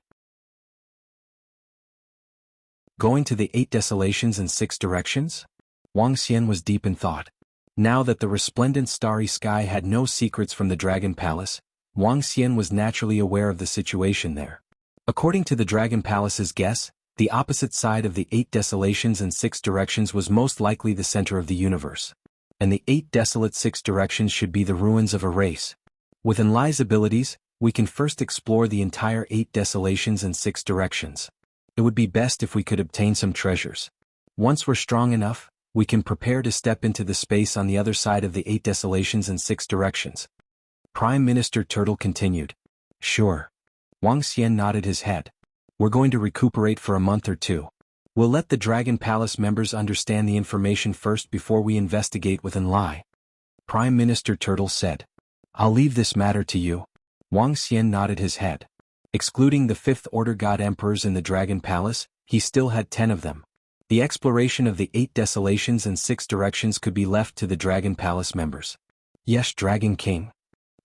Going to the 8 desolations in 6 directions? Wang Xian was deep in thought. Now that the resplendent starry sky had no secrets from the Dragon Palace, Wang Xian was naturally aware of the situation there. According to the Dragon Palace's guess, the opposite side of the 8 desolations in 6 directions was most likely the center of the universe. And the 8 desolate 6 directions should be the ruins of a race. With Enlai's abilities, we can first explore the entire 8 desolations in 6 directions. It would be best if we could obtain some treasures. Once we're strong enough, we can prepare to step into the space on the other side of the 8 desolations in 6 directions. Prime Minister Turtle continued. Sure. Wang Xian nodded his head. We're going to recuperate for a month or 2. We'll let the Dragon Palace members understand the information first before we investigate with Enlai. Prime Minister Turtle said. I'll leave this matter to you. Wang Xian nodded his head. Excluding the 5th-order God Emperors in the Dragon Palace, he still had 10 of them. The exploration of the 8 desolations in 6 directions could be left to the Dragon Palace members. Yes, Dragon King.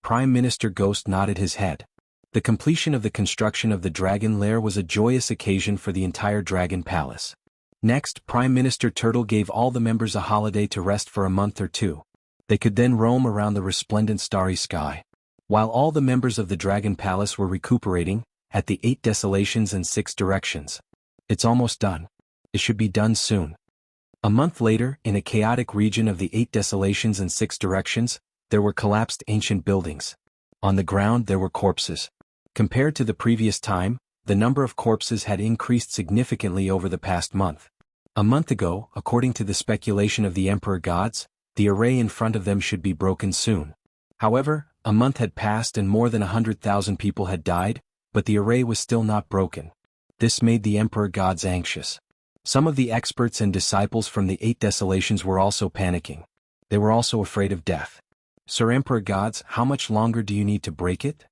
Prime Minister Ghost nodded his head. The completion of the construction of the Dragon Lair was a joyous occasion for the entire Dragon Palace. Next, Prime Minister Turtle gave all the members a holiday to rest for a month or two. They could then roam around the resplendent starry sky. While all the members of the Dragon Palace were recuperating, at the 8 desolations and 6 directions. It's almost done. It should be done soon. A month later, in a chaotic region of the 8 desolations and 6 directions, there were collapsed ancient buildings. On the ground there were corpses. Compared to the previous time, the number of corpses had increased significantly over the past month. A month ago, according to the speculation of the Emperor Gods, the array in front of them should be broken soon. However, a month had passed and more than 100,000 people had died, but the array was still not broken. This made the Emperor Gods anxious. Some of the experts and disciples from the 8 desolations were also panicking. They were also afraid of death. Sir Emperor Gods, how much longer do you need to break it?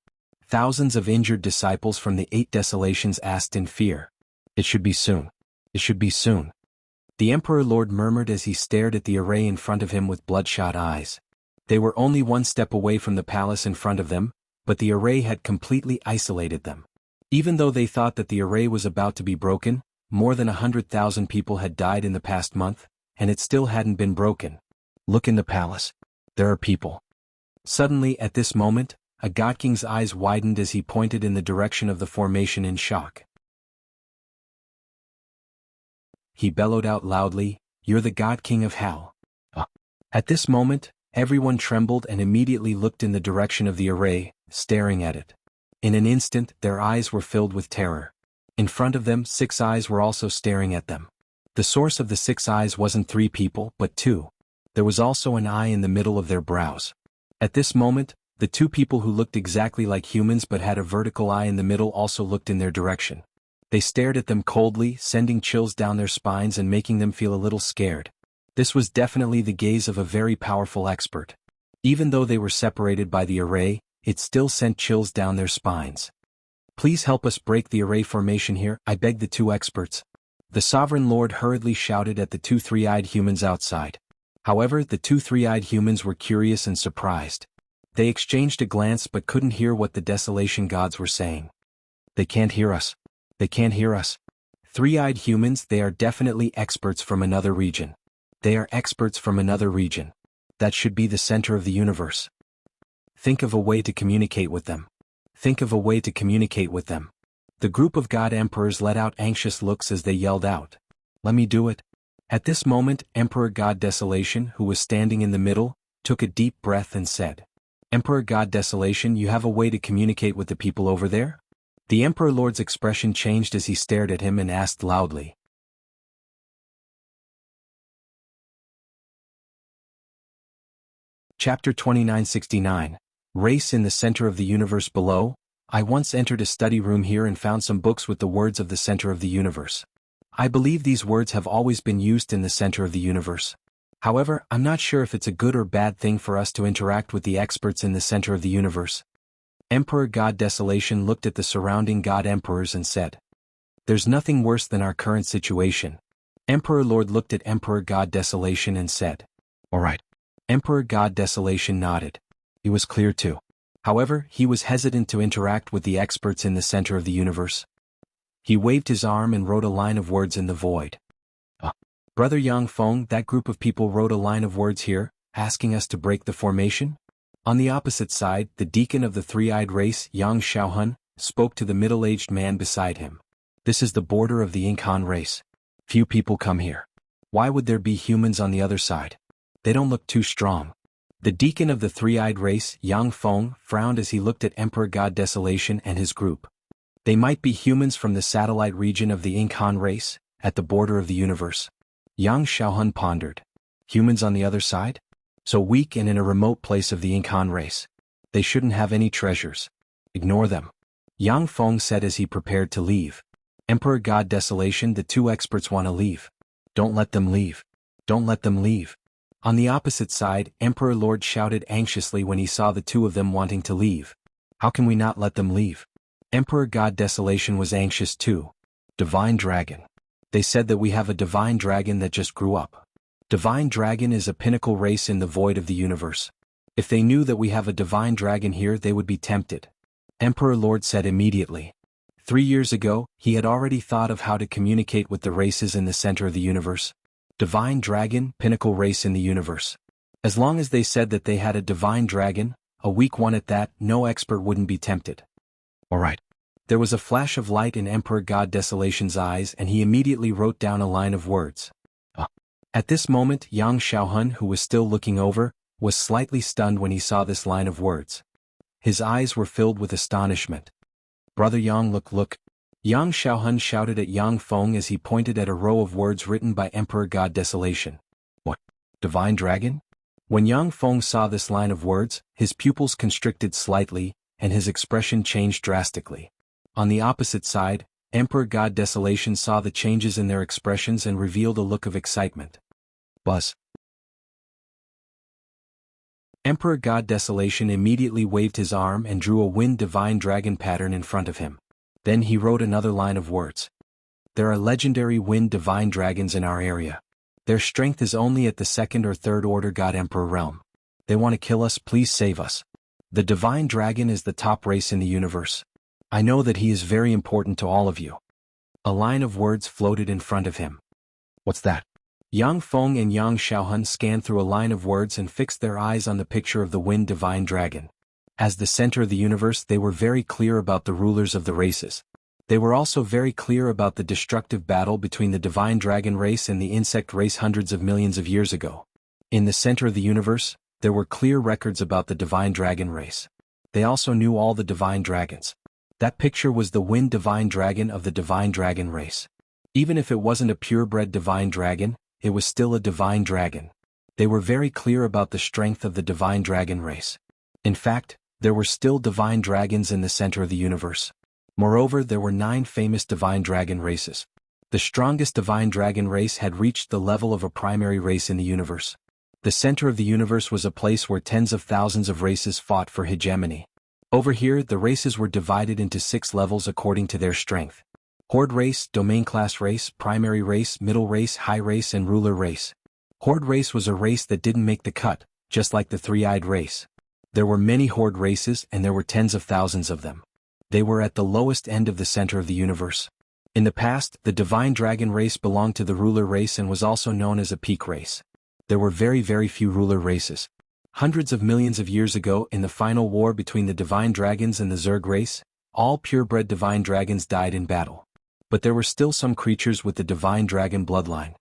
Thousands of injured disciples from the 8 desolations asked in fear. It should be soon. It should be soon. The Emperor Lord murmured as he stared at the array in front of him with bloodshot eyes. They were only one step away from the palace in front of them, but the array had completely isolated them. Even though they thought that the array was about to be broken, more than 100,000 people had died in the past month, and it still hadn't been broken. Look in the palace. There are people. Suddenly, at this moment, a God King's eyes widened as he pointed in the direction of the formation in shock. He bellowed out loudly, "You're the God King of Hell." At this moment, everyone trembled and immediately looked in the direction of the array, staring at it. In an instant, their eyes were filled with terror. In front of them, 6 eyes were also staring at them. The source of the 6 eyes wasn't 3 people, but 2. There was also an eye in the middle of their brows. At this moment, the 2 people who looked exactly like humans but had a vertical eye in the middle also looked in their direction. They stared at them coldly, sending chills down their spines and making them feel a little scared. This was definitely the gaze of a very powerful expert. Even though they were separated by the array, it still sent chills down their spines. "Please help us break the array formation here," I begged the 2 experts. The Sovereign Lord hurriedly shouted at the 2 three-eyed humans outside. However, the 2 three-eyed humans were curious and surprised. They exchanged a glance but couldn't hear what the desolation gods were saying. "They can't hear us. They can't hear us." Three-eyed humans, they are definitely experts from another region. They are experts from another region. That should be the center of the universe. Think of a way to communicate with them. Think of a way to communicate with them. The group of god emperors let out anxious looks as they yelled out, "Let me do it." At this moment, Emperor God Desolation, who was standing in the middle, took a deep breath and said, "Emperor God Desolation, you have a way to communicate with the people over there?" The Emperor Lord's expression changed as he stared at him and asked loudly. Chapter 2969. Race in the Center of the Universe Below. I once entered a study room here and found some books with the words of the center of the universe. I believe these words have always been used in the center of the universe. However, I'm not sure if it's a good or bad thing for us to interact with the experts in the center of the universe. Emperor God Desolation looked at the surrounding god emperors and said, "There's nothing worse than our current situation." Emperor Lord looked at Emperor God Desolation and said, "All right." Emperor God Desolation nodded. It was clear too. However, he was hesitant to interact with the experts in the center of the universe. He waved his arm and wrote a line of words in the void. Brother Yang Feng, that group of people wrote a line of words here, asking us to break the formation? On the opposite side, the deacon of the three-eyed race, Yang Xiaohun, spoke to the middle-aged man beside him. "This is the border of the Incan race. Few people come here. Why would there be humans on the other side? They don't look too strong." The deacon of the three-eyed race, Yang Feng, frowned as he looked at Emperor God Desolation and his group. They might be humans from the satellite region of the Incan race, at the border of the universe. Yang Xiaohun pondered. Humans on the other side? So weak and in a remote place of the Incan race. They shouldn't have any treasures. Ignore them. Yang Feng said as he prepared to leave. Emperor God Desolation, the 2 experts want to leave. Don't let them leave. Don't let them leave. On the opposite side, Emperor Lord shouted anxiously when he saw the 2 of them wanting to leave. How can we not let them leave? Emperor God Desolation was anxious too. Divine Dragon. They said that we have a divine dragon that just grew up. Divine Dragon is a pinnacle race in the void of the universe. If they knew that we have a divine dragon here, they would be tempted. Emperor Lord said immediately. 3 years ago, he had already thought of how to communicate with the races in the center of the universe. Divine Dragon, pinnacle race in the universe. As long as they said that they had a divine dragon, a weak one at that, no expert wouldn't be tempted. Alright. There was a flash of light in Emperor God Desolation's eyes and he immediately wrote down a line of words. At this moment, Yang Xiaohun, who was still looking over, was slightly stunned when he saw this line of words. His eyes were filled with astonishment. Brother Yang, look. Yang Xiaohun shouted at Yang Feng as he pointed at a row of words written by Emperor God Desolation. What? Divine Dragon? When Yang Feng saw this line of words, his pupils constricted slightly, and his expression changed drastically. On the opposite side, Emperor God Desolation saw the changes in their expressions and revealed a look of excitement. Buzz. Emperor God Desolation immediately waved his arm and drew a wind divine dragon pattern in front of him. Then he wrote another line of words. There are legendary wind divine dragons in our area. Their strength is only at the 2nd or 3rd order God Emperor realm. They want to kill us, please save us. The divine dragon is the top race in the universe. I know that he is very important to all of you. A line of words floated in front of him. What's that? Yang Feng and Yang Xiaohun scanned through a line of words and fixed their eyes on the picture of the wind divine dragon. As the center of the universe, they were very clear about the rulers of the races. They were also very clear about the destructive battle between the divine dragon race and the insect race hundreds of millions of years ago. In the center of the universe, there were clear records about the divine dragon race. They also knew all the divine dragons. That picture was the wind divine dragon of the divine dragon race. Even if it wasn't a purebred divine dragon, it was still a divine dragon. They were very clear about the strength of the divine dragon race. In fact, there were still divine dragons in the center of the universe. Moreover, there were 9 famous divine dragon races. The strongest divine dragon race had reached the level of a primary race in the universe. The center of the universe was a place where tens of thousands of races fought for hegemony. Over here, the races were divided into 6 levels according to their strength. Horde race, domain class race, primary race, middle race, high race, and ruler race. Horde race was a race that didn't make the cut, just like the three-eyed race. There were many horde races and there were tens of thousands of them. They were at the lowest end of the center of the universe. In the past, the divine dragon race belonged to the ruler race and was also known as a peak race. There were very few ruler races. Hundreds of millions of years ago, in the final war between the divine dragons and the Zerg race, all purebred divine dragons died in battle. But there were still some creatures with the divine dragon bloodline.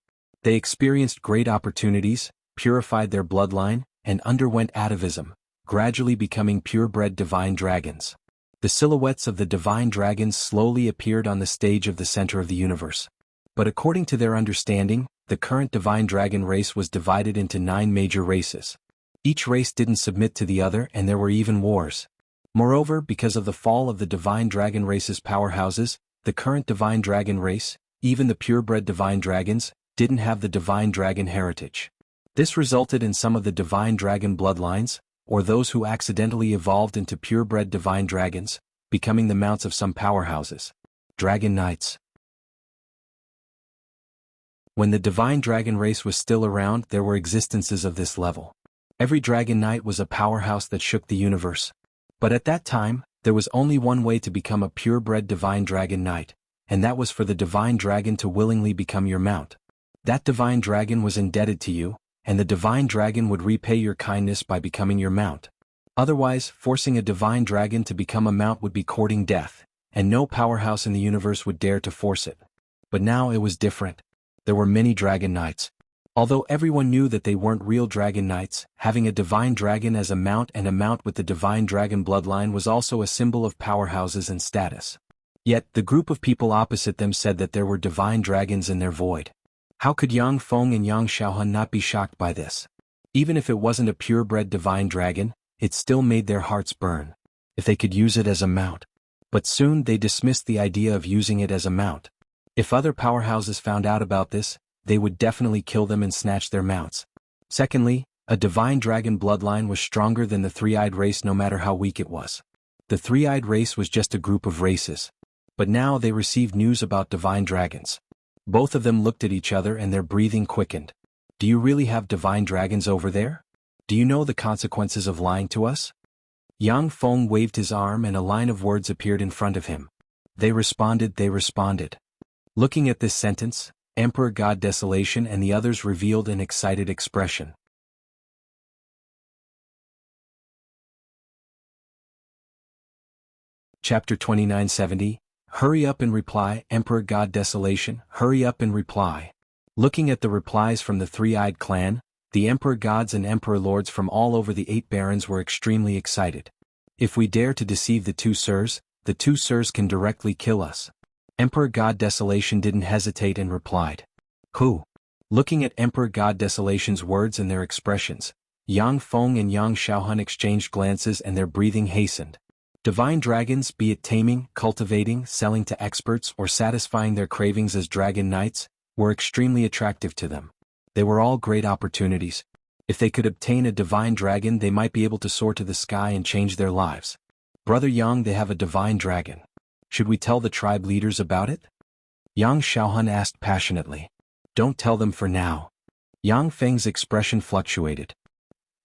They experienced great opportunities, purified their bloodline, and underwent atavism, gradually becoming purebred divine dragons. The silhouettes of the divine dragons slowly appeared on the stage of the center of the universe. But according to their understanding, the current divine dragon race was divided into 9 major races. Each race didn't submit to the other and there were even wars. Moreover, because of the fall of the divine dragon race's powerhouses, the current divine dragon race, even the purebred divine dragons, didn't have the divine dragon heritage. This resulted in some of the divine dragon bloodlines, or those who accidentally evolved into purebred divine dragons, becoming the mounts of some powerhouses. Dragon Knights. When the divine dragon race was still around, there were existences of this level. Every Dragon Knight was a powerhouse that shook the universe. But at that time, there was only one way to become a purebred divine dragon knight, and that was for the divine dragon to willingly become your mount. That divine dragon was indebted to you, and the divine dragon would repay your kindness by becoming your mount. Otherwise, forcing a divine dragon to become a mount would be courting death, and no powerhouse in the universe would dare to force it. But now it was different. There were many dragon knights. Although everyone knew that they weren't real dragon knights, having a divine dragon as a mount and a mount with the divine dragon bloodline was also a symbol of powerhouses and status. Yet, the group of people opposite them said that there were divine dragons in their void. How could Yang Feng and Yang Xiaohun not be shocked by this? Even if it wasn't a purebred divine dragon, it still made their hearts burn. If they could use it as a mount. But soon they dismissed the idea of using it as a mount. If other powerhouses found out about this, they would definitely kill them and snatch their mounts. Secondly, a divine dragon bloodline was stronger than the three-eyed race no matter how weak it was. The three-eyed race was just a group of races. But now they received news about divine dragons. Both of them looked at each other and their breathing quickened. Do you really have divine dragons over there? Do you know the consequences of lying to us? Yang Feng waved his arm and a line of words appeared in front of him. They responded. Looking at this sentence, Emperor God Desolation and the others revealed an excited expression. Chapter 2970, Hurry up and reply, Emperor God Desolation, hurry up and reply. Looking at the replies from the three-eyed clan, the Emperor Gods and Emperor Lords from all over the 8 barons were extremely excited. If we dare to deceive the two sirs can directly kill us. Emperor God Desolation didn't hesitate and replied. Who? Looking at Emperor God Desolation's words and their expressions, Yang Feng and Yang Xiaohun exchanged glances and their breathing hastened. Divine dragons, be it taming, cultivating, selling to experts or satisfying their cravings as dragon knights, were extremely attractive to them. They were all great opportunities. If they could obtain a divine dragon, they might be able to soar to the sky and change their lives. Brother Yang, they have a divine dragon. Should we tell the tribe leaders about it? Yang Xiaohun asked passionately. Don't tell them for now. Yang Feng's expression fluctuated.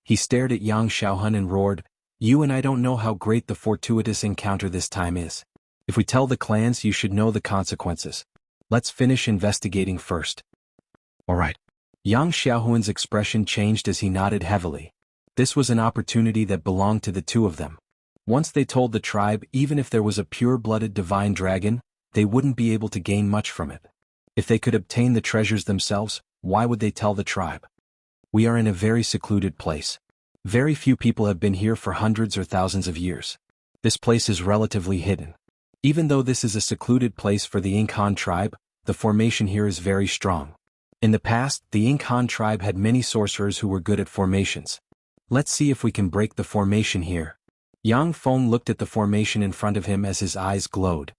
He stared at Yang Xiaohun and roared, You and I don't know how great the fortuitous encounter this time is. If we tell the clans, you should know the consequences. Let's finish investigating first. Alright. Yang Xiaohun's expression changed as he nodded heavily. This was an opportunity that belonged to the two of them. Once they told the tribe, even if there was a pure-blooded divine dragon, they wouldn't be able to gain much from it. If they could obtain the treasures themselves, why would they tell the tribe? We are in a very secluded place. Very few people have been here for hundreds or thousands of years. This place is relatively hidden. Even though this is a secluded place for the Incan tribe, the formation here is very strong. In the past, the Incan tribe had many sorcerers who were good at formations. Let's see if we can break the formation here. Yang Feng looked at the formation in front of him as his eyes glowed.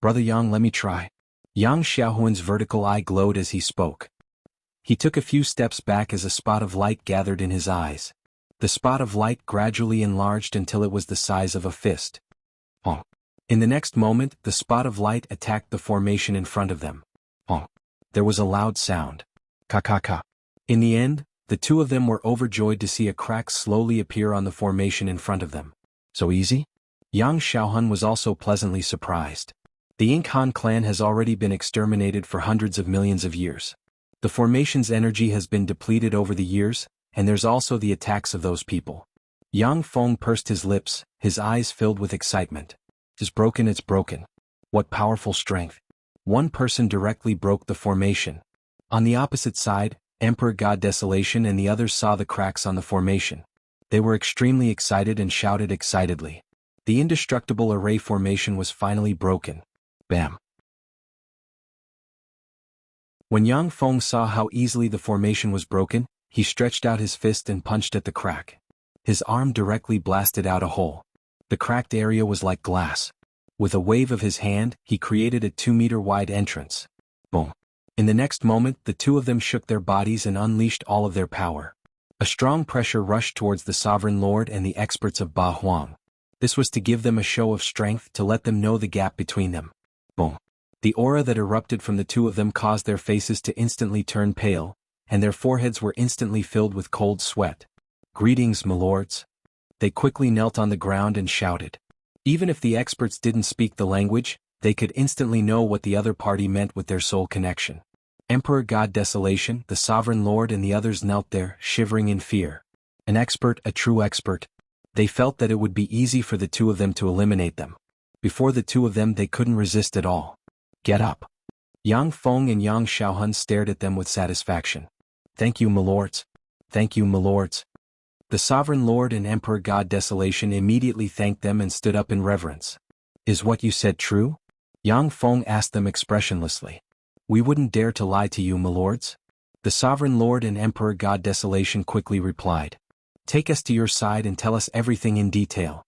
Brother Yang, let me try. Yang Xiaohun's vertical eye glowed as he spoke. He took a few steps back as a spot of light gathered in his eyes. The spot of light gradually enlarged until it was the size of a fist. Honk. In the next moment, the spot of light attacked the formation in front of them. Honk. There was a loud sound. Ka-ka-ka. In the end, the two of them were overjoyed to see a crack slowly appear on the formation in front of them. So easy? Yang Xiaohun was also pleasantly surprised. The Incan clan has already been exterminated for hundreds of millions of years. The formation's energy has been depleted over the years, and there's also the attacks of those people. Yang Feng pursed his lips, his eyes filled with excitement. It's broken. What powerful strength. One person directly broke the formation. On the opposite side, Emperor God Desolation and the others saw the cracks on the formation. They were extremely excited and shouted excitedly. The indestructible array formation was finally broken. Bam. When Yang Feng saw how easily the formation was broken, he stretched out his fist and punched at the crack. His arm directly blasted out a hole. The cracked area was like glass. With a wave of his hand, he created a 2-meter-wide entrance. Boom. In the next moment, the two of them shook their bodies and unleashed all of their power. A strong pressure rushed towards the Sovereign Lord and the experts of Ba Huang. This was to give them a show of strength to let them know the gap between them. Boom. The aura that erupted from the two of them caused their faces to instantly turn pale, and their foreheads were instantly filled with cold sweat. Greetings, my lords. They quickly knelt on the ground and shouted. Even if the experts didn't speak the language, they could instantly know what the other party meant with their soul connection. Emperor God Desolation, the Sovereign Lord and the others knelt there, shivering in fear. An expert, a true expert. They felt that it would be easy for the two of them to eliminate them. Before the two of them they couldn't resist at all. Get up. Yang Feng and Yang Xiaohun stared at them with satisfaction. Thank you, my lords. Thank you, my lords. The Sovereign Lord and Emperor God Desolation immediately thanked them and stood up in reverence. Is what you said true? Yang Feng asked them expressionlessly. We wouldn't dare to lie to you, my lords. The Sovereign Lord and Emperor God Desolation quickly replied. Take us to your side and tell us everything in detail.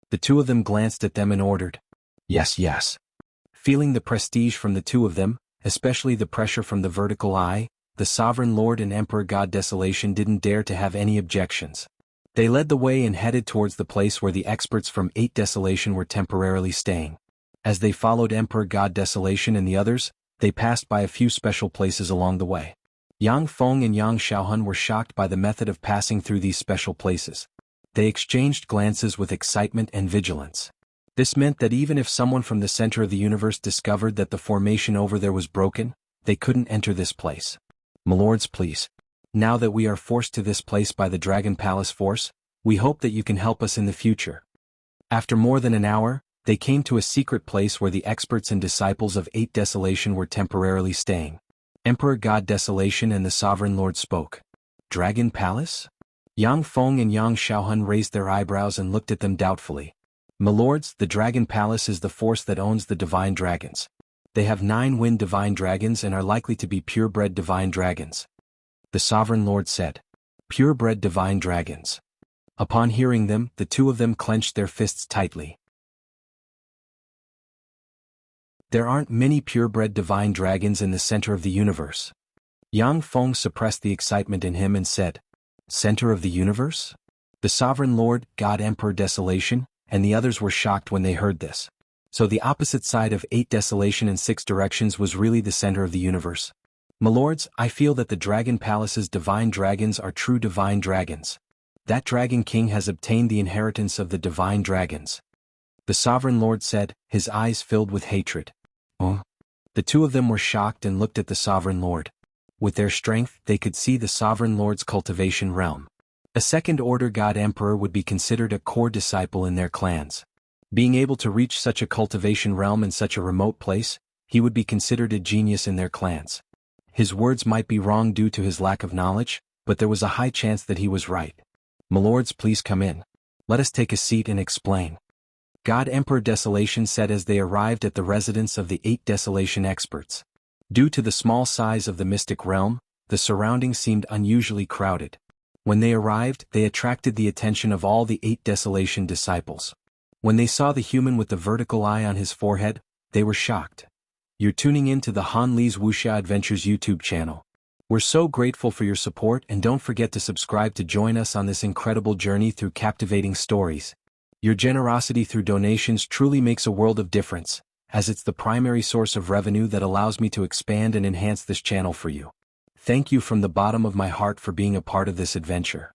The two of them glanced at them and ordered. Yes, yes. Feeling the prestige from the two of them, especially the pressure from the vertical eye, the Sovereign Lord and Emperor God Desolation didn't dare to have any objections. They led the way and headed towards the place where the experts from 8 Desolation were temporarily staying. As they followed Emperor God Desolation and the others, they passed by a few special places along the way. Yang Feng and Yang Xiaohun were shocked by the method of passing through these special places. They exchanged glances with excitement and vigilance. This meant that even if someone from the center of the universe discovered that the formation over there was broken, they couldn't enter this place. "Milords, please. Now that we are forced to this place by the Dragon Palace force, we hope that you can help us in the future." After more than an hour, they came to a secret place where the experts and disciples of 8 Desolation were temporarily staying. Emperor God Desolation and the Sovereign Lord spoke. "Dragon Palace?" Yang Feng and Yang Xiaohun raised their eyebrows and looked at them doubtfully. "Milords, the Dragon Palace is the force that owns the divine dragons. They have 9 wind divine dragons and are likely to be purebred divine dragons." The Sovereign Lord said. "Purebred divine dragons." Upon hearing them, the two of them clenched their fists tightly. There aren't many purebred divine dragons in the center of the universe. Yang Feng suppressed the excitement in him and said, "Center of the universe?" The Sovereign Lord, God Emperor Desolation, and the others were shocked when they heard this. So the opposite side of 8 Desolation and 6 Directions was really the center of the universe. "Milords, I feel that the Dragon Palace's divine dragons are true divine dragons. That Dragon King has obtained the inheritance of the divine dragons." The Sovereign Lord said, his eyes filled with hatred. "Oh?" The two of them were shocked and looked at the Sovereign Lord. With their strength, they could see the Sovereign Lord's cultivation realm. A second-order God Emperor would be considered a core disciple in their clans. Being able to reach such a cultivation realm in such a remote place, he would be considered a genius in their clans. His words might be wrong due to his lack of knowledge, but there was a high chance that he was right. "Milords, please come in. Let us take a seat and explain." God Emperor Desolation said as they arrived at the residence of the 8 Desolation experts. Due to the small size of the mystic realm, the surroundings seemed unusually crowded. When they arrived, they attracted the attention of all the 8 Desolation disciples. When they saw the human with the vertical eye on his forehead, they were shocked. "You're tuning in to the Han Li's Wuxia Adventures YouTube channel. We're so grateful for your support, and don't forget to subscribe to join us on this incredible journey through captivating stories. Your generosity through donations truly makes a world of difference, as it's the primary source of revenue that allows me to expand and enhance this channel for you. Thank you from the bottom of my heart for being a part of this adventure."